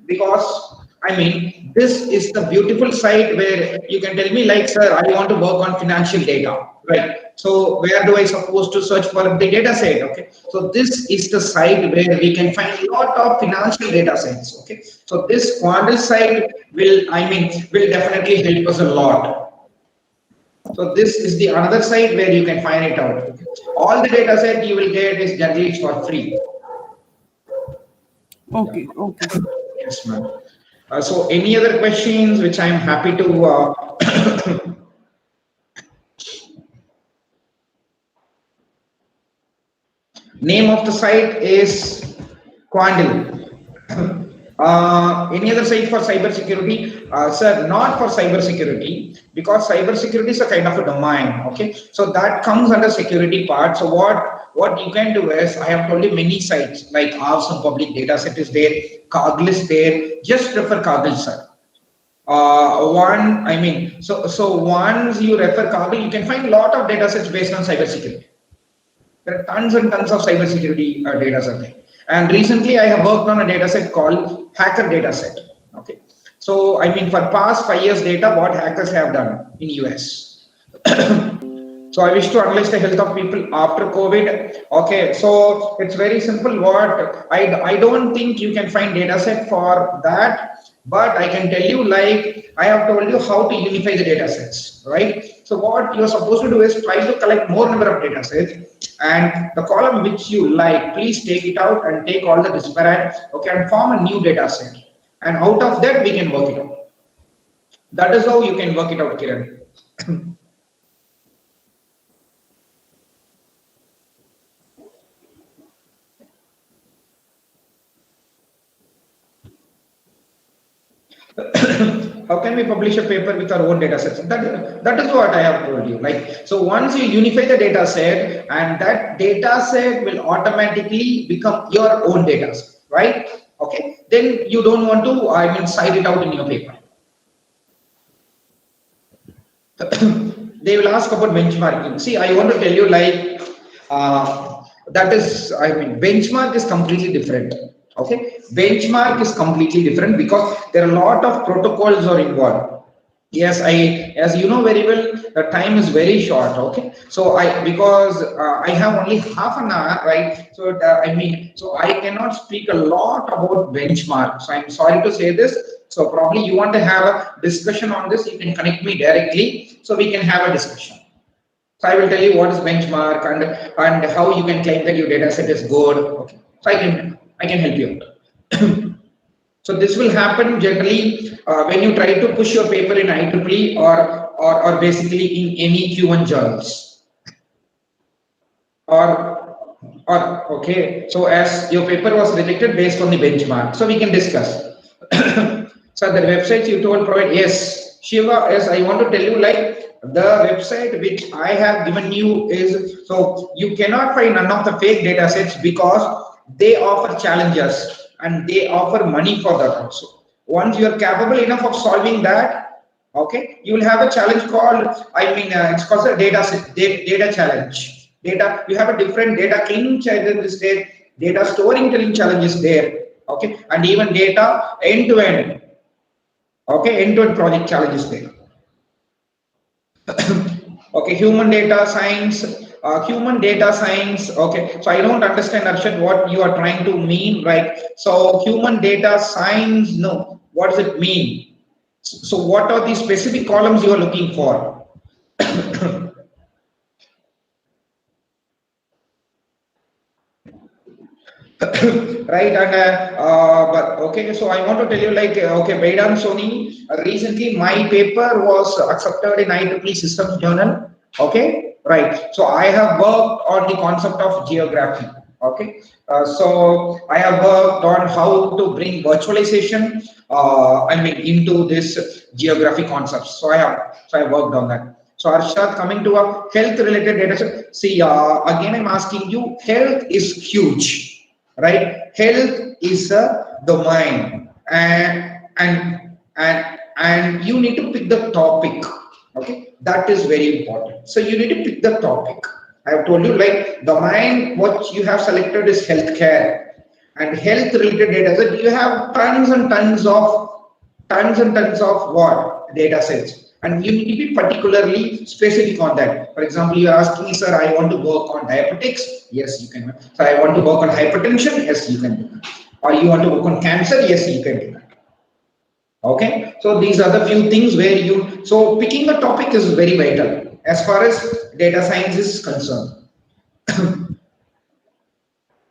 Because, I mean, this is the beautiful site where you can tell me, like, sir, I want to work on financial data, right? So where do I suppose to search for the data set? Okay, so this is the site where we can find a lot of financial data sets. Okay, so this Quandle site will definitely help us a lot. So this is the another site where you can find it out. Okay? All the data set you will get is generally for free. Okay. Yes, ma'am. So any other questions which I am happy to name of the site is Quandle. Any other site for cyber security? Sir, not for cyber security, because cyber security is a kind of a domain. Okay, so that comes under security part. So what you can do is, I have told you many sites like Awesome Public Data Set is there, Kaggle is there. Just refer Kaggle, sir. So once you refer Kaggle, you can find a lot of data sets based on cyber security. There are tons and tons of cybersecurity data sets. And recently I have worked on a data set called hacker data set. Okay. So, for past 5 years data, what hackers have done in US. So I wish to analyze the health of people after COVID. Okay. So it's very simple. I don't think you can find data set for that. But I can tell you, like I have told you how to unify the data sets, right? So what you're supposed to do is try to collect more number of data sets, and the column which you like, please take it out and take all the disparate, okay, and form a new data set. And out of that, we can work it out. That is how you can work it out, Kiran. How can we publish a paper with our own data sets? That is what I have told you. Like, so once you unify the data set, and that data set will automatically become your own data set, right? Okay, then you don't want to, cite it out in your paper. They will ask about benchmarking. See, I want to tell you, like, benchmark is completely different. Okay, benchmark is completely different because there are a lot of protocols are involved. Yes, as you know very well, the time is very short. Okay, so because I have only half an hour, right? So so I cannot speak a lot about benchmark. So I'm sorry to say this. So probably you want to have a discussion on this, you can connect me directly so we can have a discussion. So I will tell you what is benchmark and how you can claim that your data set is good. Okay, so I can help you out. So this will happen generally when you try to push your paper in IEEE or basically in any Q1 journals. Okay, so as your paper was rejected based on the benchmark, so we can discuss. So the websites you told provide, yes, Shiva, yes, I want to tell you, like, the website which I have given you is, so you cannot find none of the fake data sets because they offer challenges and they offer money for that also. Once you are capable enough of solving that, okay, you will have a challenge called, it's called a data challenge. You have a different data cleaning challenge is there, data storing challenge is there, okay, and even data end-to-end, okay, end-to-end project challenge is there. Okay, human data science. Okay, so I don't understand, Arshad, what you are trying to mean, right? So human data science, no, what does it mean? So what are the specific columns you are looking for? Right, and but okay, so I want to tell you, like, okay, Vedant Soni, recently my paper was accepted in IEEE Systems Journal. Okay, right. So I have worked on the concept of geography. Okay, so I have worked on how to bring virtualization, into this geography concepts. So I worked on that. So Arshad, coming to a health related data set. See, again, I'm asking you, health is huge. Right, health is a domain, and you need to pick the topic. Okay, that is very important. So you need to pick the topic. I have told you, like, domain what you have selected is healthcare and health related data set. You have tons and tons of what data sets. And you need to be particularly specific on that. For example, you are asking me, sir, I want to work on diabetics. Yes, you can. So I want to work on hypertension. Yes, you can do that. Or you want to work on cancer. Yes, you can do that. Okay. So these are the few things where so picking a topic is very vital as far as data science is concerned.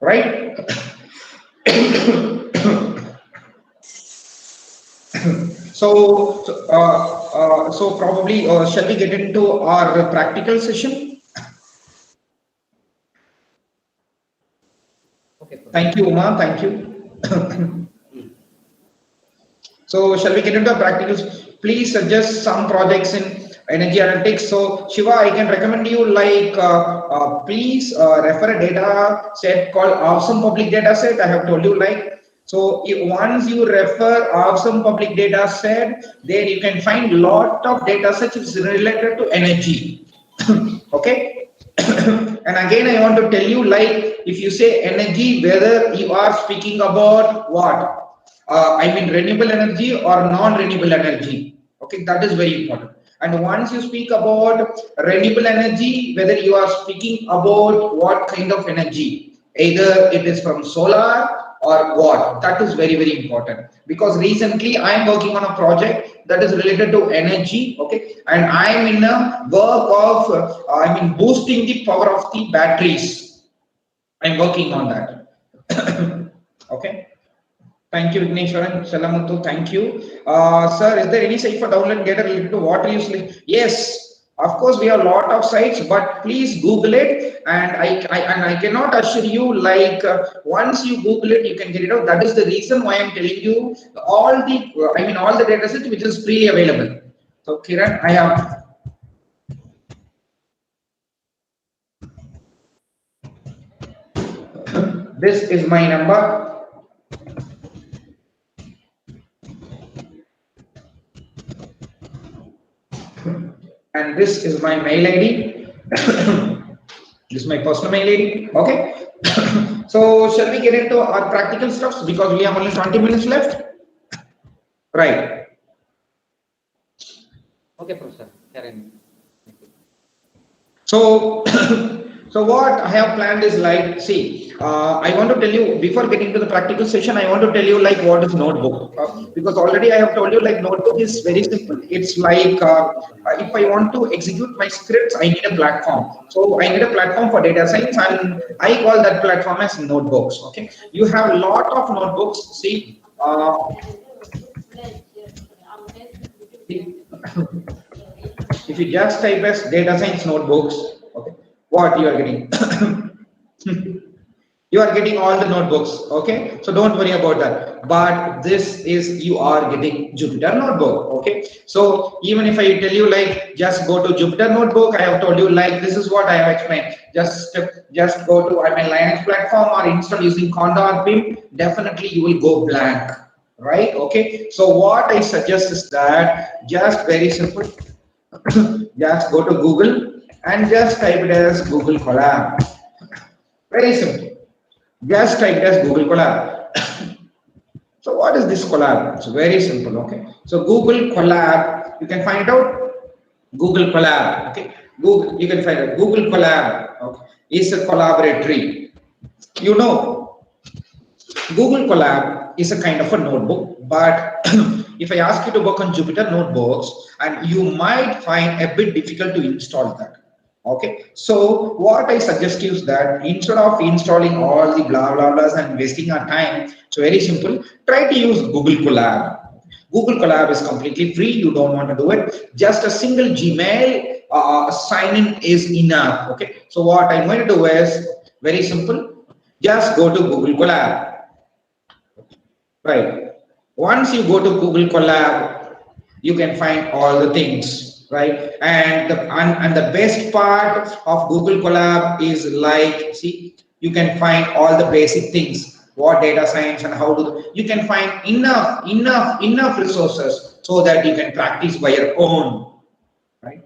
Right? So probably shall we get into our practical session? Okay. Thank you, Uma. Thank you. So shall we get into the practicals? Please suggest some projects in energy analytics. So Shiva, I can recommend you like please refer a data set called Awesome Public Data Set. I have told you like. So once you refer Awesome Public Data Set, there you can find lot of data sets which is related to energy. Okay. And again, I want to tell you, like, if you say energy, whether you are speaking about what? I mean, renewable energy or non-renewable energy. Okay, that is very important. And once you speak about renewable energy, whether you are speaking about what kind of energy, either it is from solar or what, that is very, very important. Because recently I am working on a project that is related to energy, okay, and I am in a work of boosting the power of the batteries. I am working on that. Okay. Thank you, Vigneshwaran, Salamuthu. Thank you. Sir, is there any site for download data related to water use? Yes, of course, we have a lot of sites, but please Google it. And I cannot assure you, like, once you Google it, you can get it out. That is the reason why I'm telling you all the data sets which is freely available. So, Kiran, I have. This is my number. And this is my mail ID. This is my personal mail ID. Okay. So shall we get into our practical stuffs, because we have only 20 minutes left? Right. Okay, Professor. Karen. So, so what I have planned is like, see, I want to tell you, before getting to the practical session, I want to tell you like what is notebook, because already I have told you like notebook is very simple. It's like if I want to execute my scripts, I need a platform. So I need a platform for data science, and I call that platform as notebooks. Okay, you have a lot of notebooks. See, if you just type as data science notebooks, okay, what you are getting? You are getting all the notebooks, okay? So don't worry about that. But this is, you are getting Jupyter Notebook, okay? So even if I tell you like, just go to Jupyter Notebook, I have told you like, this is what I have explained. Just go to Linux platform or install using Conda or Pim, definitely you will go blank, right? Okay, so what I suggest is that just very simple. Just go to Google and just type it as Google Collab. Very simple. Just type it as Google Collab. So what is this Collab? It's very simple. Okay. So Google Collab, you can find it out. Google Collab. Okay. Google, you can find it. Google Collab. Okay. Is a collaboratory. You know, Google Collab is a kind of a notebook, but if I ask you to work on Jupyter Notebooks, and you might find a bit difficult to install that. Okay, so what I suggest is that instead of installing all the blah blah blahs and wasting our time, it's very simple. Try to use Google Collab. Google Collab is completely free. You don't want to do it. Just a single Gmail sign in is enough. Okay, so what I'm going to do is very simple. Just go to Google Collab. Right. Once you go to Google Collab, you can find all the things, right? And the best part of Google Collab is like, see, you can find all the basic things, what data science and how to, you can find enough resources so that you can practice by your own, right?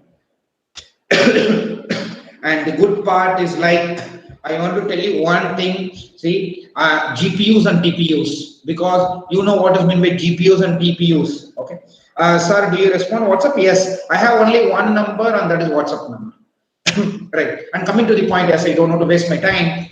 And the good part is like, I want to tell you one thing, see, GPUs and TPUs, because you know what is meant by GPUs and TPUs, okay? Sir, do you respond WhatsApp? Yes, I have only one number, and that is WhatsApp number. Right, and coming to the point, yes, I don't want to waste my time.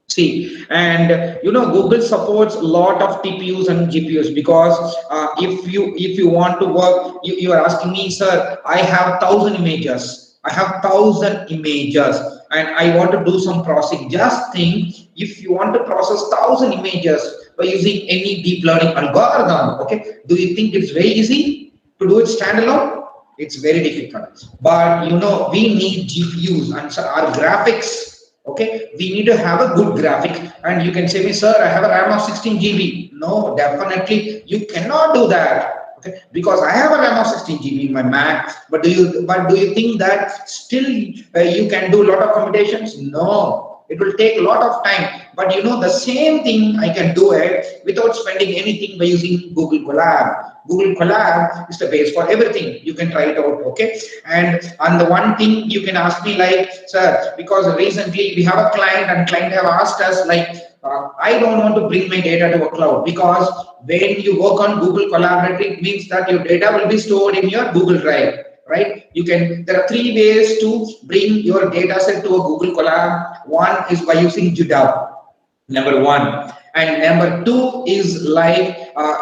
See, and you know, Google supports a lot of TPUs and GPUs, because if you want to work, you are asking me, sir, I have 1,000 images. I have 1,000 images and I want to do some processing. Just think, if you want to process 1,000 images by using any deep learning algorithm, okay, do you think it's very easy to do it standalone? It's very difficult. But you know, we need GPUs and our graphics. Okay, we need to have a good graphic. And you can say me, sir, I have a RAM of 16 GB. No, definitely you cannot do that. Okay, because I have a RAM of 16 GB in my Mac, but do you think that still you can do a lot of computations? No, it will take a lot of time. But you know, the same thing I can do it without spending anything by using Google Collab. Google Collab is the base for everything. You can try it out, okay? And the one thing you can ask me like, sir, because recently we have a client and client have asked us like, I don't want to bring my data to a cloud, because when you work on Google Collaborate, it means that your data will be stored in your Google Drive, right? There are 3 ways to bring your data set to a Google Collab. One is by using GitHub, number 1. And number 2 is like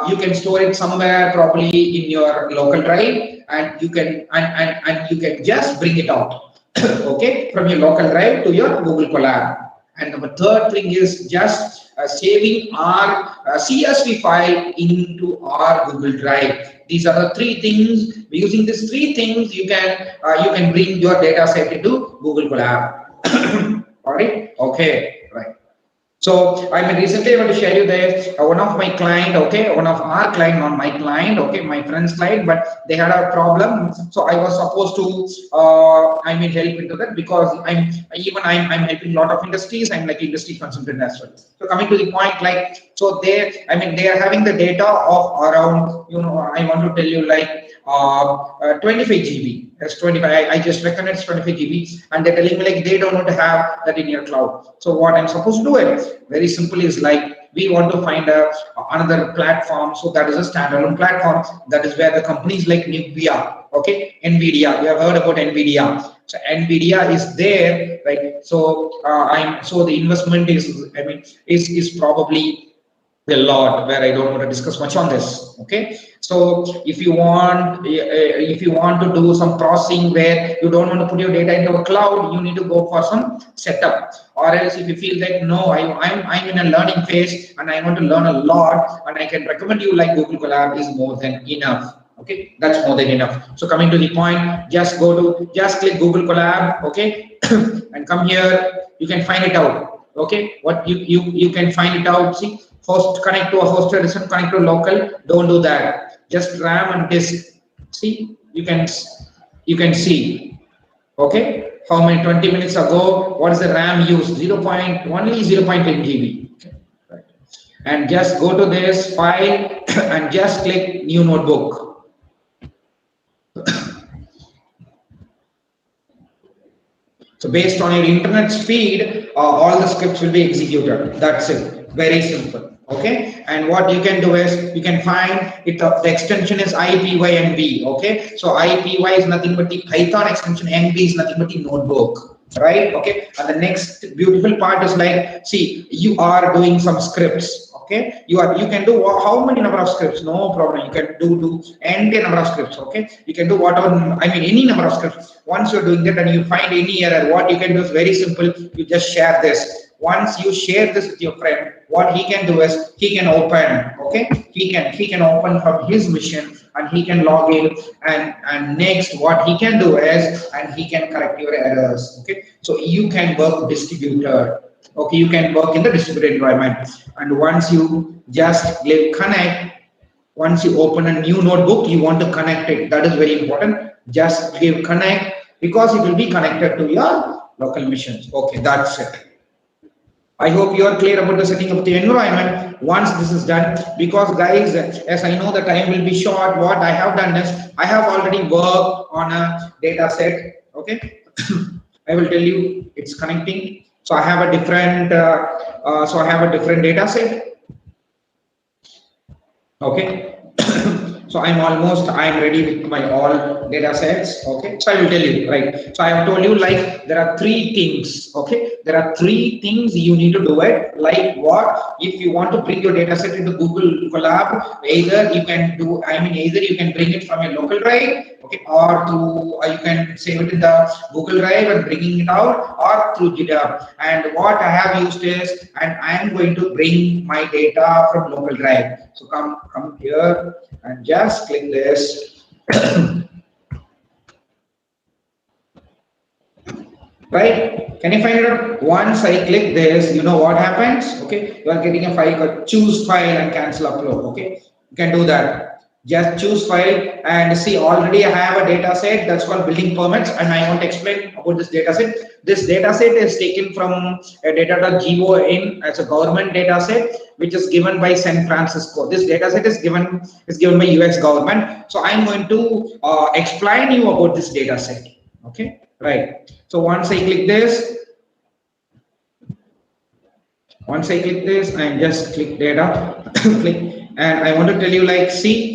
you can store it somewhere, probably in your local drive, and you can and you can just bring it out okay, from your local drive to your Google Colab. And the third thing is just saving our CSV file into our Google Drive. These are the 3 things. Using these 3 things, you can bring your data set into Google Colab. All right. Okay. Right. So I recently I want to share you that one of my client, okay, one of our client, not my client, okay, my friend's client, but they had a problem. So I was supposed to, help into that, because I'm helping a lot of industries. I'm like industry consultant as well. So coming to the point, like, so they are having the data of around, I want to tell you like 25 GB. That's 25. I just recognize 25 GB, and they're telling me like they don't want to have that in your cloud. So what I'm supposed to do is very simple, is like we want to find another platform. So that is a standalone platform. That is where the companies like NVIDIA, okay, NVIDIA. You have heard about NVIDIA. So NVIDIA is there, right? So so the investment is probably a lot, where I don't want to discuss much on this. Okay, so if you want to do some processing where you don't want to put your data into a cloud, you need to go for some setup. Or else if you feel that no, I'm in a learning phase and I want to learn a lot, and I can recommend you like Google Colab is more than enough. Okay, that's more than enough. So coming to the point, just click Google Colab, okay, and come here. You can find it out. Okay, what you can find it out. See, host, connect to a hosted system, connect to local. Don't do that. Just RAM and disk. See, you can see. Okay, how many 20 minutes ago? What is the RAM used? Only 0.10 GB. Okay. Right. And just go to this file and just click new notebook. So based on your internet speed, all the scripts will be executed. That's it. Very simple. Okay. And what you can do is you can find it. The extension is IPYNB. Okay. So IPY is nothing but the Python extension. NB is nothing but the notebook. Right. Okay. And the next beautiful part is like, see, you are doing some scripts. Okay, you can do how many number of scripts? No problem. You can do any number of scripts. Okay, you can do whatever. Any number of scripts. Once you're doing that and you find any error, what you can do is very simple. You just share this. Once you share this with your friend, what he can do is he can open. Okay, he can open from his machine and he can log in. And next, what he can do is and he can correct your errors. Okay, so you can work distributed. Okay, you can work in the distributed environment. And once you just click connect, once you open a new notebook, you want to connect it. That is very important. Just click connect, because it will be connected to your local machines. Okay, that's it. I hope you are clear about the setting of the environment once this is done. Because guys, as I know the time will be short, what I have done is I have already worked on a data set. Okay, I will tell you it's connecting. So I have a different data set. Okay. So I'm ready with my all data sets. Okay. So I will tell you, right. So I have told you like there are 3 things. Okay. There are 3 things you need to do it. Like what? If you want to bring your data set into Google Colab, either you can bring it from your local drive, okay, or you can save it in the Google Drive and bringing it out, or through GitHub. And what I have used is, and I am going to bring my data from local drive. So come here and just click this. right? Can you find it out? Once I click this, you know what happens? Okay, you are getting a file called choose file and cancel upload. Okay, you can do that. Just choose file and see, already I have a data set that's called building permits, and I want to explain about this data set. This data set is taken from a data.gov as a government data set, which is given by San Francisco. This data set is given by US government. So I'm going to explain you about this data set. Okay, right. So once I click this, I just click data, click, and I want to tell you, like, see,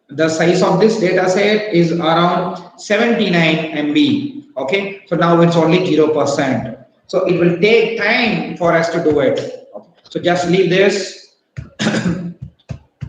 the size of this data set is around 79 MB. Okay, so now it's only 0%. So it will take time for us to do it. Okay. So just leave this.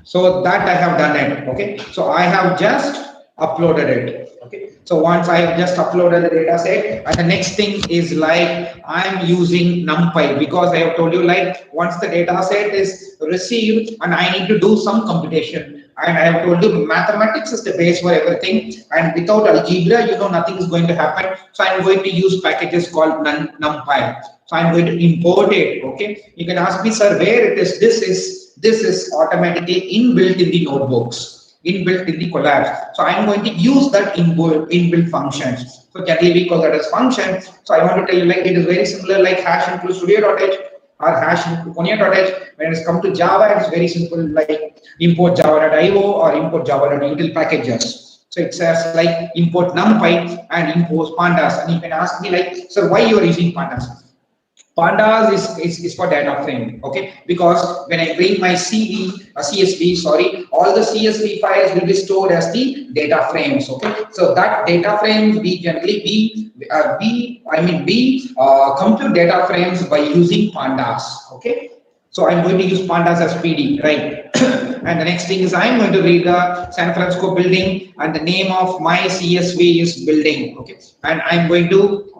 So that I have done it. Okay, so I have just uploaded it. Okay, so once I have just uploaded the data set, and the next thing is like I'm using NumPy, because I have told you, like, once the data set is received and I need to do some computation, and I have told you mathematics is the base for everything, and without algebra, you know, nothing is going to happen. So I'm going to use packages called NumPy. So I'm going to import it. Okay, you can ask me, sir, where it is? This is automatically inbuilt in the notebooks, inbuilt in the Collab. So I'm going to use that inbuilt functions. So generally we call that as function. So I want to tell you, like, it is very similar, like hash include studio.h or hash include Konya.h. When it's come to Java, it's very simple, like import java.io or import java.util packages. So it says like import NumPy and import pandas. And you can ask me, like, sir, why you are using pandas? Pandas is for data frame, okay? Because when I bring my CSV, sorry, all the CSV files will be stored as the data frames, okay? So that data frames we generally compute data frames by using pandas, okay? So I'm going to use pandas as PD, right? And the next thing is I'm going to read the San Francisco building, and the name of my CSV is building, okay? And I'm going to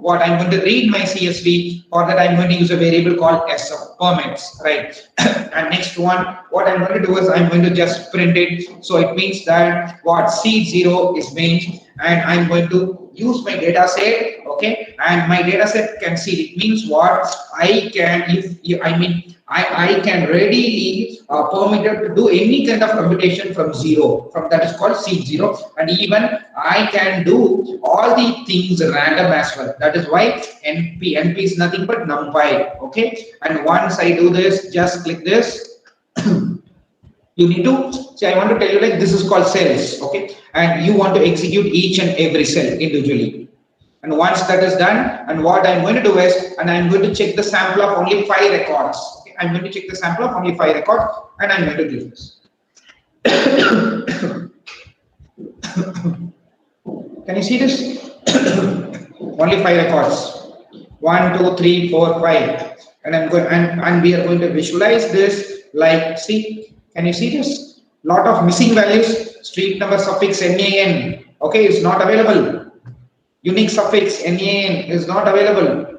read my CSV. For that, I'm going to use a variable called SF, permits, right? And next one, what I'm going to do is I'm going to just print it. So it means that what C0 is being, and I'm going to use my data set, okay? And my data set can see, it means what I can, I can readily permitted to do any kind of computation from zero, from that is called C0, and even I can do all the things random as well. That is why NP is nothing but NumPy, okay? And once I do this, just click this. You need to see, I want to tell you, like, this is called cells, okay? And you want to execute each and every cell individually. And once that is done, and what I'm going to do is, and I'm going to check the sample of only 5 records. Okay? I'm going to check the sample of only 5 records, and I'm going to do this. Can you see this? Only 5 records. 1, 2, 3, 4, 5. And I'm going, and we are going to visualize this. Like, see, can you see this? Lot of missing values. Street number suffix NAN. Okay, is not available. Unique suffix NAN is not available.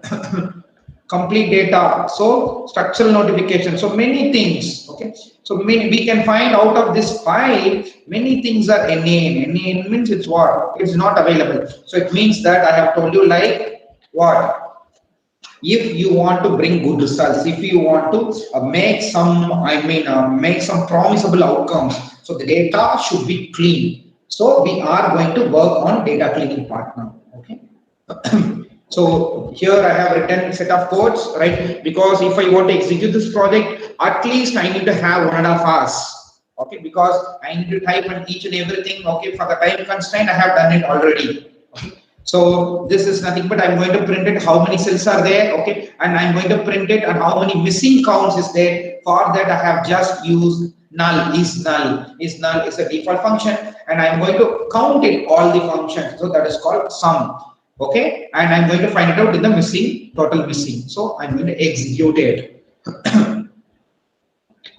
Complete data. So structural notification. So many things. Okay. So we can find out of this file, many things are NAN. NAN means it's what? It's not available. So it means that I have told you, like, what? If you want to bring good results, if you want to make some, make some promisable outcomes, so the data should be clean. So we are going to work on data cleaning part now. Okay. So here I have written a set of codes, right? Because if I want to execute this project, at least I need to have 1.5 hours. Okay, because I need to type on each and everything. Okay, for the time constraint, I have done it already. Okay. So this is nothing but I'm going to print it how many cells are there, okay, and I'm going to print it and how many missing counts is there. For that I have just used null is a default function, and I'm going to count it all the functions. So that is called sum, okay, and I'm going to find it out in the missing, total missing. So I'm going to execute it.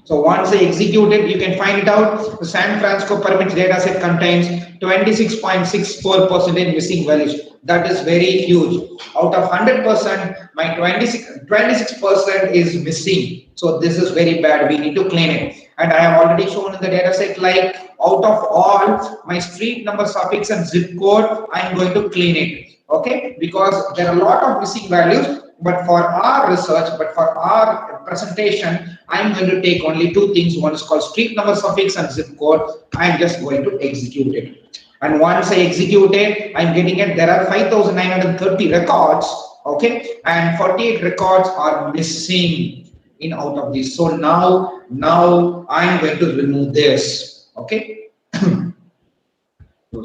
So once I execute it, you can find it out. The San Francisco permits dataset contains 26.64% missing values. That is very huge. Out of 100%, my 26% is missing. So this is very bad. We need to clean it. And I have already shown in the dataset, like, out of all my street number, suffix, and zip code, I'm going to clean it. Okay, because there are a lot of missing values, but for our research, but for our presentation, I'm going to take only two things. One is called street number suffix and zip code. I'm just going to execute it. And once I execute it, I'm getting it. There are 5,930 records, okay, and 48 records are missing in out of this. So now I'm going to remove this, okay.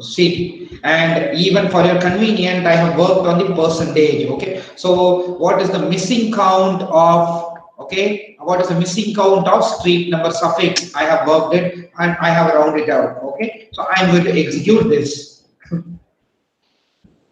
See, and even for your convenience, I have worked on the percentage. Okay, so what is the missing count of, okay, what is the missing count of street number suffix? I have worked it and I have rounded it out. Okay, so I'm going to execute this.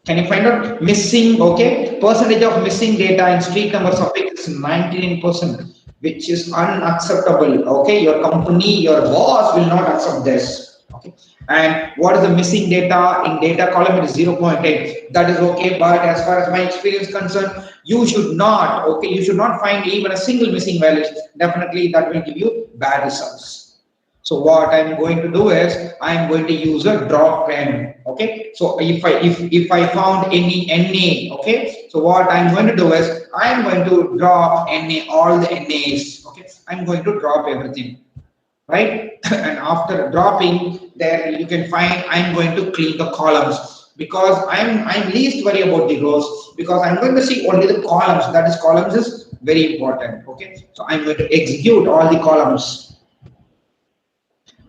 Can you find out missing? Okay, percentage of missing data in street number suffix is 99%, which is unacceptable. Okay, your company, your boss will not accept this. Okay, and what is the missing data in data column? It is 0.8. That is okay, but as far as my experience concerned, you should not. Okay, you should not find even a single missing value. Definitely, that will give you bad results. So what I'm going to do is I'm going to use a drop n. Okay, so if I found any NA, okay, so what I'm going to do is I'm going to drop NA, all the NAs. Okay, I'm going to drop everything, right? And after dropping, there you can find I'm going to clean the columns, because I'm least worried about the rows, because I'm going to see only the columns. That is, columns is very important. Okay, so I'm going to execute all the columns.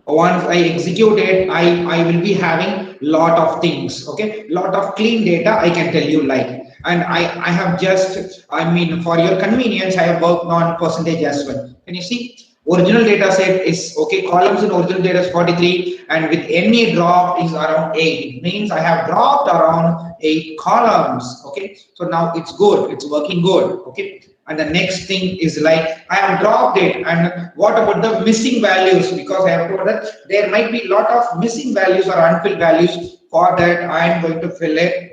Once I execute it, I will be having lot of things. Okay, lot of clean data, I can tell you, like, and I have just, I mean, for your convenience, I have worked on percentage as well. Can you see? Original data set is okay, columns in original data is 43, and with any drop is around 8. It means I have dropped around 8 columns. Okay, so now it's good, it's working good. Okay, and the next thing is like I have dropped it, and what about the missing values? Because I have told that there might be a lot of missing values or unfilled values. For that, I am going to fill it.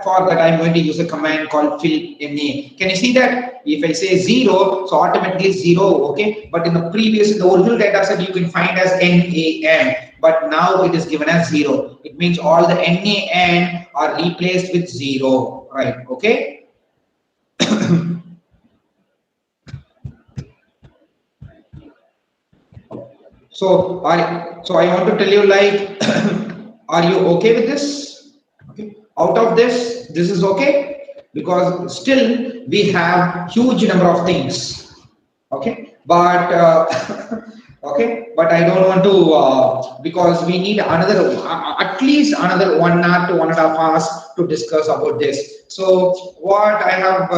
For that, I'm going to use a command called fill NA. Can you see that? If I say 0, so automatically 0, okay? But in the original data set, you can find as NAN, but now it is given as 0. It means all the NAN are replaced with 0, right? Okay? So I want to tell you, like, are you okay with this? Okay. Out of this is okay, because still we have huge number of things. Okay, but okay, but I don't want to, because we need another at least another 1 hour to 1.5 hours to discuss about this. So what I have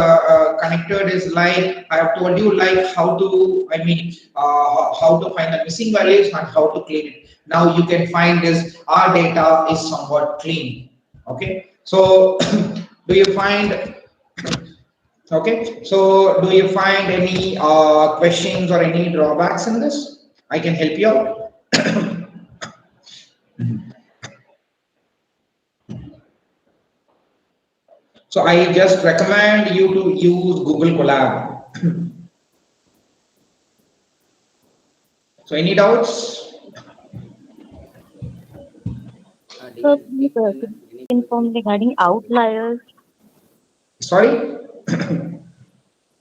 connected is, like, I have told you, like, how to, I mean, how to find the missing values and how to clean it. Now you can find this, our data is somewhat clean. Okay, so do you find, okay, so do you find any questions or any drawbacks in this? I can help you out. So I just recommend you to use Google Collab. So any doubts? So please inform regarding outliers. Sorry?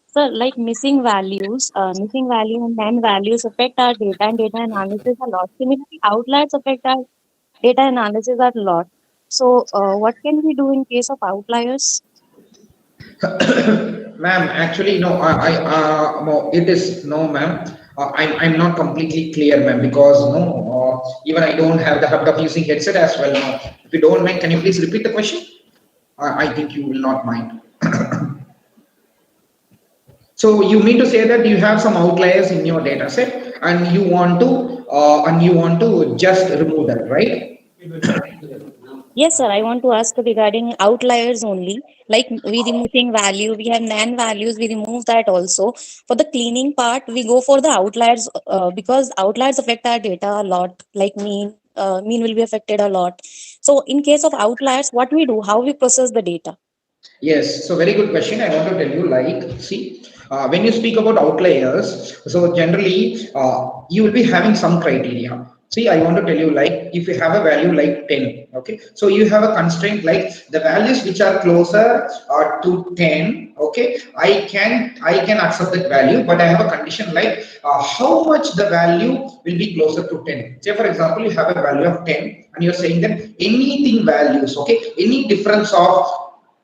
Sir, like missing values and non-values affect our data and data analysis a lot. Similarly, outliers affect our data analysis a lot. So what can we do in case of outliers? Ma'am, actually, no, no, it is no, ma'am. I'm not completely clear, ma'am, because no, even I don't have the habit of using headset as well. No. If you don't mind, can you please repeat the question? I think you will not mind. So you mean to say that you have some outliers in your data set and you want to just remove that, right? Yes, sir. I want to ask regarding outliers only. Like we removing value, we have NaN values, we remove that also. For the cleaning part, we go for the outliers because outliers affect our data a lot. Like mean will be affected a lot. So in case of outliers, what we do, how we process the data? Yes, so very good question. I want to tell you, like, see, when you speak about outliers, so generally you will be having some criteria. See, I want to tell you, like, if you have a value like 10, okay, so you have a constraint like the values which are closer to 10, okay, I can accept that value, but I have a condition like how much the value will be closer to 10. Say, for example, you have a value of 10 and you're saying that anything values, okay, any difference of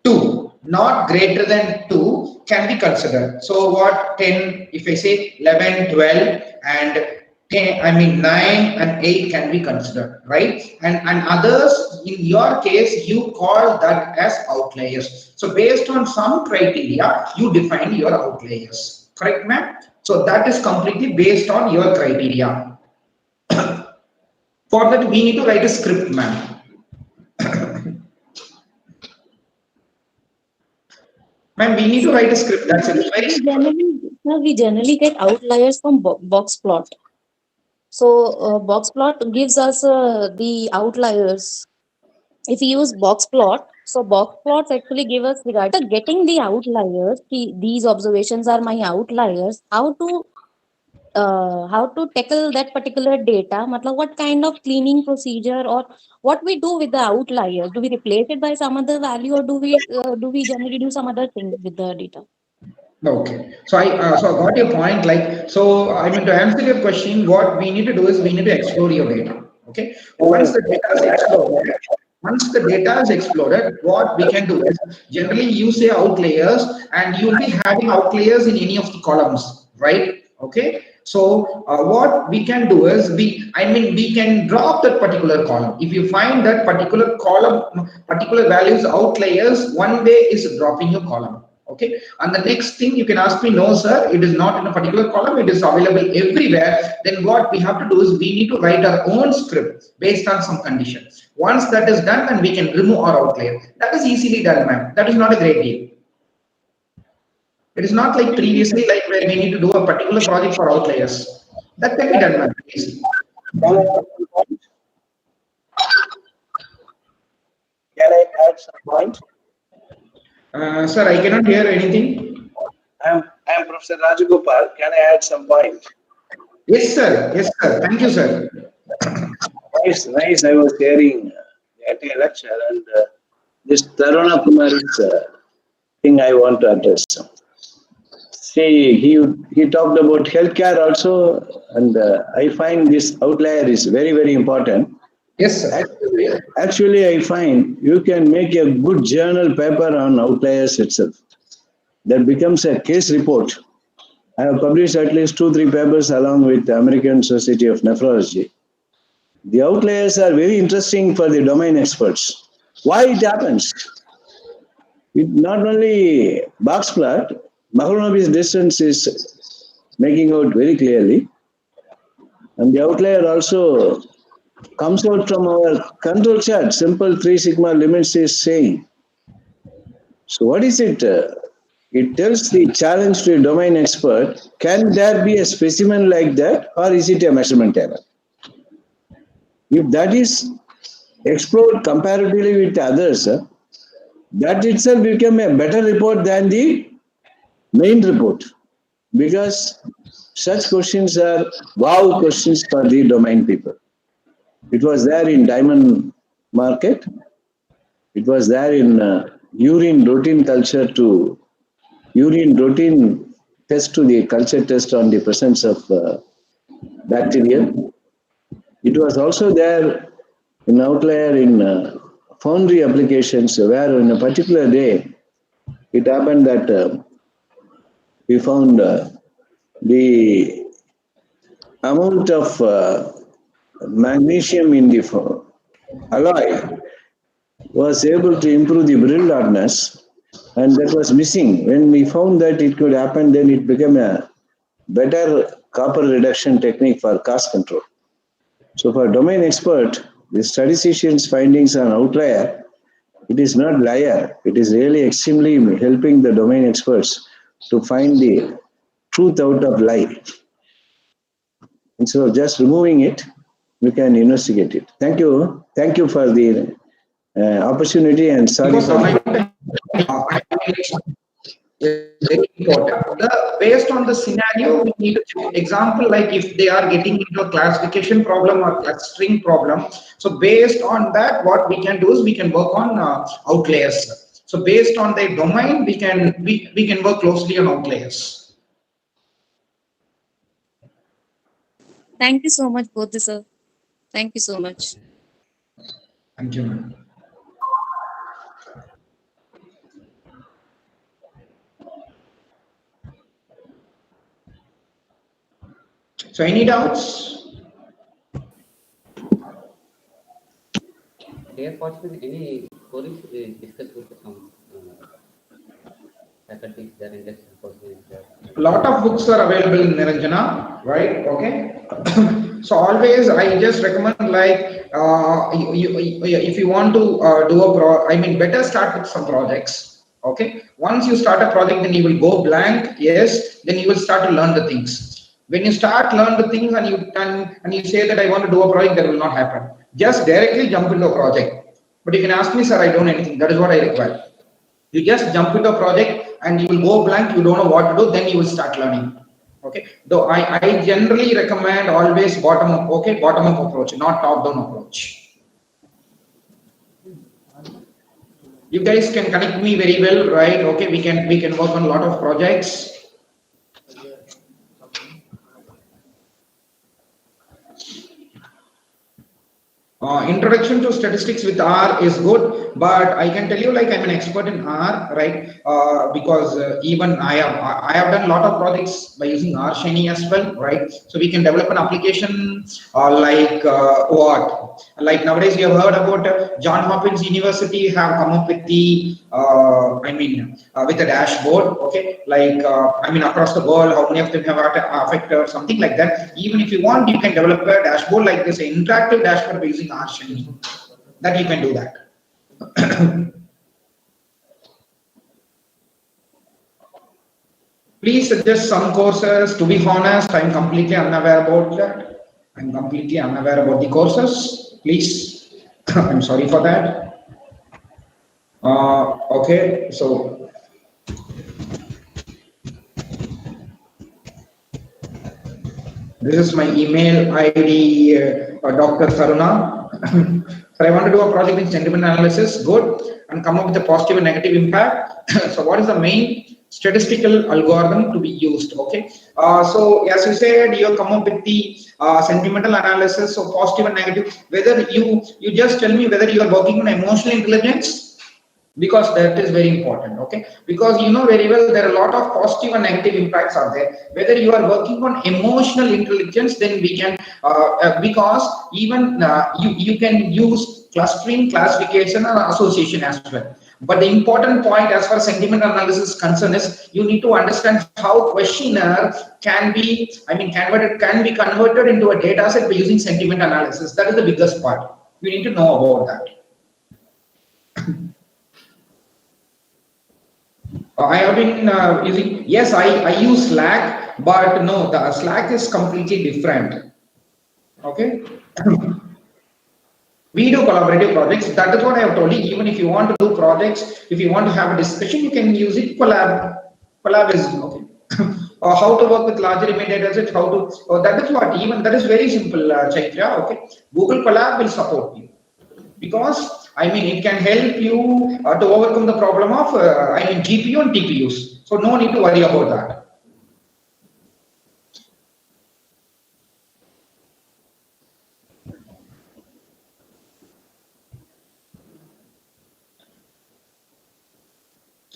2, not greater than 2 can be considered. So what 10, if I say 11, 12 and 10, I mean 9 and 8 can be considered, right? And others, in your case, you call that as outliers. So based on some criteria, you define your outliers, correct, ma'am? So that is completely based on your criteria. For that, we need to write a script, ma'am. Ma'am, we need to write a script. That's it. Very simple. We generally get outliers from box plot. So box plot gives us the outliers. If we use box plot, so box plots actually give us regard to getting the outliers. These observations are my outliers. How to tackle that particular data? What kind of cleaning procedure or what we do with the outliers? Do we replace it by some other value, or do we generally do some other thing with the data? Okay, so I got your point. Like, so I mean, to answer your question, what we need to do is we need to explore your data. Okay, once the data is exploded, what we can do is generally you say outliers, and you'll be having outliers in any of the columns, right? Okay, so what we can do is we can drop that particular column. If you find that particular column, particular values outliers, one way is dropping your column. Okay, and the next thing you can ask me, no sir, it is not in a particular column, it is available everywhere. Then what we have to do is we need to write our own script based on some conditions. Once that is done, then we can remove our outlier. That is easily done, ma'am. That is not a great deal. It is not like previously, like where we need to do a particular project for outliers. That can be done, ma'am. Easily. Can I add some point? Sir, I cannot hear anything. I'm Professor Rajagopal. Can I add some point? Yes, sir. Yes, sir. Thank you, sir. Nice. I was hearing at a lecture, and this Taruna Kumar's thing I want to address. See, he talked about healthcare also, and I find this outlier is very, very important. Yes, sir. Actually, I find you can make a good journal paper on outliers itself. That becomes a case report. I have published at least 2-3 papers along with the American Society of Nephrology. The outliers are very interesting for the domain experts. Why it happens? It not only box plot, Mahalanobis distance is making out very clearly, and the outlier also comes out from our control chart. Simple 3 sigma limits is saying. So what is it? It tells the challenge to a domain expert, can there be a specimen like that, or is it a measurement error? If that is explored comparatively with others, that itself become a better report than the main report, because such questions are wow questions for the domain people. It was there in diamond market. It was there in urine routine culture to urine routine test to the culture test on the presence of bacteria. It was also there in outlier in foundry applications, where in a particular day it happened that we found the amount of magnesium in the alloy was able to improve the brittle hardness, and that was missing. When we found that it could happen, then it became a better copper reduction technique for cost control. So for domain expert, the statistician's findings on outlier, it is not liar. It is really extremely helping the domain experts to find the truth out of lie. Instead of just removing it, we can investigate it. Thank you. Thank you for the opportunity, and sorry for is very important. Based on the scenario, we need to check. Example, like if they are getting into a classification problem or clustering problem. So based on that, what we can do is we can work on outliers. So based on their domain, we can work closely on outliers. Thank you so much, both, sir. Thank you so much. Thank you, ma'am. So any doubts? Dear participants, any queries discussed with some faculties that are interested in A lot of books are available in Niranjana, right? Okay. So always I just recommend like if you want to better start with some projects. Okay. Once you start a project, then you will go blank. Yes. Then you will start to learn the things. When you start learn the things and you say that I want to do a project, that will not happen. Just directly jump into a project. But you can ask me, sir, I don't know anything. That is what I require. You just jump into a project and you will go blank, you don't know what to do, then you will start learning. Okay. Though I generally recommend always bottom up, okay, bottom up approach, not top down approach. You guys can connect me very well, right? Okay, we can work on a lot of projects. Introduction to statistics with R is good, but I can tell you like I'm an expert in R, right? Because even I have done a lot of projects by using R Shiny as well, right? So we can develop an application like nowadays we have heard about John Hopkins University have come up with the with a dashboard, okay? Like across the world, how many of them have affected or something like that. Even if you want, you can develop a dashboard like this, an interactive dashboard by using R Shiny. That you can do that. Please suggest some courses. To be honest, I'm completely unaware about that. I'm completely unaware about the courses. Please, I'm sorry for that. Okay, so this is my email ID, Dr. Karuna. So I want to do a project in sentiment analysis, good, and come up with a positive and negative impact. So what is the main statistical algorithm to be used? Okay. So as you said, you come up with the sentimental analysis, so positive and negative. Whether you just tell me whether you are working on emotional intelligence, because that is very important. Okay, because you know very well there are a lot of positive and negative impacts are there. Whether you are working on emotional intelligence, then we can because even you can use clustering, classification, and association as well. But the important point as far as sentiment analysis is concerned is you need to understand how questionnaire can be converted into a data set by using sentiment analysis. That is the biggest part. You need to know about that. I have been using, yes, I use Slack, but no, the Slack is completely different. Okay. We do collaborative projects. That is what I have told you. Even if you want to do projects, if you want to have a discussion, you can use it. Collab. Collab is okay. How to work with larger image data sets, how to, that is what, even that is very simple, Chaitra. Okay. Google Collab will support you. Because it can help you to overcome the problem of GPU and TPUs. So no need to worry about that.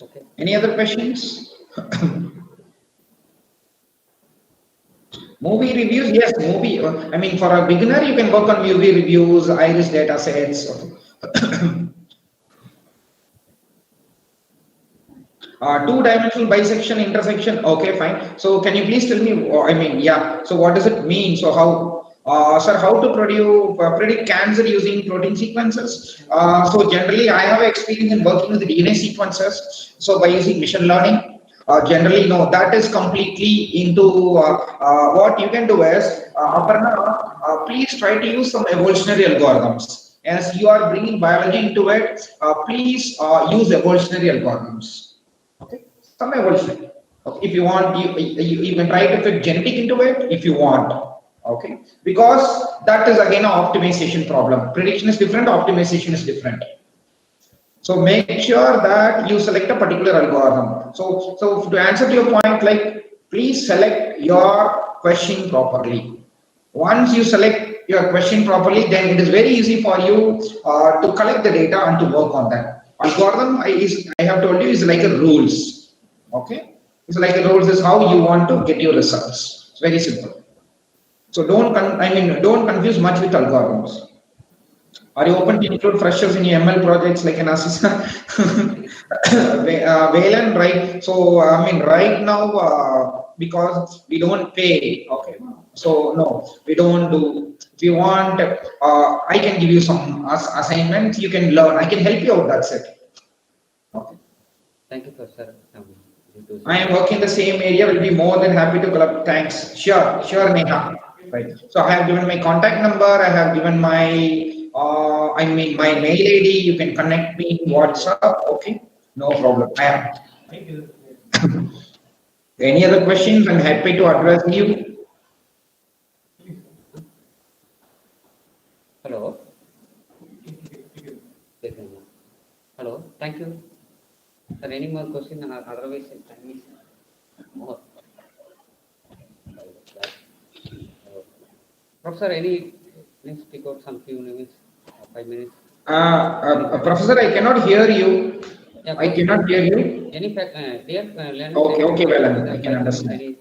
Okay. Any other questions? Movie reviews, yes, movie. For a beginner, you can work on movie reviews, iris data sets. Two-dimensional bisection, intersection. Okay, fine. So can you please tell me? So what does it mean? So how, sir, how to predict cancer using protein sequences? So generally, I have experience in working with the DNA sequences. So by using machine learning. Generally, no, that is completely into what you can do is, Aparna, please try to use some evolutionary algorithms. As you are bringing biology into it, please use evolutionary algorithms. Okay. some evolution. Okay. If you want, you can try to fit genetic into it if you want. Okay, because that is again an optimization problem. Prediction is different, optimization is different. So make sure that you select a particular algorithm. So to answer to your point, like, please select your question properly. Once you select your question properly, then it is very easy for you to collect the data and to work on that. Algorithm I have told you is like a rules. Okay, it's like a rules is how you want to get your results. It's very simple. So don't confuse much with algorithms. Are you open to include freshers in your ML projects like an assistant? Valen, right? So right now because we don't pay. Okay, so no, we don't do. If you want, I can give you some assignments. You can learn. I can help you out. That's it. Okay. Thank you, sir. I am working in the same area. Will be more than happy to collab. Thanks. Sure, Neha. Right. So I have given my contact number. I have given my my mail ID. You can connect me in WhatsApp. Okay, no problem. I am. Thank you. Any other questions? I'm happy to address you. Hello. Hello. Thank you. Sir, any more questions? Otherwise, time is more. Professor, any next speak out some few minutes, 5 minutes? Professor, I cannot hear you. Yeah, I cannot hear you. Any learners? Okay, well, I can understand.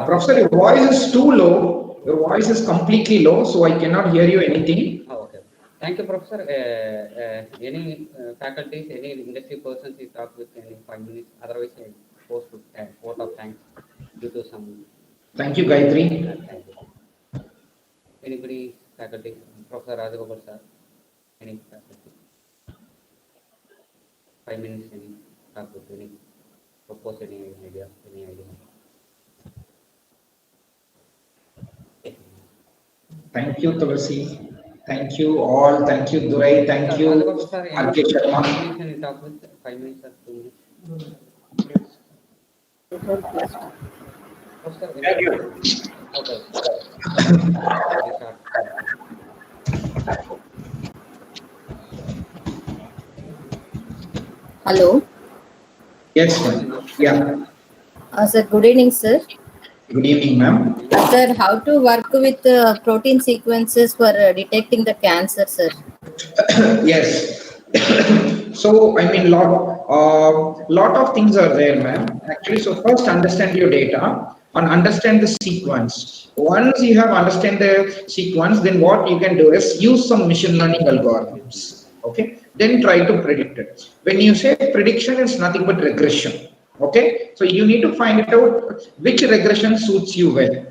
Professor, your voice is too low. Your voice is completely low, so I cannot hear you anything. Oh, okay. Thank you, Professor. Any faculties, any industry persons you talk with in 5 minutes? Otherwise, I post to vote of thanks due to some. Thank you, Gayatri. Thank you. Anybody, faculty, Professor Rajagopal sir? Any faculty? 5 minutes, any talk with any, propose any idea, any idea? Thank you, Tulasi. Thank you all. Thank you, Durai. Thank you, Arke Sharma. 5 minutes, any talk with 5 minutes or 2 minutes? Professor, Thank you. Okay. Hello. Yes, ma'am. Yeah. Sir, good evening, sir. Good evening, ma'am. Sir, how to work with protein sequences for detecting the cancer, sir? Yes. So, lot of things are there, ma'am. Actually, so first understand your data and understand the sequence. Once you have understand the sequence, then what you can do is use some machine learning algorithms. Okay. Then try to predict it. When you say prediction, it's nothing but regression. Okay. So you need to find it out which regression suits you well.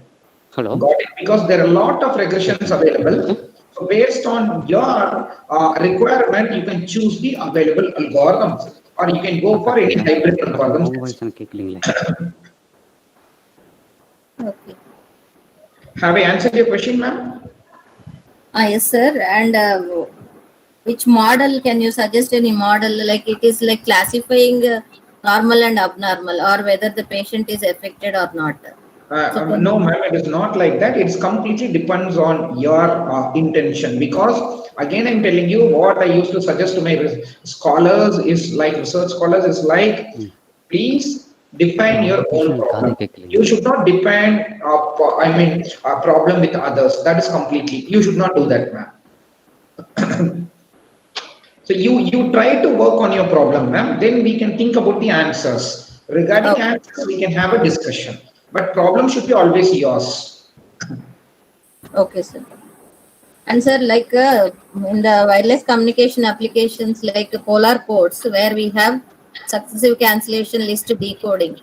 Hello. Got it? Because there are a lot of regressions available. So based on your requirement, you can choose the available algorithms, or you can go for any hybrid algorithms. Okay. Have I answered your question, ma'am? Yes, sir. And which model can you suggest? Any model, like it is like classifying normal and abnormal, or whether the patient is affected or not? No, ma'am, it is not like that. It's completely depends on your intention. Because again, I'm telling you what I used to suggest to my scholars is like research scholars is like, please define your own problem. You should not depend, a problem with others. That is completely. You should not do that, ma'am. So you try to work on your problem, ma'am. Then we can think about the answers. Regarding answers, we can have a discussion. But problem should be always yours. Okay, sir. And sir, like in the wireless communication applications like polar ports, where we have successive cancellation list decoding,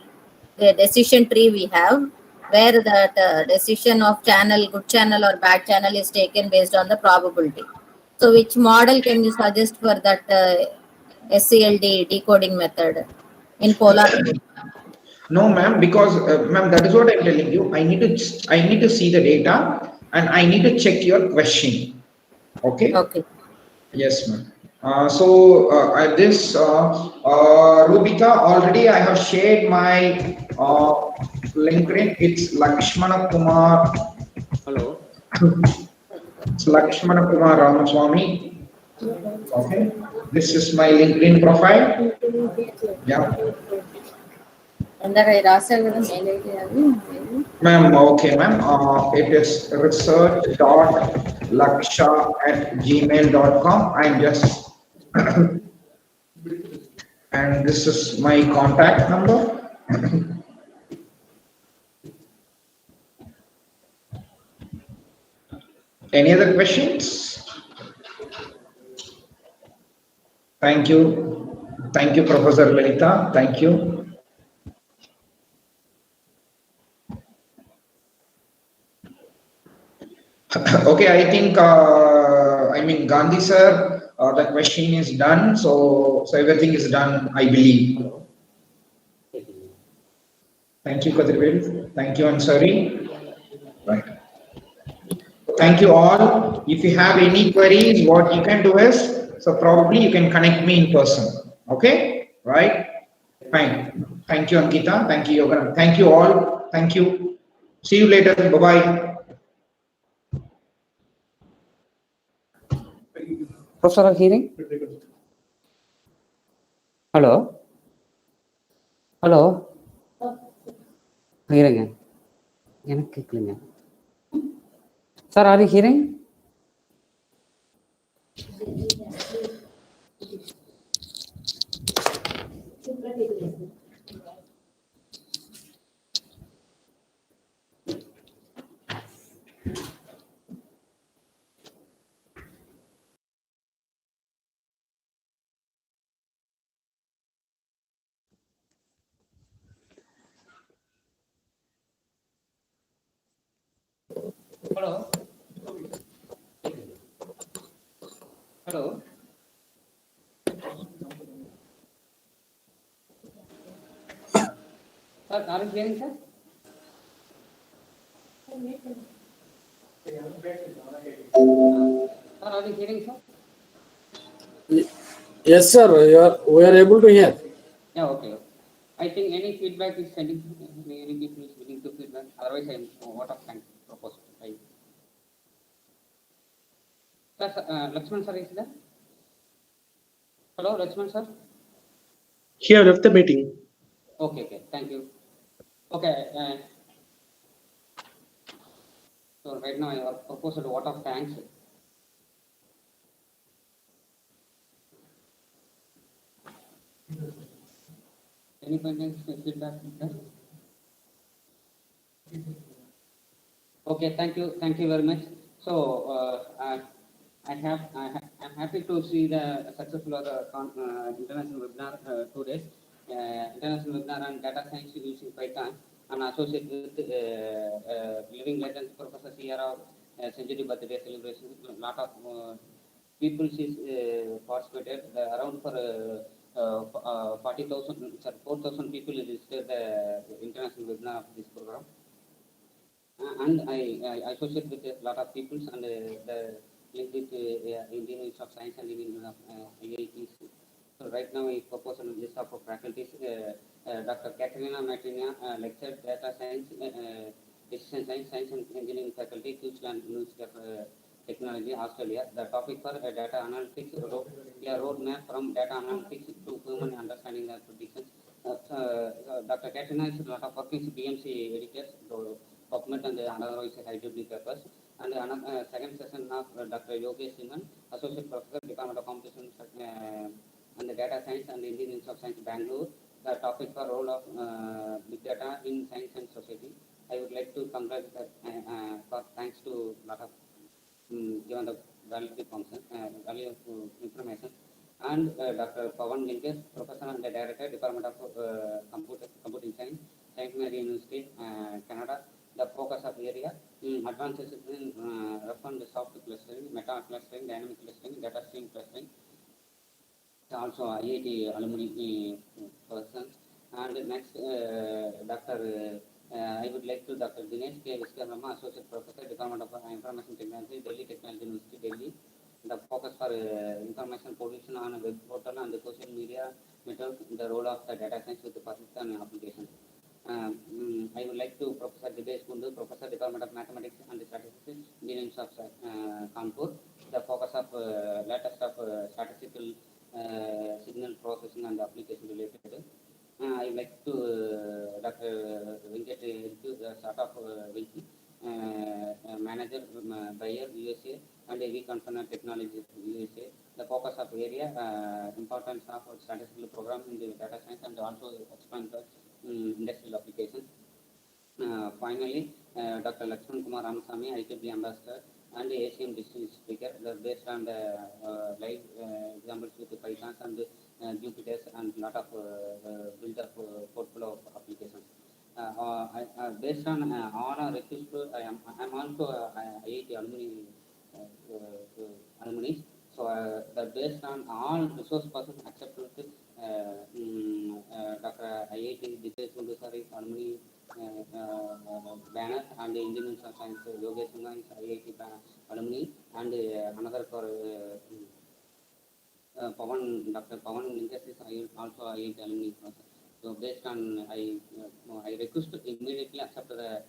the decision tree we have, where that decision of channel, good channel or bad channel is taken based on the probability. So which model can you suggest for that SCLD decoding method in polar port? No, ma'am, because ma'am, that is what I'm telling you. I need to see the data and I need to check your question. Okay. Okay. Yes, ma'am. At this, Rubika, already I have shared my LinkedIn. It's Lakshmana Kumar. Hello. It's Lakshmana Kumar Ramaswamy. Okay. This is my LinkedIn profile. Yeah. Ma'am, okay, ma'am. It is research.laksha@gmail.com. I'm just, and this is my contact number. Any other questions? Thank you. Thank you, Professor Lalita. Thank you. Okay, I think, Gandhi sir, the question is done. So everything is done, I believe. Thank you, Kadirvel. Thank you, Ansari. Right. Thank you all. If you have any queries, what you can do is, so probably you can connect me in person. Okay? Right? Fine. Thank you, Ankita. Thank you, Yogan. Thank you all. Thank you. See you later. Bye-bye. Professor hearing? Hello? Hello? Hearing. Sir, are you hearing? Hello? Hello? Sir, are you hearing, sir? Sir, are you hearing, sir? Yes, sir. We are able to hear. Yeah, okay. I think any feedback is sending, any people is willing to feedback. Otherwise, I am what of thanks proposed. Sir, Lakshman sir is there? Hello, Lakshman sir? He have left the meeting. Okay, okay. Thank you. Okay. So right now I have proposed a vote of thanks. Any feedback? Okay, thank you very much. So I'm happy to see the successful of the international webinar 2 days. International webinar on data science using Python and associated with living legends Professor Sierra century birthday celebration. A lot of people is participated around for 40,000, 4,000 people registered the international webinar of this program. And I associate with a lot of people and the link with Indian Institute of Science and Indian of IITs. So right now we propose a list of faculties. Dr. Katerina Martina lectured data science, decision science, science and engineering faculty, Queensland University of Technology, Australia. The topic for data analytics, a roadmap from data analytics to human understanding of predictions. Dr. Katerina is a lot of work with BMC editors. Document and otherwise IEEE papers. And another second session of Dr. Yogesh Simon, Associate Professor, Department of Computation and the Data Science and Indian Institute of Science, Bangalore. The topic for role of big data in science and society. I would like to congratulate for thanks to a lot of given the valuable function, valuable information. And Dr. Pawan Linkes, Professor and the Director, Department of Computing Science, Saint Mary University, Canada. The focus of the area advances in rough and soft clustering, meta clustering, dynamic clustering, data stream clustering. Also IIT alumni persons. And next, Dr. I would like to Dr. Dinesh K. Viskarama, Associate Professor, Department of Information Technology, Delhi Technology University, Delhi. The focus for information production on a web portal and the social media methods, the role of the data science with the persistent applications. I would like to Professor Dibesh Kundu, Professor Department of Mathematics and Statistics, Engineering of Kanpur. The focus of latest of statistical signal processing and application related. I would like to Dr. Venkat sort of Venki, manager buyer USA and AV concern technology USA. The focus of area, importance of statistical program in the data science and also expand the industrial applications. Finally, Dr. Lakshman Kumar Ramasamy, IEEE ambassador and the ACM distinguished speaker. They're based on the live examples with the Pythons and Jupyters and lot of build-up portfolio of applications. Based on all our request, I'm also IIT alumni. So that based on all resource persons accepted Dr. IIT Dipesh Kundu sir is alumni banner and the Indian Institute of Science Yogesh Singha is IIT alumni and another for Pawan, Dr. Pawan Linkas is also IIT alumni. So based on I request to immediately accept the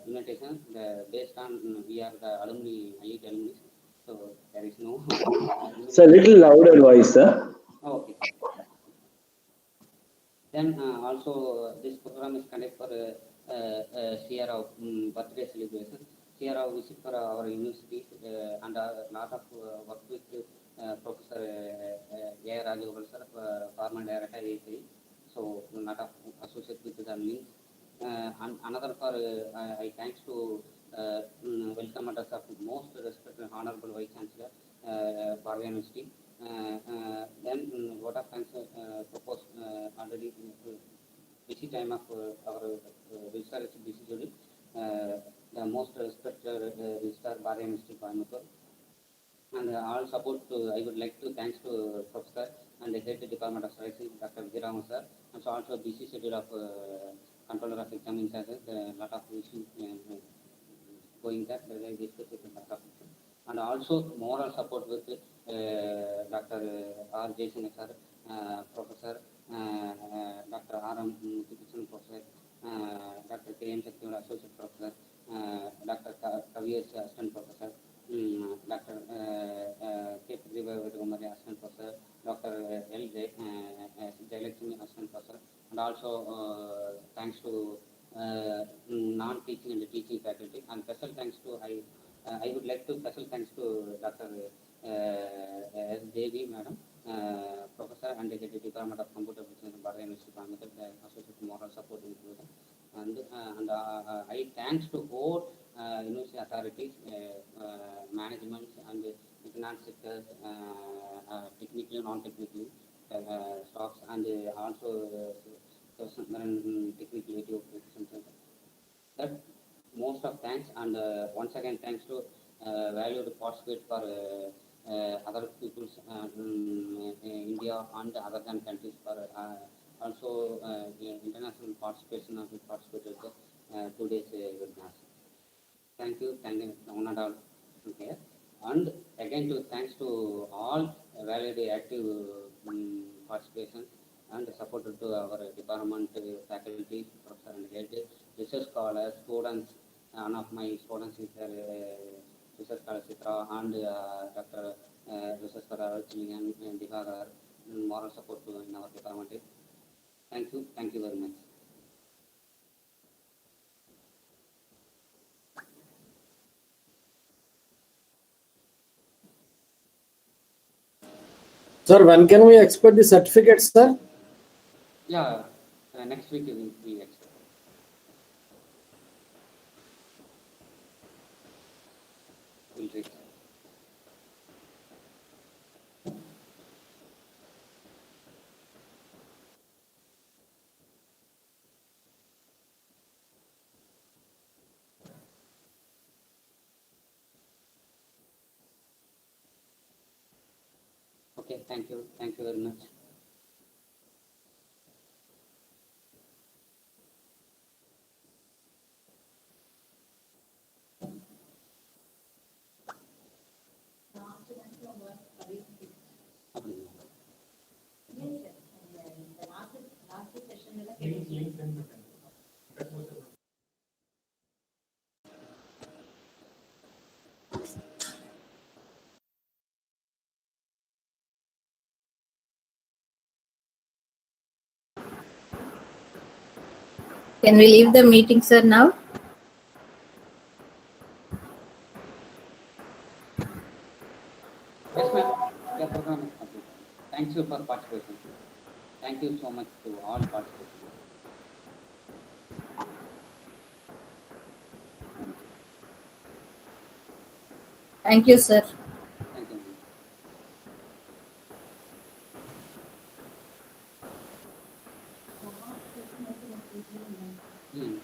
invitation. Based on we are the alumni IIT alumni, so there is no. It's a little louder voice, sir. Okay. Then also this program is conducted for Sierra birthday celebration. Sierra visit for our universities and a lot of work with Professor A. Rajagopal sir, former director IIT. So lot of associate with the links. And another for I thanks to welcome address of most respected honorable Vice Chancellor Bharathiar University. Then what of thanks proposed already busy time of our research busy schedule. The most respected Registrar Bharathiar University Coimbatore. And all support to, I would like to thanks to Professor and the Head Department of Statistics, Dr. Virama sir, and also busy schedule of Controller of Exam Inspectors, a lot of issues going there, they discuss with Dr. And also moral support with Dr. R. Jason sir, Professor Dr. R. M. Kitchen Professor, Dr. K. M. Shakti, Associate Professor, Dr. Kavias, Assistant Professor, Dr. K. Pradipagumari, Assistant Professor, Dr. L. Jayalakshmi, Assistant Professor, and also thanks to non-teaching and teaching faculty, and special thanks to I would like to special thanks to Dr. S. Devi Madam, Professor and the Department of Computer Science, Bharathiar University, Coimbatore, Associate Moral Support Inclusion, and I thanks to all university authorities, management and finance sectors, technically, non-technically, stocks, and also technically that most of thanks, and once again thanks to valued participate for other people's India and other than countries for also international participation of participated 2 days webinars. Thank you one and all here, and again to thanks to all valued active participation and supported to our department faculty, professor and head, research scholars, students. One of my students is research scholar Sitra and Dr. Research scholar Chilian and Divagar, moral support to in our department. Thank you very much. Sir, when can we expect the certificates, sir? Yeah, next week we expect. We'll reach. Okay, thank you very much. Can we leave the meeting, sir, now? Yes, ma'am. Your program is complete. Thank you for participation. Thank you so much to all participants. Thank you, sir. Thank you, ma'am. Hmm.